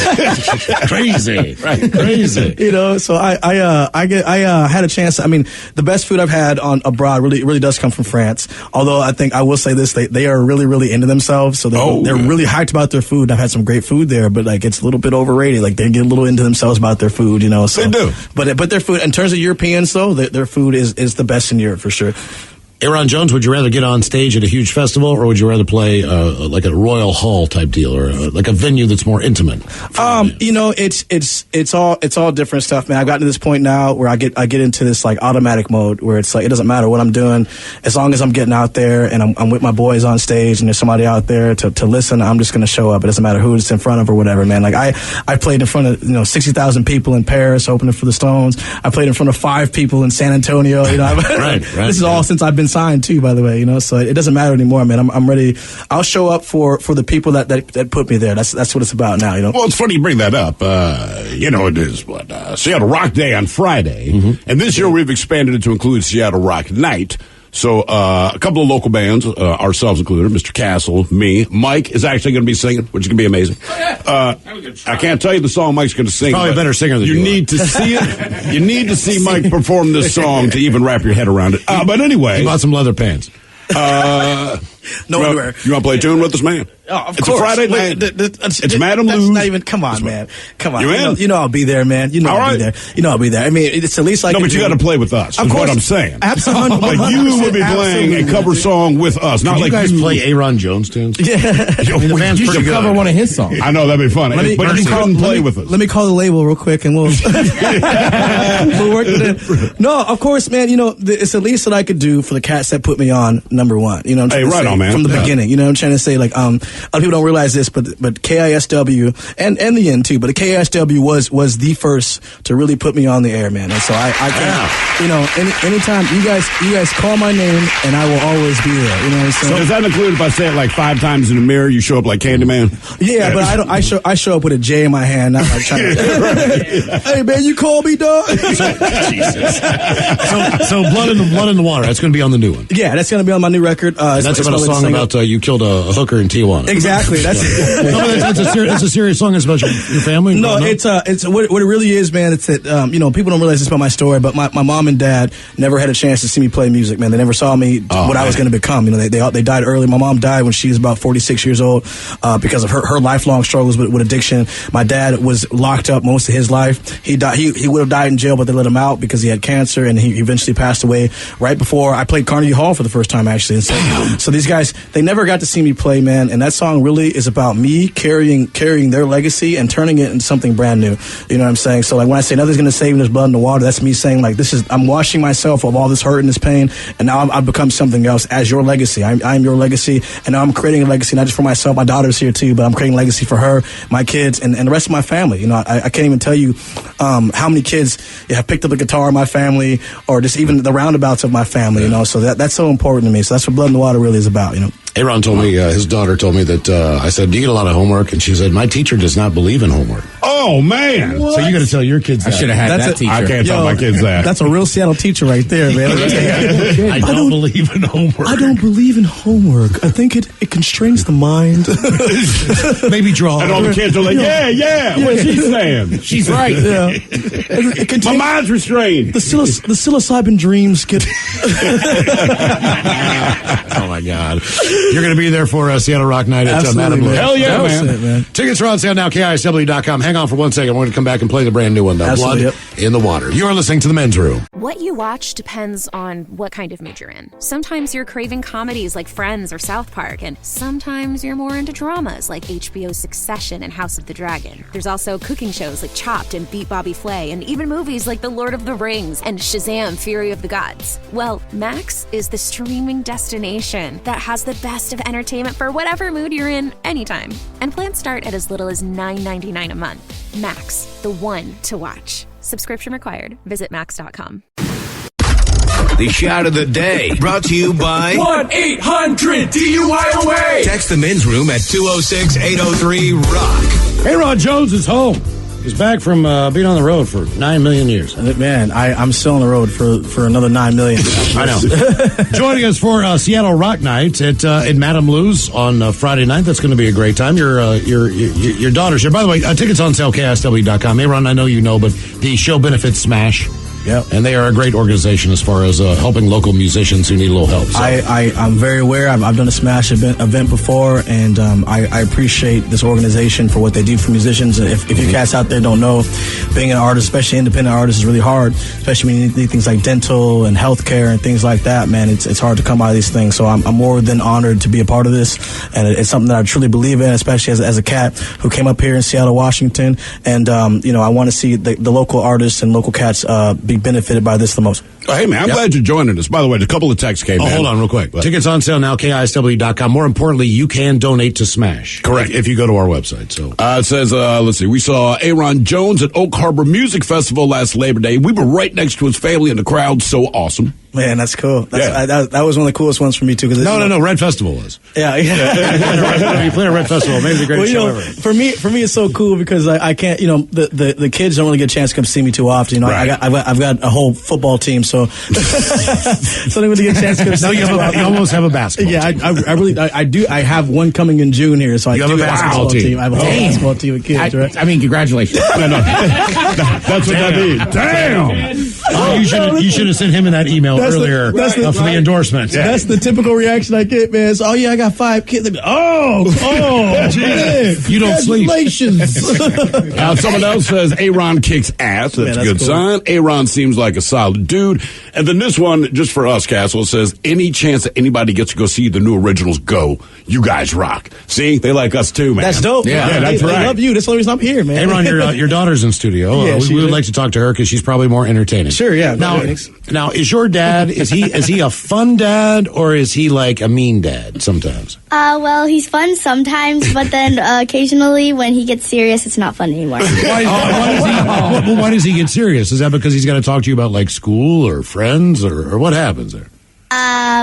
Crazy. Right. Crazy. So I had a chance. I mean, the best food I've had on abroad really does come from France. Although I will say this, they are really, really into themselves. So they're really hyped about their food. I've had some great food there, but it's a little bit overrated. They get a little into themselves about their food, So they do. But their food, in terms of Europeans, though, their food is the best in Europe for sure. Aaron Jones, would you rather get on stage at a huge festival, or would you rather play a Royal Hall type deal, or a venue that's more intimate? It's all different stuff, man. I've gotten to this point now where I get into this automatic mode where it's it doesn't matter what I'm doing, as long as I'm getting out there and I'm with my boys on stage and there's somebody out there to listen. I'm just going to show up. It doesn't matter who it's in front of or whatever, man. I played in front of 60,000 people in Paris, opening for the Stones. I played in front of 5 people in San Antonio. Right. This is all since I've been signed too, by the way, so it doesn't matter anymore, man. I'm ready. I'll show up for the people that put me there. That's what it's about now, Well, it's funny you bring that up. It is Seattle Rock Day on Friday, and this year we've expanded it to include Seattle Rock Night. So a couple of local bands, ourselves included, Mr. Castle, me. Mike is actually going to be singing, which is going to be amazing. I can't tell you the song Mike's going to sing. Probably a better singer than you need to see it. You need to see Mike perform this song to even wrap your head around it. But anyway. He bought some leather pants. Nowhere. You want to play a tune with us, man? Of it's course. a Friday night. It's Madam Lou's. Not even. Come on, man. Come on. You in? I'll be there, man. I'll be there. I'll be there. I mean, it's at least No, but you got to play with us. Of course. What I'm saying. Absolutely. You would be playing a cover song with us. Not you like guys play Aaron Jones tunes. Yeah. The band's you pretty should good. cover one of his songs. I know that'd be funny, but you couldn't play with us. Let me call the label real quick, and we'll work with it. No, of course, man. It's the least that I could do for the cats that put me on number one. Hey, right on, man. From the beginning. I'm trying to say, a lot of people don't realize this, but KISW and the N too, but the KISW was the first to really put me on the air, man. And so I can't, anytime you guys call my name, and I will always be there. You know what I'm saying? So does that include if I say it 5 times in the mirror, you show up like Candyman? Yeah, but I show up with a J in my hand, not trying to. Hey man, you call me, dog. Jesus. So blood in the water. That's going to be on the new one. Yeah, that's going to be on my new record. That's about a song about you killed a hooker in Tijuana. Exactly. That's a serious song. It's about your family. No, it's what it really is, man. It's that people don't realize this about my story, but my mom and dad never had a chance to see me play music, man. They never saw me what I was going to become. They died early. My mom died when she was about 46 years old because of her lifelong struggles with addiction. My dad was locked up most of his life. He died. He would have died in jail, but they let him out because he had cancer, and he eventually passed away right before I played Carnegie Hall for the first time, actually. And so these guys guys, they never got to see me play, man, and that song really is about me carrying their legacy and turning it into something brand new. You know what I'm saying? So like when I say nothing's gonna save me, there's blood in the water, that's me saying like I'm washing myself of all this hurt and this pain, and now I've become something else as your legacy. I'm your legacy, and now I'm creating a legacy not just for myself. My daughter's here too, but I'm creating a legacy for her, my kids, and the rest of my family. You know, I can't even tell you how many kids have picked up a guitar in my family, or just even the roundabouts of my family. You know, so that's so important to me. So that's what Blood in the Water really is about. You know. Aaron told me, his daughter told me that I said, "Do you get a lot of homework?" And she said, "My teacher does not believe in homework." Oh man! What? So you got to tell your kids that. I should have had that teacher. I can't tell my kids that. That's a real Seattle teacher right there, man. I don't believe in homework. I don't believe in homework. I think it constrains the mind. Maybe draw. And all the kids are like, yeah. What's she saying? She's right. Yeah. My mind's restrained. The psilocybin dreams get. Oh my God! You're going to be there for Seattle Rock Night at Madame Blue. Hell yeah, man. Tickets are on sale now. KISW.com. Hang on for 1 second. We're going to come back and play the brand new one, Blood in the Water. You're listening to The Men's Room. What you watch depends on what kind of mood you're in. Sometimes you're craving comedies like Friends or South Park, and sometimes you're more into dramas like HBO's Succession and House of the Dragon. There's also cooking shows like Chopped and Beat Bobby Flay, and even movies like The Lord of the Rings and Shazam! Fury of the Gods. Well, Max is the streaming destination that has the best of entertainment for whatever mood you're in anytime. And plans start at as little as $9.99 a month. Max, the one to watch. Subscription required. Visit max.com. The shot of the day brought to you by 1-800-DUI-OA. Text the Men's Room at 206-803-ROCK. Aaron Jones is home. He's back from being on the road for 9 million years. Man, I'm still on the road for another 9 million. I know. Joining us for Seattle Rock Night at Madame Lou's on Friday night. That's going to be a great time. Your daughter's here. By the way, tickets on sale, KISW.com. Aaron, I know you know, but the show benefits Smash. Yep. And they are a great organization as far as helping local musicians who need a little help. So. I'm very aware. I've done a Smash event before, and I appreciate this organization for what they do for musicians. If you cats out there don't know, being an artist, especially independent artist, is really hard, especially when you need things like dental and healthcare and things like that, man. It's hard to come by these things. So I'm more than honored to be a part of this, and it's something that I truly believe in, especially as a cat who came up here in Seattle, Washington. And, I want to see the local artists and local cats be benefited by this the most. Oh, hey, man, I'm glad you're joining us. By the way, a couple of texts came in. Hold on real quick. Tickets on sale now, KISW.com. More importantly, you can donate to Smash. Correct. If you go to our website. So it says, let's see, we saw Aaron Jones at Oak Harbor Music Festival last Labor Day. We were right next to his family in the crowd. So awesome. Man, that's cool. That was one of the coolest ones for me, too. No, Red Festival was. Yeah. You played a Red Festival. Maybe the greatest show ever. For me, it's so cool because I can't, the kids don't really get a chance to come see me too often. Right. I've got a whole football team, so so they really get a chance to come see me too often. You almost have a basketball team. I really do. I have one coming in June here, so I have a basketball team. I have a whole basketball team with kids, right? I mean, congratulations. No. That's what that means. Damn! You should have sent him in that email earlier for the endorsement. That's the typical reaction I get, man. So, I got 5 kids. Man, you don't sleep. Congratulations. Now, someone else says Aaron kicks ass. That's a good sign. Aaron seems like a solid dude. And then this one, just for us, Castle, says, any chance that anybody gets to go see the new originals, go. You guys rock. See? They like us too, man. That's dope. Yeah, that's right. They love you. That's the only reason I'm here, man. Aaron, your daughter's in studio. We would like to talk to her because she's probably more entertaining. Sure, yeah. Now, is your dad, is he a fun dad or is he like a mean dad sometimes? Well, he's fun sometimes, but then occasionally when he gets serious, it's not fun anymore. Why does he get serious? Is that because he's got to talk to you about like school or friends or what happens there?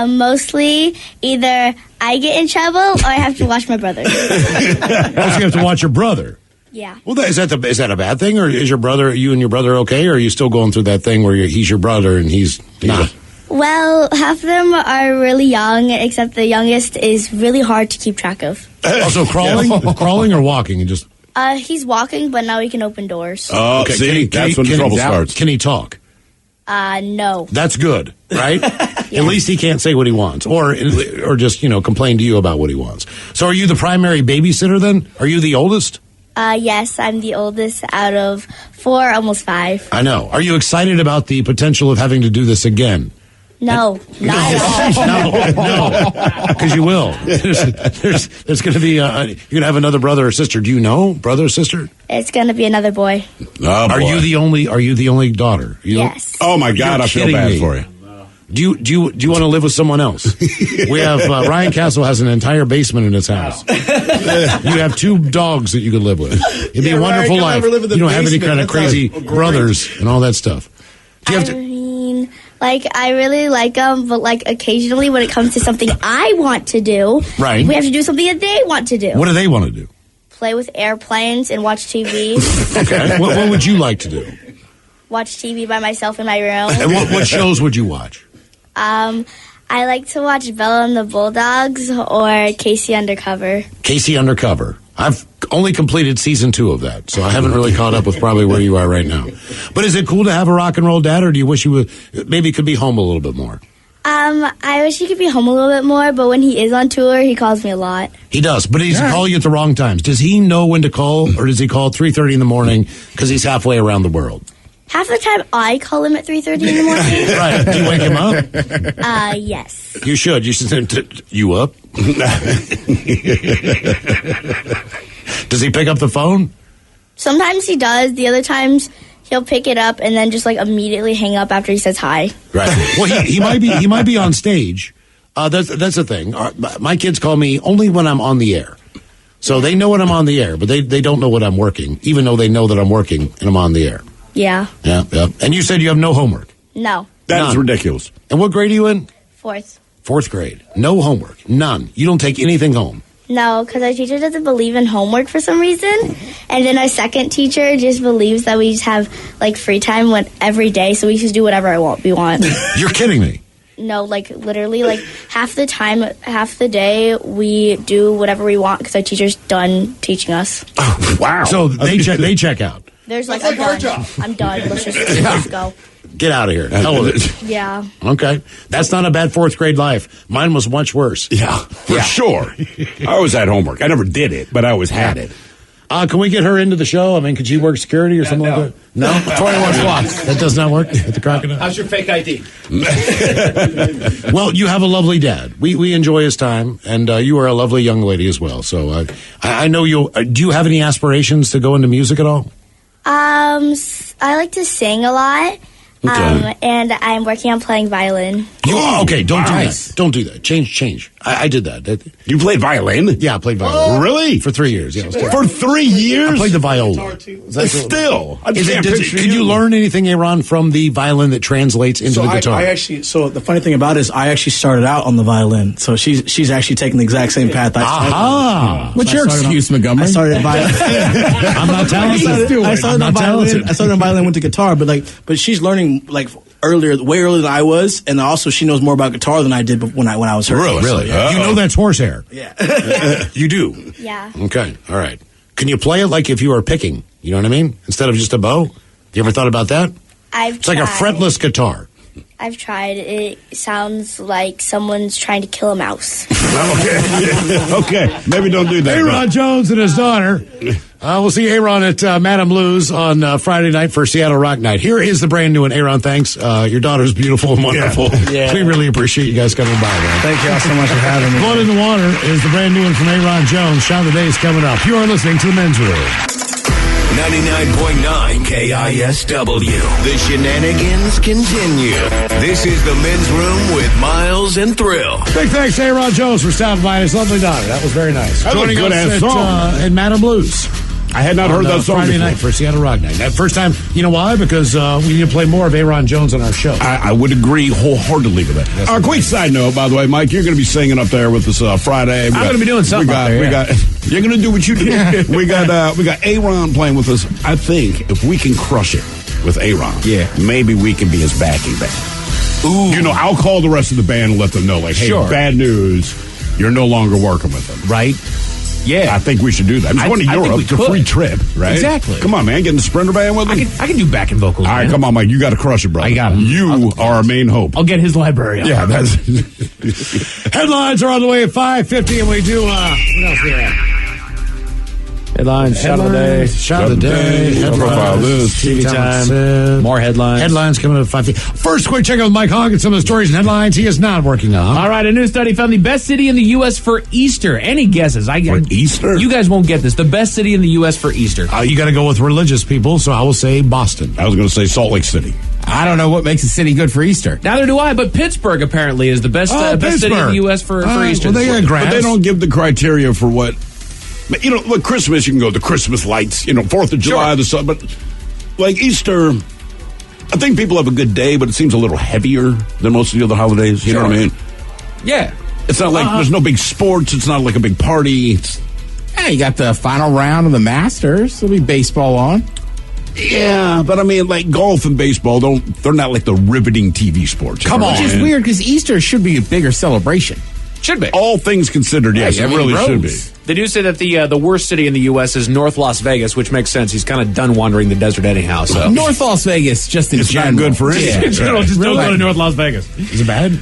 Mostly either I get in trouble or I have to watch my brother. Also, you have to watch your brother. Yeah. Well, is that a bad thing, or is you and your brother okay, or are you still going through that thing where he's your brother and he's not? Well, half of them are really young, except the youngest is really hard to keep track of. Also, crawling or walking, and just. He's walking, but now he can open doors. Oh, okay. See, that's when the trouble starts. Can he talk? No. That's good, right? At least he can't say what he wants, or just complain to you about what he wants. So, are you the primary babysitter then? Are you the oldest? Yes, I'm the oldest out of 4, almost 5. I know. Are you excited about the potential of having to do this again? No, not at all. No, because you will. There's going to be you're going to have another brother or sister. Do you know brother or sister? It's going to be another boy. Oh, Are you the only daughter? Yes. Oh my God, I feel bad for you. Do you want to live with someone else? We have Ryan Castle has an entire basement in his house. You have 2 dogs that you could live with. It'd be a wonderful life. You don't have any kind of crazy brothers and all that stuff. Do you have to? Like, I really like them, but, like, occasionally when it comes to something I want to do, right, we have to do something that they want to do. What do they want to do? Play with airplanes and watch TV. Okay. What would you like to do? Watch TV by myself in my room. And what shows would you watch? I like to watch Bella and the Bulldogs or Casey Undercover. Casey Undercover. I've only completed season 2 of that, so I haven't really caught up with probably where you are right now. But is it cool to have a rock and roll dad, or do you wish you maybe could be home a little bit more? I wish he could be home a little bit more, but when he is on tour, he calls me a lot. He does, but he's call you at the wrong times. Does he know when to call, or does he call at 3:30 in the morning because he's halfway around the world? Half the time, I call him at 3:30 in the morning. Right. Do you wake him up? Yes. You should. You should say, you up? Does he pick up the phone? Sometimes he does. The other times, he'll pick it up and then just, like, immediately hang up after he says hi. Right. Well, he might be on stage. That's the thing. My kids call me only when I'm on the air. So they know when I'm on the air, but they don't know when I'm working, even though they know that I'm working and I'm on the air. Yeah. Yeah. And you said you have no homework. No. That is ridiculous. And what grade are you in? 4th. 4th grade. No homework. None. You don't take anything home. No, because our teacher doesn't believe in homework for some reason. And then our second teacher just believes that we just have, like, free time every day, so we just do whatever we want. You're kidding me. No, like, literally, like, half the day, we do whatever we want because our teacher's done teaching us. Oh, wow. So they check out. There's like, I'm done. I'm done. Let's go. Get out of here. Hell with it. Yeah. Okay. That's not a bad 4th grade life. Mine was much worse. Yeah, for sure. I always had homework. I never did it, but I always had it. Can we get her into the show? I mean, could she work security or something like that? No? 21 slots. That does not work at the Crocodile? How's your fake ID? Well, you have a lovely dad. We enjoy his time, and you are a lovely young lady as well. So I know you. Do you have any aspirations to go into music at all? I like to sing a lot. Okay. And I'm working on playing violin. Okay, don't do that. Don't do that. Change. I did that. You played violin? Yeah, I played violin. Oh, really? For 3 years, yeah. For 3 years? I played the viola. Still. Could you learn anything, Aaron, from the violin that translates into the guitar? So the funny thing about it is I actually started out on the violin. So she's actually taking the exact same path I started. Aha! What's your excuse, Montgomery? I started at violin. I'm not talented. I started on violin, went to guitar, but she's learning like way earlier than I was, and also she knows more about guitar than I did when I was her. Really? So, You know that's horsehair. Yeah. You do? Yeah. Okay, all right. Can you play it like if you were picking? You know what I mean? Instead of just a bow? You ever thought about that? It's like a fretless guitar. I've tried. It sounds like someone's trying to kill a mouse. Okay, maybe don't do that. Aaron Jones and his daughter. We'll see Aaron at Madame Lou's on Friday night for Seattle Rock Night. Here is the brand new one. Aaron, thanks. Your daughter's beautiful and wonderful. Yeah. We really appreciate you guys coming by, man. Thank you all so much for having me. Blood in the Water is the brand new one from Aaron Jones. Shot of the Day is coming up. You are listening to The Men's Room. 99.9 KISW. The shenanigans continue. This is the Men's Room with Miles and Thrill. Big thanks to Aaron Jones for stopping by. His lovely daughter. That was very nice. That was a good-ass song. At Madame Lou's. I had not heard that song Friday before. night for Seattle Rock Night. That first time, you know why? Because we need to play more of Aaron Jones on our show. I would agree wholeheartedly with that. Yes, Quick side note, by the way, Mike, you're going to be singing up there with us Friday. I'm going to be doing something up there. You're going to do what you do. we got Aaron playing with us. I think if we can crush it with Aaron, maybe we can be his backing band. Ooh. You know, I'll call the rest of the band and let them know, like, hey, bad news, you're no longer working with them. Right? Yeah. I think we should do that. I'm going to Europe. It's a free trip, right? Exactly. Come on, man. Get in the Sprinter band with me. I can do backing vocals. All right, come on, Mike. You got to crush it, bro. I got him. You are our main hope. I'll get his library. Yeah, that's... Headlines are on the way at 5:50, and we do, what else do we have? Headlines, shot of the day. Shot of the day. Profile this. TV time. More headlines. Headlines coming up at 5. First, quick check out with Mike Hogg and some of the stories and headlines he is not working on. All right, a new study found the best city in the U.S. for Easter. Any guesses? For Easter? You guys won't get this. The best city in the U.S. for Easter. You got to go with religious people, so I will say Boston. I was going to say Salt Lake City. I don't know what makes a city good for Easter. Neither do I, but Pittsburgh apparently is the best, best city in the U.S. for Easter. Well, they got grass. But they don't give the criteria for what. You know, like Christmas, you can go the Christmas lights, 4th of July, the sun. But like Easter, I think people have a good day, but it seems a little heavier than most of the other holidays. You know what I mean? Yeah. It's not like there's no big sports. It's not like a big party. Yeah, you got the final round of the Masters. There'll be baseball on. Yeah, but I mean, like golf and baseball, they're not like the riveting TV sports. Come on. Which is weird because Easter should be a bigger celebration. Should be. All things considered, yes, it really should be. They do say that the worst city in the U.S. is North Las Vegas, which makes sense. He's kind of done wandering the desert anyhow. So North Las Vegas, just in it's general. not good for anything. In general, just don't go to North Las Vegas. Is it bad?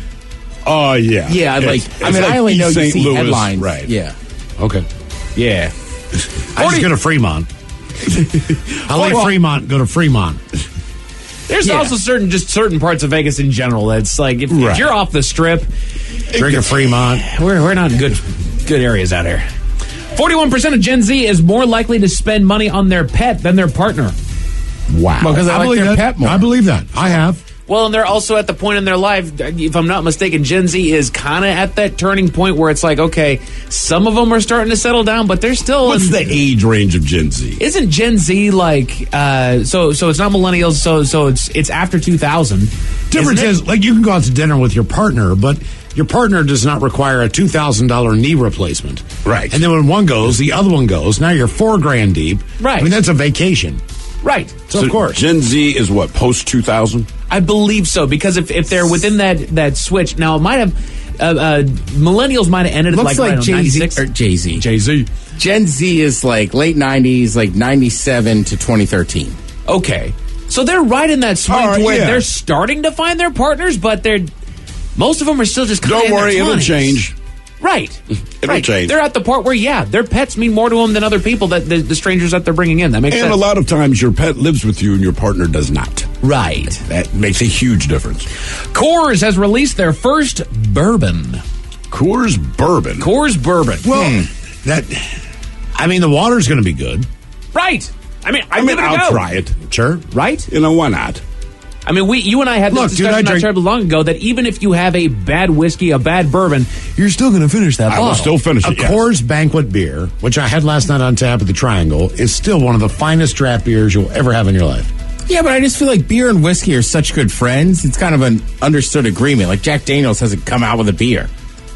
Oh, yeah. Yeah, I only know you see headlines. Right. Yeah. Okay. Yeah. I just go to Fremont. I leave Fremont, go to Fremont. There's also certain parts of Vegas in general that's like if you're off the strip, drink a Fremont. We're not in good areas out here. 41% of Gen Z is more likely to spend money on their pet than their partner. Wow. Because I like their pet more. I believe that. I have. Well, and they're also at the point in their life, if I'm not mistaken, Gen Z is kind of at that turning point where it's like, okay, some of them are starting to settle down, but they're still... What's the age range of Gen Z? Isn't Gen Z like... So it's not millennials, so it's after 2000. Difference is, like, you can go out to dinner with your partner, but your partner does not require a $2,000 knee replacement. Right. And then when one goes, the other one goes. Now you're $4,000 deep. Right. I mean, that's a vacation. Right. So of course. Gen Z is what, post-2000? I believe so, because if they're within that switch, now it might have millennials might have ended Looks like Jay-Z or Jay-Z. Jay-Z. Gen Z is like late 90s, like 97 to 2013. Okay. So they're right in that swing to where they're starting to find their partners, but most of them are still just kind of Don't worry, it'll change. Right. It'll change. They're at the part where, their pets mean more to them than other people, that the strangers that they're bringing in. That makes sense. And a lot of times your pet lives with you and your partner does not. Right. That makes a huge difference. Coors has released their first bourbon. Coors Bourbon? Coors Bourbon. Well, the water's going to be good. Right. I'll try it. Sure. Right? Why not? I mean, you and I had this discussion not terribly long ago that even if you have a bad whiskey, a bad bourbon, you're still going to finish that bottle. I will still finish it, Coors Banquet beer, which I had last night on tap at the Triangle, is still one of the finest draft beers you'll ever have in your life. Yeah, but I just feel like beer and whiskey are such good friends. It's kind of an understood agreement. Like Jack Daniels hasn't come out with a beer.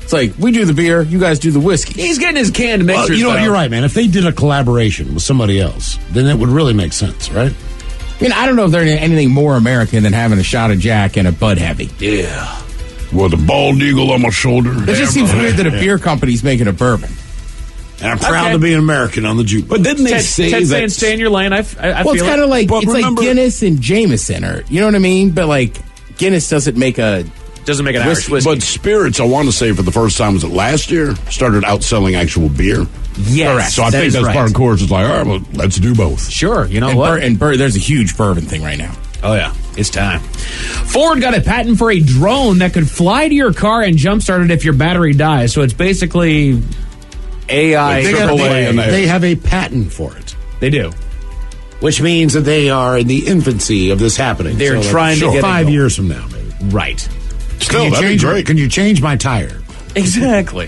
It's like, we do the beer, you guys do the whiskey. He's getting his canned mixers. Well, you're right, man. If they did a collaboration with somebody else, then it would really make sense, right? I mean, I don't know if there's anything more American than having a shot of Jack and a Bud Heavy. Yeah. With a bald eagle on my shoulder. It just seems weird that a beer company's making a bourbon. And I'm proud to be an American on the jukebox. But didn't they say Ted's that... saying stay in your lane. I feel it's kind of like, it's like Guinness and Jameson, or, you know what I mean? But, like, Guinness doesn't make an Irish whiskey. But spirits, I want to say, for the first time, was it last year, started outselling actual beer. Yes. Correct. So I think that's part of Coors is like, all right, well, let's do both. Sure. You know and what? There's a huge bourbon thing right now. Oh, yeah. It's time. Ford got a patent for a drone that could fly to your car and jumpstart it if your battery dies. So it's basically AI. They have a patent for it. They do. Which means that they are in the infancy of this happening. They're trying to get 5 years from now, maybe. Right. Still, Can you change my tire? Exactly.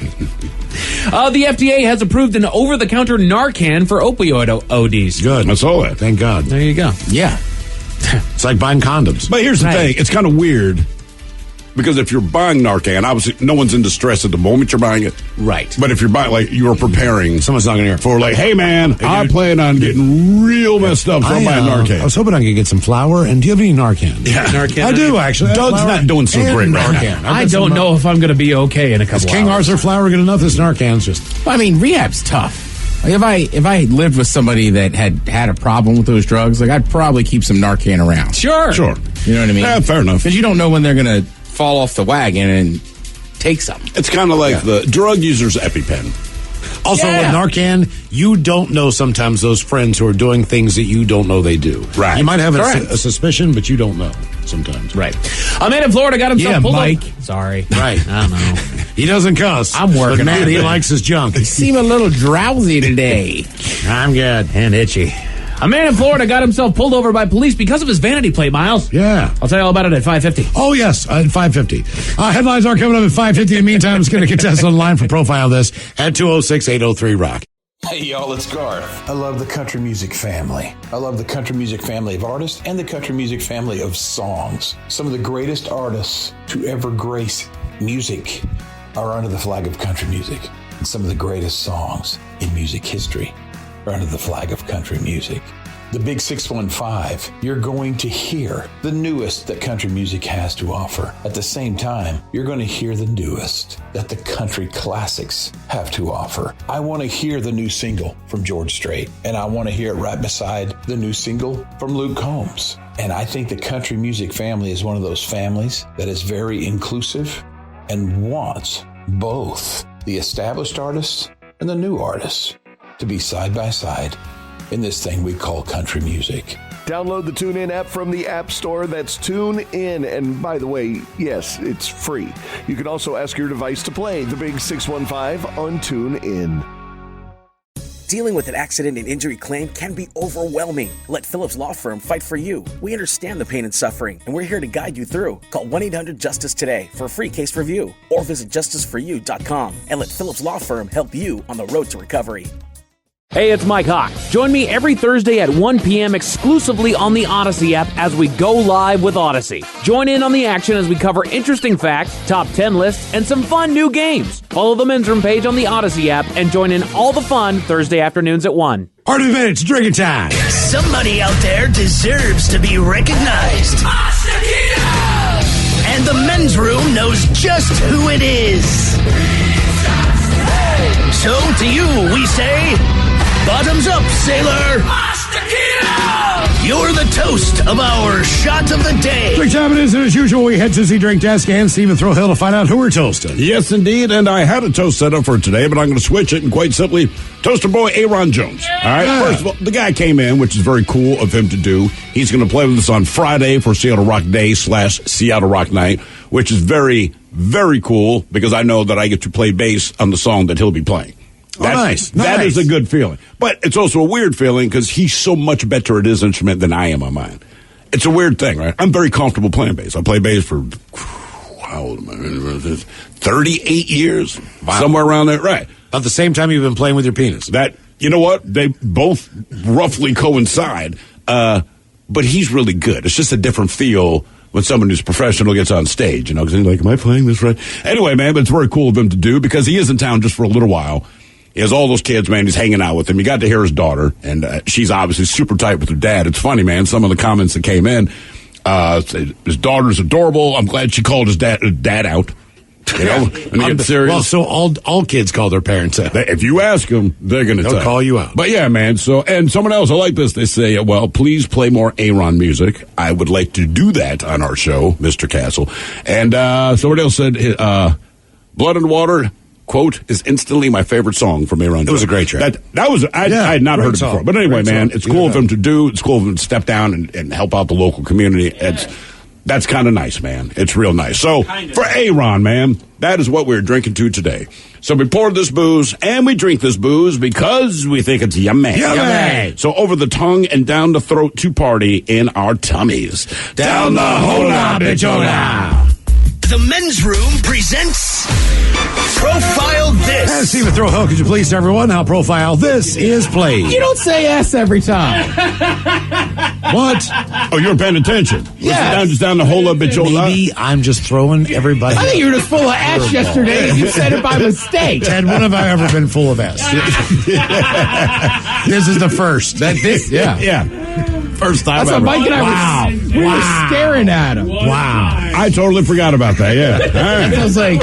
The FDA has approved an over-the-counter Narcan for opioid ODs. Good. I saw that. Thank God. There you go. Yeah. It's like buying condoms. But here's the thing. It's kind of weird. Because if you're buying Narcan, obviously no one's in distress at the moment you're buying it. Right. But if you're buying, like, you're preparing. Someone's not going to hear. For, like, hey, man, I plan on getting real messed up, so I'm buying Narcan. I was hoping I could get some flour. And do you have any Narcan? Yeah. Narcan. I do, actually. Doug's not doing so great right now. I don't know if I'm going to be okay in a couple Is King hours. Arthur flour good enough? This Narcan's just... Well, I mean, rehab's tough. Like if I lived with somebody that had a problem with those drugs, like I'd probably keep some Narcan around. Sure. You know what I mean? Yeah, fair enough. Because you don't know when they're going to fall off the wagon and take some. It's kind of like the drug user's EpiPen. Also, with Narcan, you don't know sometimes those friends who are doing things that you don't know they do. Right. You might have a suspicion, but you don't know sometimes. Right. A man in Florida got himself pulled Mike. over. Sorry. Right. I don't know. He doesn't cuss. I'm working but man, on it. he likes his junk. You seem a little drowsy today. I'm good. And itchy. A man in Florida got himself pulled over by police because of his vanity plate, Miles. Yeah. I'll tell you all about it at 5:50. Oh, yes, at 5:50. Headlines are coming up at 5:50. In the meantime, it's going to contest online for Profile This at 206-803-ROCK. Hey y'all, it's Garth. I love the country music family. I love the country music family of artists and the country music family of songs. Some of the greatest artists to ever grace music are under the flag of country music. And some of the greatest songs in music history are under the flag of country music. The Big 615, you're going to hear the newest that country music has to offer. At the same time, you're going to hear the newest that the country classics have to offer. I want to hear the new single from George Strait, and I want to hear it right beside the new single from Luke Combs. And I think the country music family is one of those families that is very inclusive and wants both the established artists and the new artists to be side by side in this thing we call country music. Download the TuneIn app from the App Store. That's TuneIn. And by the way, yes, it's free. You can also ask your device to play the Big 615 on TuneIn. Dealing with an accident and injury claim can be overwhelming. Let Phillips Law Firm fight for you. We understand the pain and suffering, and we're here to guide you through. Call 1-800-JUSTICE today for a free case review, or visit justiceforyou.com and let Phillips Law Firm help you on the road to recovery. Hey, it's Mike Hawk. Join me every Thursday at 1 p.m. exclusively on the Odyssey app as we go live with Odyssey. Join in on the action as we cover interesting facts, top 10 lists, and some fun new games. Follow the Men's Room page on the Odyssey app and join in all the fun Thursday afternoons at 1. Part of the minute, it's drinking time. Somebody out there deserves to be recognized. And the Men's Room knows just who it is. So to you, we say, bottoms up, sailor. You're the toast of our shot of the day. Drink time it is, and as usual, we head to the drink desk and Stephen Throwhill to find out who we're toasting. Yes, indeed, and I had a toast set up for today, but I'm going to switch it and quite simply toast our boy Aaron Jones. All right, first of all, the guy came in, which is very cool of him to do. He's going to play with us on Friday for Seattle Rock Day / Seattle Rock Night, which is very, very cool because I know that I get to play bass on the song that he'll be playing. Nice. That is a good feeling. But it's also a weird feeling because he's so much better at his instrument than I am on mine. It's a weird thing, right? I'm very comfortable playing bass. I play bass for, how old am I? 38 years? Wow. Somewhere around there, right. About the same time you've been playing with your penis. That, you know what? They both roughly coincide. But he's really good. It's just a different feel when someone who's professional gets on stage, you know, because he's like, am I playing this right? Anyway, man, but it's very cool of him to do because he is in town just for a little while. He has all those kids, man. He's hanging out with them. You got to hear his daughter, and she's obviously super tight with her dad. It's funny, man. Some of the comments that came in, his daughter's adorable. I'm glad she called his dad out. You know, and they get serious. Well, so all kids call their parents out. If you ask them, they're going to call you out. But yeah, man. So, and someone else, I like this. They say, well, please play more Aaron music. I would like to do that on our show, Mr. Castle. And somebody else said, Blood and Water, quote, is instantly my favorite song from Aaron. It was a great track. I had not heard it before. But anyway, man, it's cool of him to do. It's cool of him to step down and help out the local community. That's kind of nice, man. It's real nice. So, for Aaron, man, that is what we're drinking to today. So we pour this booze, and we drink this booze because we think it's yummy. Yummy! So over the tongue and down the throat to party in our tummies. Down the hola, bitchola! The Men's Room presents Profile This. And Stephen Throwhill, could you please tell everyone how Profile This is played? You don't say S every time. What? Oh, you're paying attention. Yeah. Just down the hola, bitchola. Maybe I'm just throwing everybody. I think you were just full of S yesterday and you said it by mistake. Ted, when have I ever been full of S? This is the first. Yeah. First time That's ever. what Mike and I were staring at him. Wow. I totally forgot about that, yeah. All right. I was like,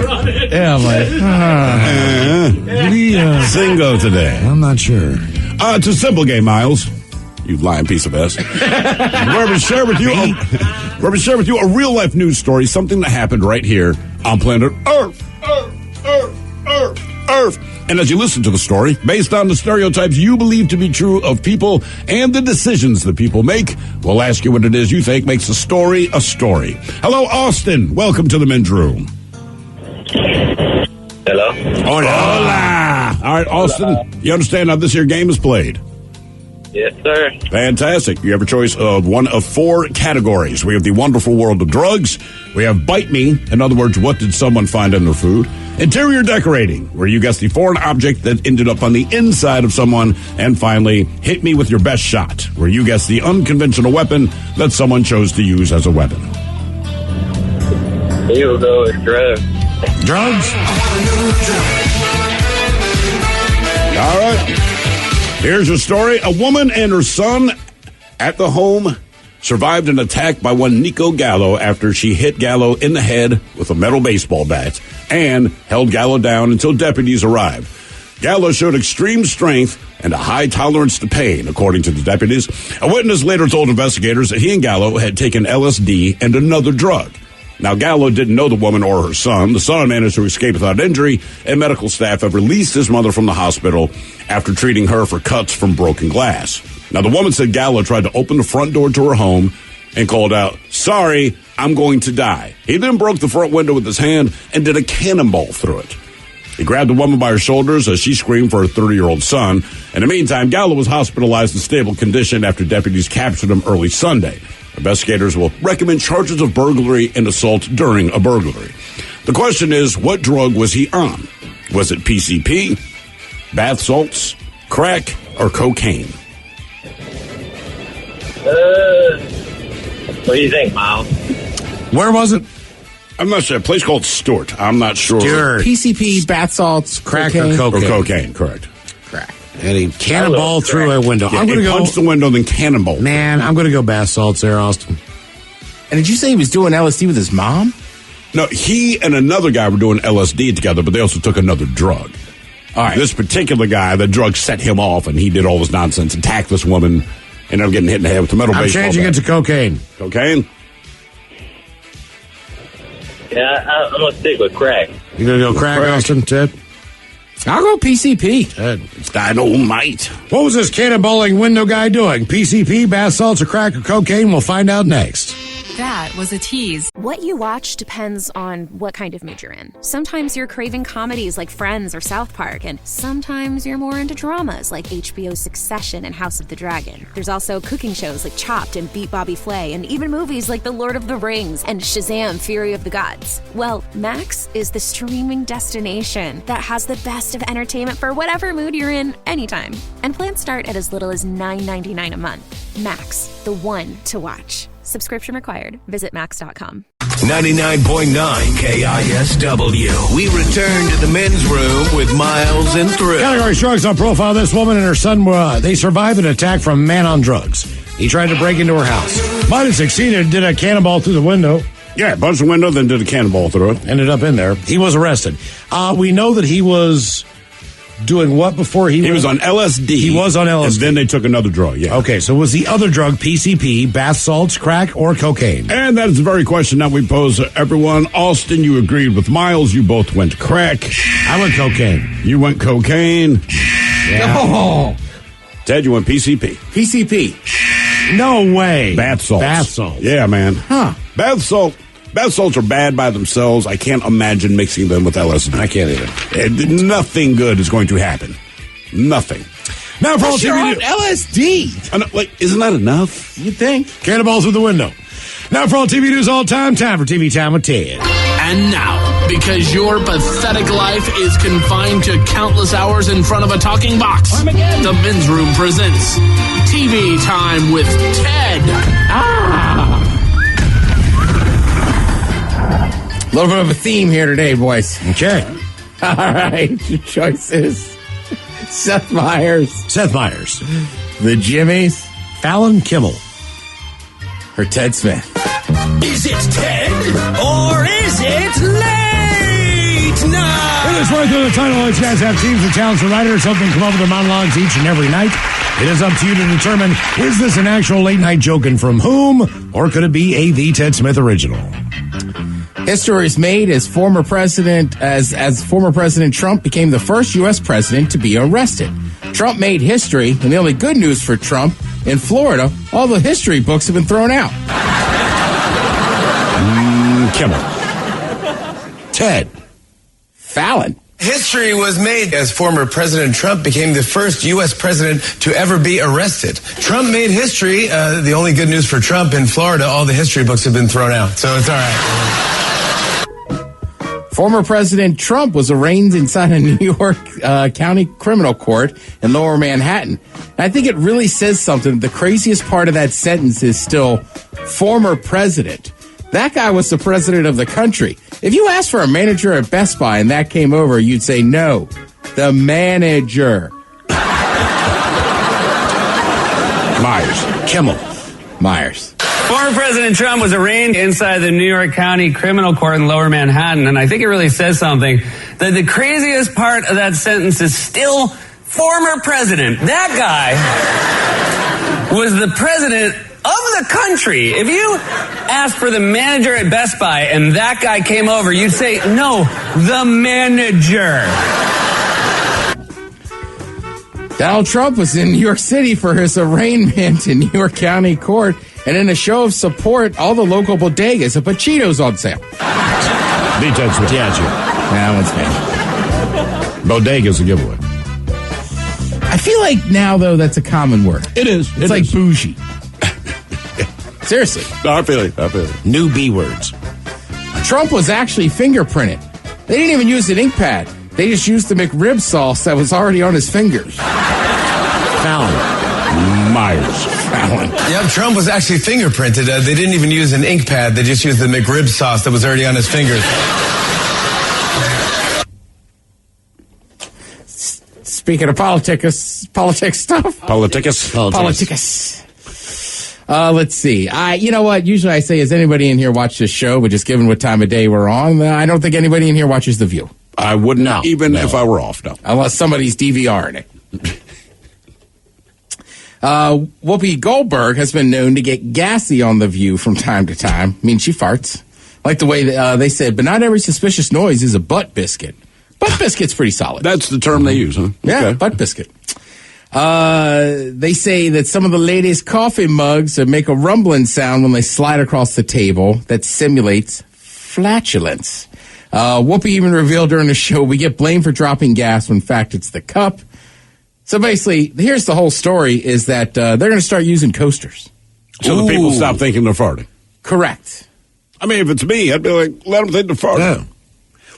Singo today. I'm not sure. It's a simple game, Miles. You lying piece of S. We're going to share with you a real life news story, something that happened right here on planet Earth. And as you listen to the story, based on the stereotypes you believe to be true of people and the decisions that people make, we'll ask you what it is you think makes a story a story. Hello, Austin. Welcome to the men's room. Hello. Hola. All right, Austin, you understand how this here game is played? Yes, sir. Fantastic. You have a choice of one of 4 categories. We have the wonderful world of drugs. We have bite me. In other words, what did someone find in their food? Interior decorating, where you guess the foreign object that ended up on the inside of someone. And finally, hit me with your best shot, where you guess the unconventional weapon that someone chose to use as a weapon. You'll go with drugs. Drugs? All right. Here's your story. A woman and her son at the home survived an attack by one Nico Gallo after she hit Gallo in the head with a metal baseball bat and held Gallo down until deputies arrived. Gallo showed extreme strength and a high tolerance to pain, according to the deputies. A witness later told investigators that he and Gallo had taken LSD and another drug. Now, Gallo didn't know the woman or her son. The son managed to escape without injury, and medical staff have released his mother from the hospital after treating her for cuts from broken glass. Now, the woman said Gallo tried to open the front door to her home and called out, "Sorry, I'm going to die." He then broke the front window with his hand and did a cannonball through it. He grabbed the woman by her shoulders as she screamed for her 30-year-old son. In the meantime, Gallo was hospitalized in stable condition after deputies captured him early Sunday. Investigators will recommend charges of burglary and assault during a burglary. The question is, what drug was he on? Was it PCP, bath salts, crack, or cocaine? What do you think, Miles? Where was it? I'm not sure. A place called Stewart. I'm not sure. Stewart. PCP, bath salts, Crack cocaine. or cocaine. Or cocaine, correct. Crack. And he cannonball through a window. Yeah, I'm going to go punch the window, then cannonball. Man, I'm going to go bath salts there, Austin. And did you say he was doing LSD with his mom? No, he and another guy were doing LSD together, but they also took another drug. All right. This particular guy, the drug set him off, and he did all this nonsense, attacked this woman, ended up getting hit in the head with the metal I'm baseball changing bat. it to cocaine. Cocaine? Yeah, I'm going to stick with crack. You going to go crack, Austin, Ted? I'll go PCP. It's dynamite. What was this cannonballing window guy doing? PCP, bath salts, or crack, or cocaine? We'll find out next. That was a tease. What you watch depends on what kind of mood you're in. Sometimes you're craving comedies like Friends or South Park, and sometimes you're more into dramas like HBO's Succession and House of the Dragon. There's also cooking shows like Chopped and Beat Bobby Flay, and even movies like The Lord of the Rings and Shazam! Fury of the Gods. Well, Max is the streaming destination that has the best of entertainment for whatever mood you're in anytime. And plans start at as little as $9.99 a month. Max, the one to watch. Subscription required. Visit max.com. 99.9 KISW. We return to the men's room with Miles and Thrill. Category drugs on profile. This woman and her son, they survived an attack from a man on drugs. He tried to break into her house. Might have succeeded, did a cannonball through the window. Yeah, punched the window, then did a cannonball through it. Ended up in there. He was arrested. We know that he was doing what before he was on LSD. He was on LSD. And then they took another drug, yeah. Okay, so was the other drug PCP, bath salts, crack, or cocaine? And that is the very question that we pose to everyone. Austin, you agreed with Miles. You both went crack. I went cocaine. You went cocaine. Yeah. Oh. Ted, you went PCP. PCP. No way. Bath salts. Bath salts. Yeah, man. Huh. Bath salts are bad by themselves. I can't imagine mixing them with LSD. I can't either. Nothing good is going to happen. Nothing. Now for all TV LSD. Isn't that enough? You think? Cannonball through the window. Now for all TV news all time for TV Time with Ted. And now, because your pathetic life is confined to countless hours in front of a talking box, the men's room presents TV Time with Ted. A little bit of a theme here today, boys. Okay. All right. Your choices. Seth Meyers. The Jimmies. Fallon Kimmel. Or Ted Smith. Is it Ted or is it late night? It is right through the title. Each guys have teams of talents and writers helping come up with their monologues each and every night. It is up to you to determine, is this an actual late night joke and from whom, or could it be a The Ted Smith original? History is made as former President Trump became the first U.S. president to be arrested. Trump made history, and the only good news for Trump, in Florida, all the history books have been thrown out. Kimmel. Ted. Fallon. History was made as former President Trump became the first U.S. president to ever be arrested. Trump made history. The only good news for Trump, in Florida, all the history books have been thrown out. So it's all right. Former President Trump was arraigned inside a New York County criminal court in Lower Manhattan. And I think it really says something. The craziest part of that sentence is still former president. That guy was the president of the country. If you asked for a manager at Best Buy and that came over, you'd say, no, the manager. Myers. Kimmel. Myers. Former President Trump was arraigned inside the New York County criminal court in Lower Manhattan, and I think it really says something that the craziest part of that sentence is still former president. That guy was the president of the country. If you asked for the manager at Best Buy and that guy came over, you'd say, no, the manager. Donald Trump was in New York City for his arraignment in New York County Court, and in a show of support, all the local bodegas have put Cheetos on sale. That one's me. Bodega's a giveaway. I feel like now, though, that's a common word. It is. It's like bougie. Seriously. No, I feel it. New B words. Trump was actually fingerprinted. They didn't even use an ink pad. They just used the McRib sauce that was already on his fingers. Fallon. Myers. Fallon. Yep, Trump was actually fingerprinted. They didn't even use an ink pad. They just used the McRib sauce that was already on his fingers. Speaking of politics stuff. Politicus. Let's see. You know what? Usually I say, has anybody in here watched this show? But just given what time of day we're on, I don't think anybody in here watches The View. I wouldn't, if I were off, no. Unless somebody's DVRing it. Whoopi Goldberg has been known to get gassy on The View from time to time. I mean, she farts. Like the way they said, but not every suspicious noise is a butt biscuit. Butt biscuit's pretty solid. That's the term they use, huh? Yeah, Okay. butt biscuit. They say that some of the ladies' coffee mugs make a rumbling sound when they slide across the table that simulates flatulence. Whoopi even revealed during the show we get blamed for dropping gas when in fact it's the cup. So basically, here's the whole story, is that they're going to start using coasters. So the people stop thinking they're farting. Correct. I mean, if it's me, I'd be like, let them think they're farting. Yeah.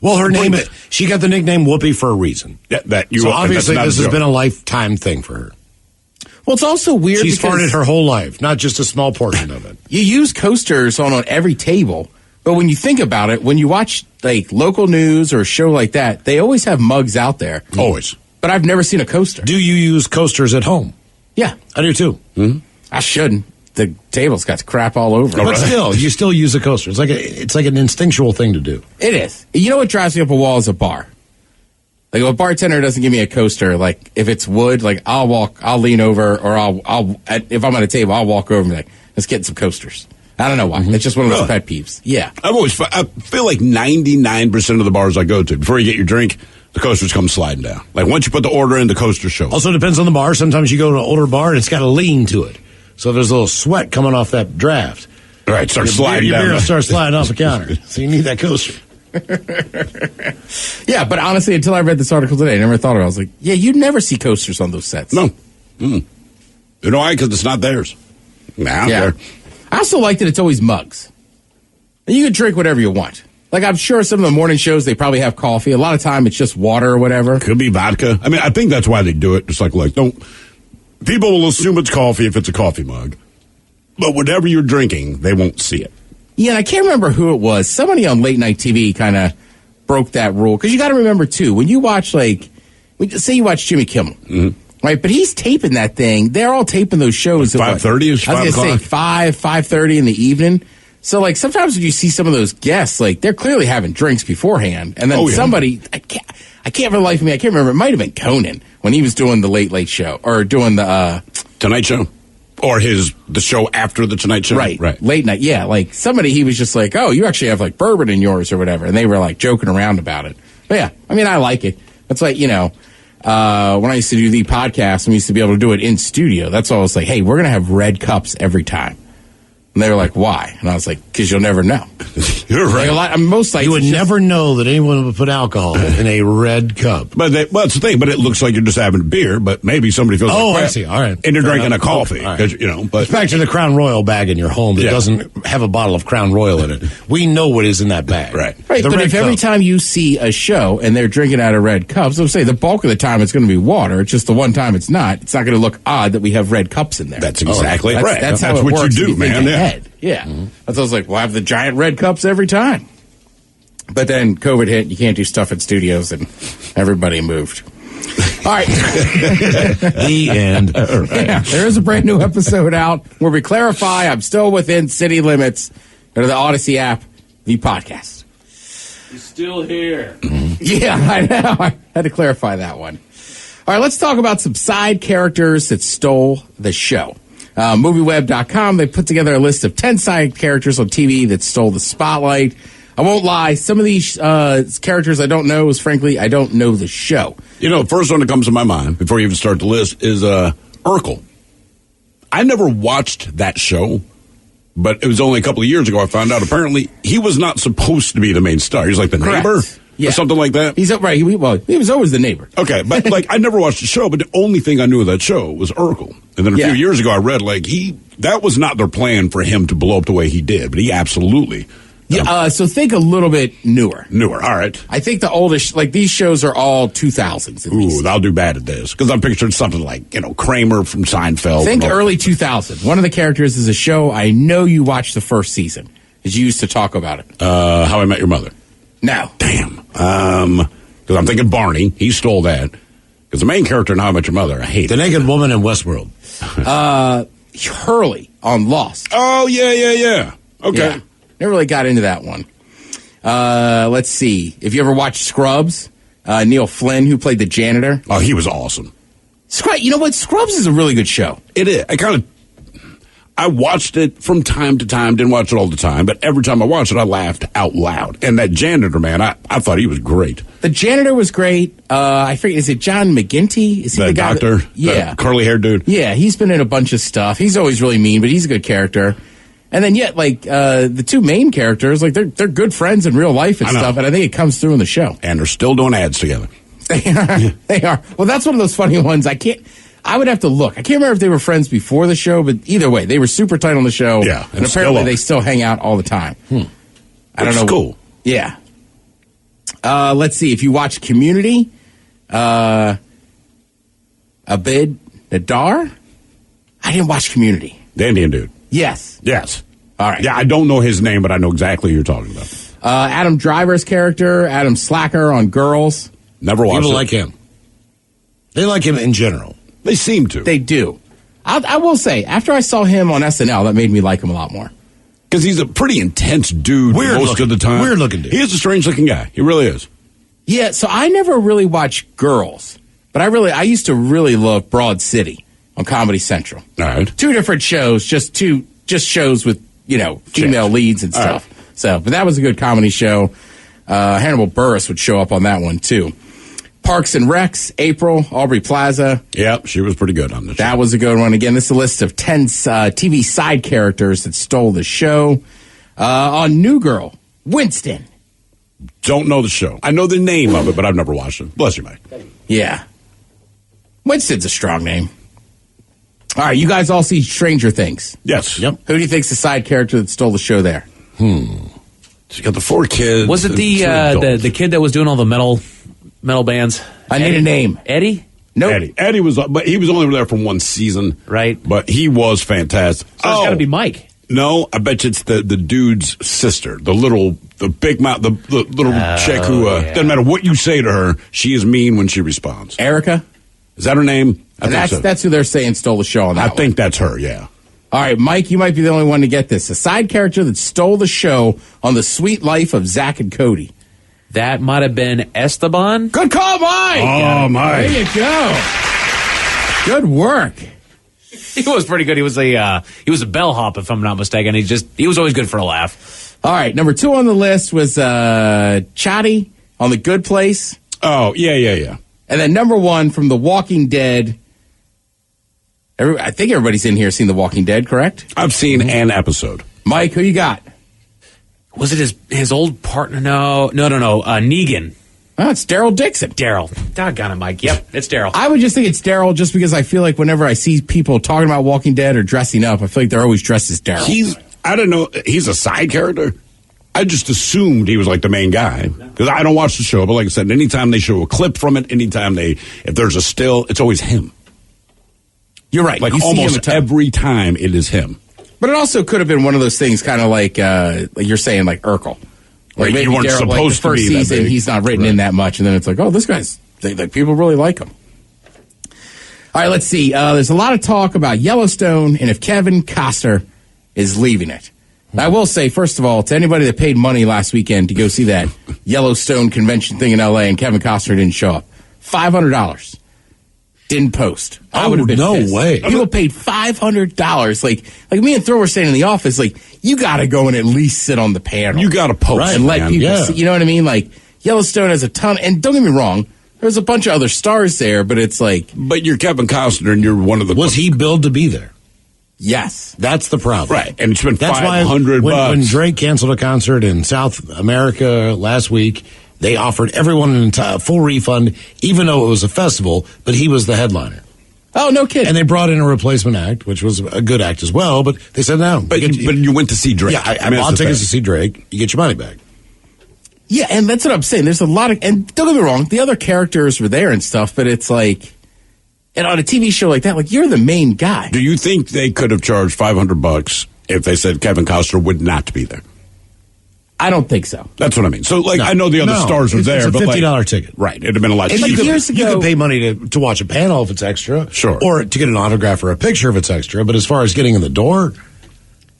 Well, her name, she got the nickname Whoopi for a reason. So obviously this has been a lifetime thing for her. Well, it's also weird She's because farted her whole life, not just a small portion of it. you use coasters on every table, but when you think about it, when you watch like local news or a show like that, they always have mugs out there. Always. But I've never seen a coaster. Do you use coasters at home? Yeah. I do too. Mm-hmm. I shouldn't. The table's got crap all over it. But still, you still use a coaster. It's like an instinctual thing to do. It is. You know what drives me up a wall is a bar. Like if a bartender doesn't give me a coaster, like if it's wood, like I'll lean over, or if I'm at a table, I'll walk over and be like, let's get some coasters. I don't know why. It's just one of those pet peeves. Yeah. I feel like 99% of the bars I go to, before you get your drink, the coasters come sliding down. Like once you put the order in, the coasters show. Also depends on the bar. Sometimes you go to an older bar and it's got a lean to it. So there's a little sweat coming off that draft. All right, start sliding down. Your beer will start sliding off the counter. So you need that coaster. Yeah, but honestly, until I read this article today, I never thought of it. I was like, yeah, you'd never see coasters on those sets. No. You know why? Because it's not theirs. Nah, yeah. I also like that it's always mugs. And you can drink whatever you want. Like, I'm sure some of the morning shows, they probably have coffee. A lot of time, it's just water or whatever. Could be vodka. I mean, I think that's why they do it. Just like, don't... People will assume it's coffee if it's a coffee mug. But whatever you're drinking, they won't see it. Yeah, and I can't remember who it was. Somebody on late night TV kind of broke that rule. Because you got to remember, too, when you watch, say you watch Jimmy Kimmel, right? But he's taping that thing. They're all taping those shows at 5:30 or 5 o'clock? I was going to say 5:30 in the evening. So, sometimes when you see some of those guests, they're clearly having drinks beforehand. And then somebody, I can't for the life of me, I can't remember. It might have been Conan when he was doing the Late Late Show or doing the... Tonight Show? Or the show after the Tonight Show? Right. Late night. Yeah. Like somebody, he was just like, oh, you actually have like bourbon in yours or whatever. And they were like joking around about it. But yeah, I mean, I like it. That's like, when I used to do the podcast, we used to be able to do it in studio. That's all I was like, hey, we're going to have red cups every time. And they were like, why? And I was like, because you'll never know. You're right. Like, most you would never know that anyone would put alcohol in a red cup. But that's the thing. But it looks like you're just having a beer. But maybe somebody feels like crap. I see. All right. And you're drinking a coffee. All right. But it's back to the Crown Royal bag in your home that doesn't have a bottle of Crown Royal in it. We know what is in that bag. Right. But if every time you see a show and they're drinking out of red cups, let's say the bulk of the time it's going to be water. It's just the one time it's not. It's not going to look odd that we have red cups in there. That's exactly right. That's how that's it what works you do, man. Yeah. Mm-hmm. That's what I was like, we'll have the giant red cups every time. But then COVID hit, you can't do stuff in studios, and everybody moved. All right. The end. Right. Yeah, there is a brand new episode out where we clarify I'm still within city limits. Go to the Odyssey app, the podcast. You're still here. Yeah, I know. I had to clarify that one. All right, let's talk about some side characters that stole the show. MovieWeb.com, they put together a list of 10 side characters on TV that stole the spotlight. I won't lie, some of these characters I don't know is, frankly, I don't know the show. The first one that comes to my mind, before you even start the list, is Urkel. I never watched that show, but it was only a couple of years ago I found out apparently he was not supposed to be the main star. He's like the neighbor. Yeah. Or something like that. He's right. He was always the neighbor. Okay, but I never watched the show. But the only thing I knew of that show was Urkel. And then a few years ago, I read that was not their plan for him to blow up the way he did. But he absolutely. So think a little bit newer. All right. I think the oldest, these shows are all 2000s. Ooh, I'll do bad at this because I'm picturing something like Kramer from Seinfeld. Think early 2000. One of the characters is a show I know you watched the first season because you used to talk about it. How I Met Your Mother. No. Damn. Because I'm thinking Barney. He stole that. Because the main character in How I Met Your Mother, I hate the naked woman in Westworld. Hurley on Lost. Oh, yeah. Okay. Yeah. Never really got into that one. Let's see. If you ever watched Scrubs, Neil Flynn, who played the janitor. Oh, he was awesome. You know what? Scrubs is a really good show. It is. I watched it from time to time, didn't watch it all the time, but every time I watched it, I laughed out loud. And that janitor, man, I thought he was great. The janitor was great. I forget, is it John McGinty? Is he the guy doctor? Yeah. Curly-haired dude? Yeah, he's been in a bunch of stuff. He's always really mean, but he's a good character. And then yet, the two main characters, they're good friends in real life and stuff, and I think it comes through in the show. And they're still doing ads together. They are. Well, that's one of those funny ones. I would have to look. I can't remember if they were friends before the show, but either way, they were super tight on the show. Yeah. And apparently they still hang out all the time. I don't know. Cool. Yeah. Let's see. If you watch Community, Abid Nadar? I didn't watch Community. The Indian dude. Yes. All right. Yeah, I don't know his name, but I know exactly who you're talking about. Adam Driver's character, Adam Slacker on Girls. Never watched it. People like him. They like him in general. They seem to. They do. I will say, after I saw him on SNL, that made me like him a lot more. Because he's a pretty intense dude most of the time. Weird looking dude. He is a strange looking guy. He really is. Yeah, so I never really watched Girls, but I used to really love Broad City on Comedy Central. All right. Two different shows, just shows with, female leads and stuff. Right. So, but that was a good comedy show. Hannibal Buress would show up on that one too. Parks and Recs, April, Aubrey Plaza. Yep, she was pretty good on the show. That was a good one. Again, this is a list of 10 TV side characters that stole the show. On New Girl, Winston. Don't know the show. I know the name of it, but I've never watched it. Bless you, Mike. Yeah. Winston's a strong name. All right, you guys all see Stranger Things. Yes. Yep. Who do you think's the side character that stole the show there? She got the 4 kids. Was it the kid that was doing all the metal bands? I need a name. Eddie? Nope. Eddie was, but he was only there for one season. Right. But he was fantastic. So it's got to be Mike. No, I bet you it's the dude's sister, the big mouth, the little chick who doesn't matter what you say to her, she is mean when she responds. Erica? Is that her name? I think so. That's who they're saying stole the show on that I think that's her, yeah. All right, Mike, you might be the only one to get this. A side character that stole the show on The Sweet Life of Zach and Cody. That might have been Esteban. Good call, Mike. Oh, Mike. There you go. Good work. He was pretty good. He was a bellhop, if I'm not mistaken. He was always good for a laugh. All right, number 2 on the list was Chatty on The Good Place. Oh, yeah. And then number 1 from The Walking Dead. I think everybody's in here seen The Walking Dead, correct? I've seen an episode. Mike, who you got? Was it his old partner? No. Negan. Oh, it's Daryl Dixon. Daryl. Doggone it, Mike. Yep, it's Daryl. I would just think it's Daryl just because I feel like whenever I see people talking about Walking Dead or dressing up, I feel like they're always dressed as Daryl. I don't know, he's a side character. I just assumed he was like the main guy because I don't watch the show. But like I said, anytime they show a clip from it, if there's a still, it's always him. You're right. Like almost every time it is him. But it also could have been one of those things, kind of like you're saying, like Urkel. Like maybe you weren't Daryl, supposed the first to be season, that big. he's not written in that much, and then it's like, oh, this guy's people really like him. All right, let's see. There's a lot of talk about Yellowstone and if Kevin Costner is leaving it. I will say, first of all, to anybody that paid money last weekend to go see that Yellowstone convention thing in L.A. and Kevin Costner didn't show up, $500. Didn't post. I would have been pissed. Way. People paid $500. Like me and Thor were saying in the office, like, you got to go and at least sit on the panel. You got to post. And let people see. You know what I mean? Like, Yellowstone has a ton. And don't get me wrong, there's a bunch of other stars there, but it's like. But you're Kevin Costner and you're one of the. Was he billed to be there? Yes. That's the problem. Right. And it's been That's $500. Why when Drake canceled a concert in South America last week, they offered everyone a full refund, even though it was a festival, but he was the headliner. Oh, no kidding. And they brought in a replacement act, which was a good act as well, but they said no. But you went to see Drake. Yeah, I bought tickets to see Drake. You get your money back. Yeah, and that's what I'm saying. There's a lot of, and don't get me wrong, the other characters were there and stuff, but it's like, and on a TV show like that, like, you're the main guy. Do you think they could have charged $500 if they said Kevin Costner would not be there? I don't think so. That's what I mean. So, like, I know the other stars are there, it's a but $50 ticket. Right. It'd have been a lot cheaper. You could pay money to watch a panel if it's extra. Sure. Or to get an autograph or a picture if it's extra. But as far as getting in the door.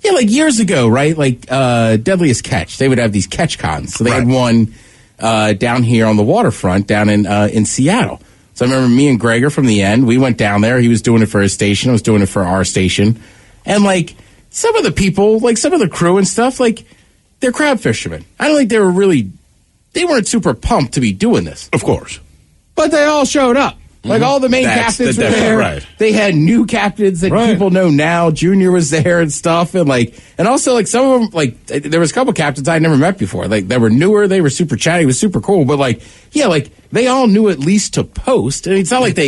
Yeah, like years ago, right? Like Deadliest Catch. They would have these catch cons. So they had one down here on the waterfront down in Seattle. So I remember me and Gregor from the end, we went down there. He was doing it for his station. I was doing it for our station. And, like, some of the people, like some of the crew and stuff, like, they're crab fishermen. I don't think they weren't super pumped to be doing this. Of course. But they all showed up. Like, all the main captains were there. Right. They had new captains that people know now. Junior was there and stuff. And also, like, some of them, like, there was a couple captains I'd never met before. Like, they were newer. They were super chatty. It was super cool. But, like, yeah, like, they all knew at least to post. And it's not like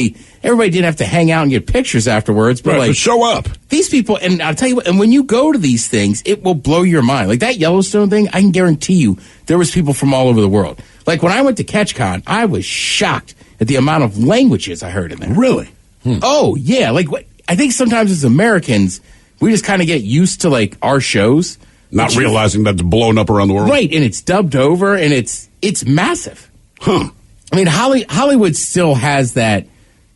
everybody didn't have to hang out and get pictures afterwards. But, like, but show up. These people, and I'll tell you what, and when you go to these things, it will blow your mind. Like, that Yellowstone thing, I can guarantee you there was people from all over the world. Like, when I went to KatchCon, I was shocked at the amount of languages I heard in there. Really? Oh, yeah. Like, I think sometimes as Americans, we just kind of get used to, like, our shows. Not realizing that's blown up around the world. Right, and it's dubbed over, and it's massive. Huh. I mean, Hollywood still has that,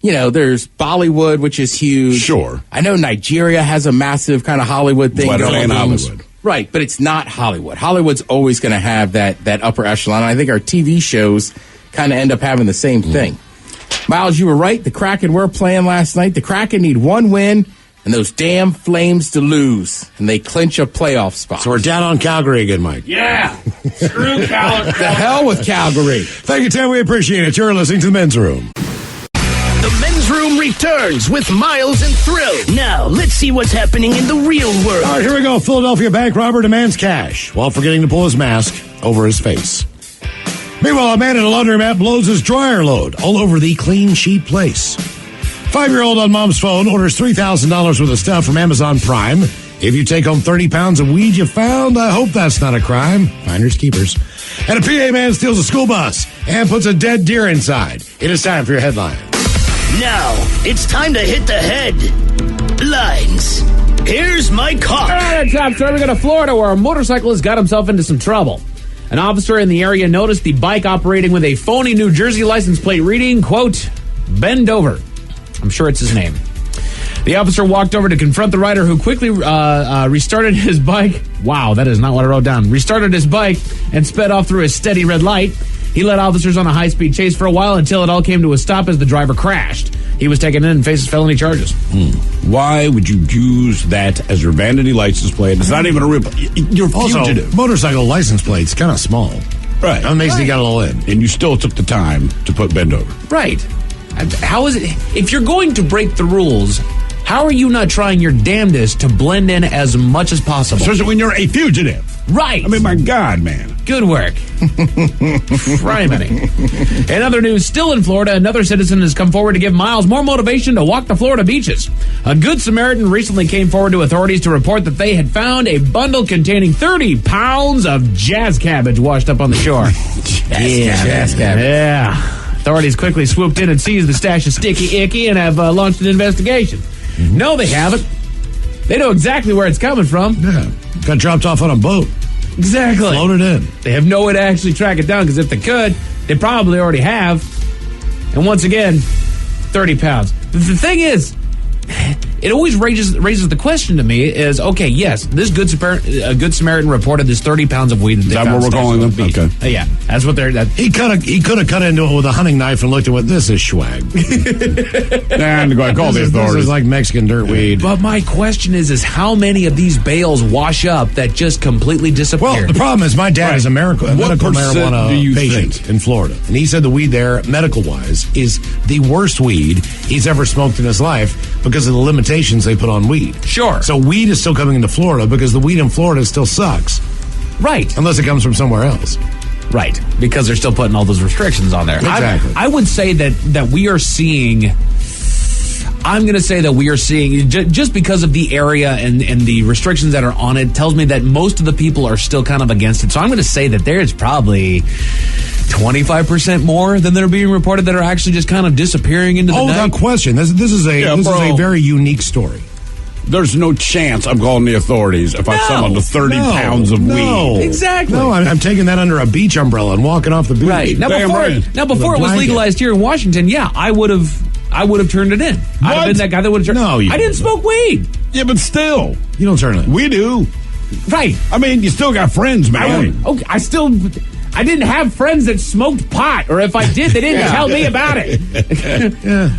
you know, there's Bollywood, which is huge. Sure. I know Nigeria has a massive kind of Hollywood thing going on. Hollywood. Right, but it's not Hollywood. Hollywood's always going to have that upper echelon. I think our TV shows kind of end up having the same thing. Miles, you were right. The Kraken were playing last night. The Kraken need one win and those damn Flames to lose, and they clinch a playoff spot. So we're down on Calgary again, Mike. Yeah. Screw Calgary. The hell with Calgary. Thank you, Tim. We appreciate it. You're listening to The Men's Room. The Men's Room returns with Miles and Thrill. Now, let's see what's happening in the real world. All right, here we go. Philadelphia bank robber demands cash while forgetting to pull his mask over his face. Meanwhile, a man in a laundromat blows his dryer load all over the clean sheet place. 5-year-old on mom's phone orders $3,000 worth of stuff from Amazon Prime. If you take home 30 pounds of weed you found, I hope that's not a crime. Finders keepers. And a PA man steals a school bus and puts a dead deer inside. It is time for your headline. Now, it's time to hit the headlines. Here's Mike Hawk. All right, top story. We go to Florida where a motorcyclist got himself into some trouble. An officer in the area noticed the bike operating with a phony New Jersey license plate reading, quote, "Bend over." I'm sure it's his name. The officer walked over to confront the rider, who quickly restarted his bike. Wow, that is not what I wrote down. Restarted his bike and sped off through a steady red light. He led officers on a high-speed chase for a while until it all came to a stop as the driver crashed. he was taken in and faces felony charges. Why would you use that as your vanity license plate? It's not even a real. You're fugitive. Also, motorcycle license plate's kind of small. Right. That makes you got a little in. And you still took the time to put bend over. Right. How is it? If you're going to break the rules, how are you not trying your damnedest to blend in as much as possible? Especially when you're a fugitive. Right. I mean, my God, man. Good work. Criminy. In other news, still in Florida, another citizen has come forward to give Miles more motivation to walk the Florida beaches. A Good Samaritan recently came forward to authorities to report that they had found a bundle containing 30 pounds of jazz cabbage washed up on the shore. Jazz cabbage. Yeah. Authorities quickly swooped in and seized the stash of sticky icky and have launched an investigation. No, they haven't. They know exactly where it's coming from. Yeah. Got dropped off on a boat. Exactly. Floated in. They have no way to actually track it down because if they could, they probably already have. And once again, 30 pounds. The thing is, it always raises the question to me is, okay, yes, this Good Samaritan reported this 30 pounds of weed that they found. Is that what we're calling them? Okay. Yeah, that's what they're... He could have cut into it with a hunting knife and looked at what this is swag. And go call the authorities. This is like Mexican dirt weed. But my question is how many of these bales wash up that just completely disappear? Well, the problem is my dad is a medical marijuana patient in Florida. And he said the weed there, medical-wise, is the worst weed he's ever smoked in his life because of the limitations they put on weed. Sure. So weed is still coming into Florida because the weed in Florida still sucks. Right. Unless it comes from somewhere else. Right. Because they're still putting all those restrictions on there. Exactly. I would say that we are seeing... I'm going to say that we are seeing, just because of the area and the restrictions that are on it, tells me that most of the people are still kind of against it. So I'm going to say that there's probably 25% more than that are being reported that are actually just kind of disappearing into the night. Without question. This is a very unique story. There's no chance I'm calling the authorities if I summon the 30 pounds of weed. Exactly. No, I'm taking that under a beach umbrella and walking off the beach. Right. Now, before it was legalized here in Washington, yeah, I would have turned it in. I'd have been that guy that would have turned it in. No, I didn't smoke weed. Yeah, but still. You don't turn it in. We do. Right. I mean, you still got friends, man. I didn't have friends that smoked pot, or if I did, they didn't tell me about it.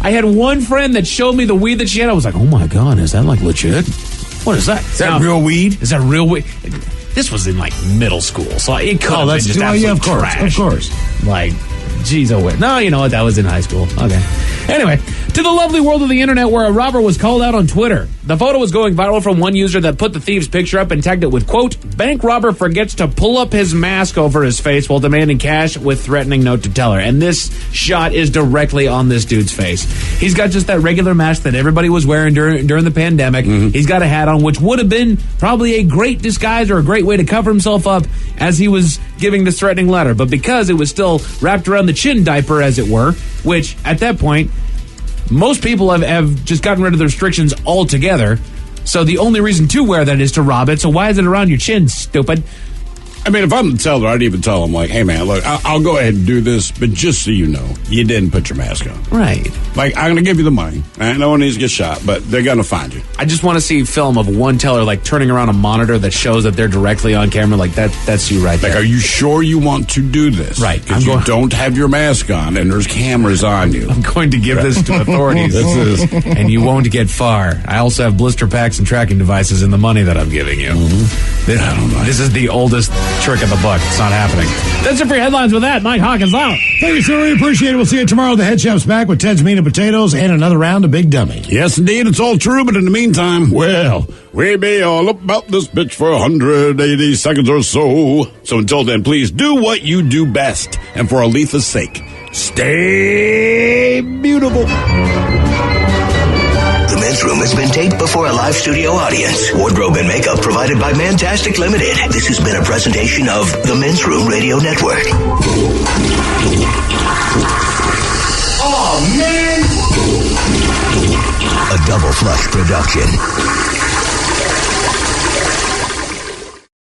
I had one friend that showed me the weed that she had. I was like, oh my God, is that like legit? What is that? Is that real weed? Is that real weed? This was in like middle school, so it could have been just absolute trash. Of course. Like, geez, oh wait. No, you know what? That was in high school. Okay. Anyway, to the lovely world of the internet where a robber was called out on Twitter. The photo was going viral from one user that put the thief's picture up and tagged it with, quote, bank robber forgets to pull up his mask over his face while demanding cash with threatening note to teller. And this shot is directly on this dude's face. He's got just that regular mask that everybody was wearing during the pandemic. He's got a hat on, which would have been probably a great disguise or a great way to cover himself up as he was giving this threatening letter. But because it was still wrapped around the chin diaper, as it were, which at that point, most people have just gotten rid of the restrictions altogether. So the only reason to wear that is to rob it. So why is it around your chin, stupid? I mean, if I'm the teller, I'd even tell them, like, hey, man, look, I'll go ahead and do this, but just so you know, you didn't put your mask on. Right. Like, I'm going to give you the money. No one needs to get shot, but they're going to find you. I just want to see film of one teller, like, turning around a monitor that shows that they're directly on camera. Like, that's you right there. Like, are you sure you want to do this? Right. Because you don't have your mask on and there's cameras on you. I'm going to give this to authorities. And you won't get far. I also have blister packs and tracking devices in the money that I'm giving you. I don't know. This is the oldest trick of the book. It's not happening. That's it for your headlines with that. Mike Hawkins out. Thank you, sir. We appreciate it. We'll see you tomorrow. The Head Chef's back with Ted's Meat and Potatoes and another round of Big Dummy. Yes, indeed. It's all true, but in the meantime, well, we be all about this bitch for 180 seconds or so. So until then, please do what you do best. And for Aletha's sake, stay beautiful. The Men's Room has been taped before a live studio audience. Wardrobe and makeup provided by Mantastic Limited. This has been a presentation of the Men's Room Radio Network. Oh, man! A Double Flush production.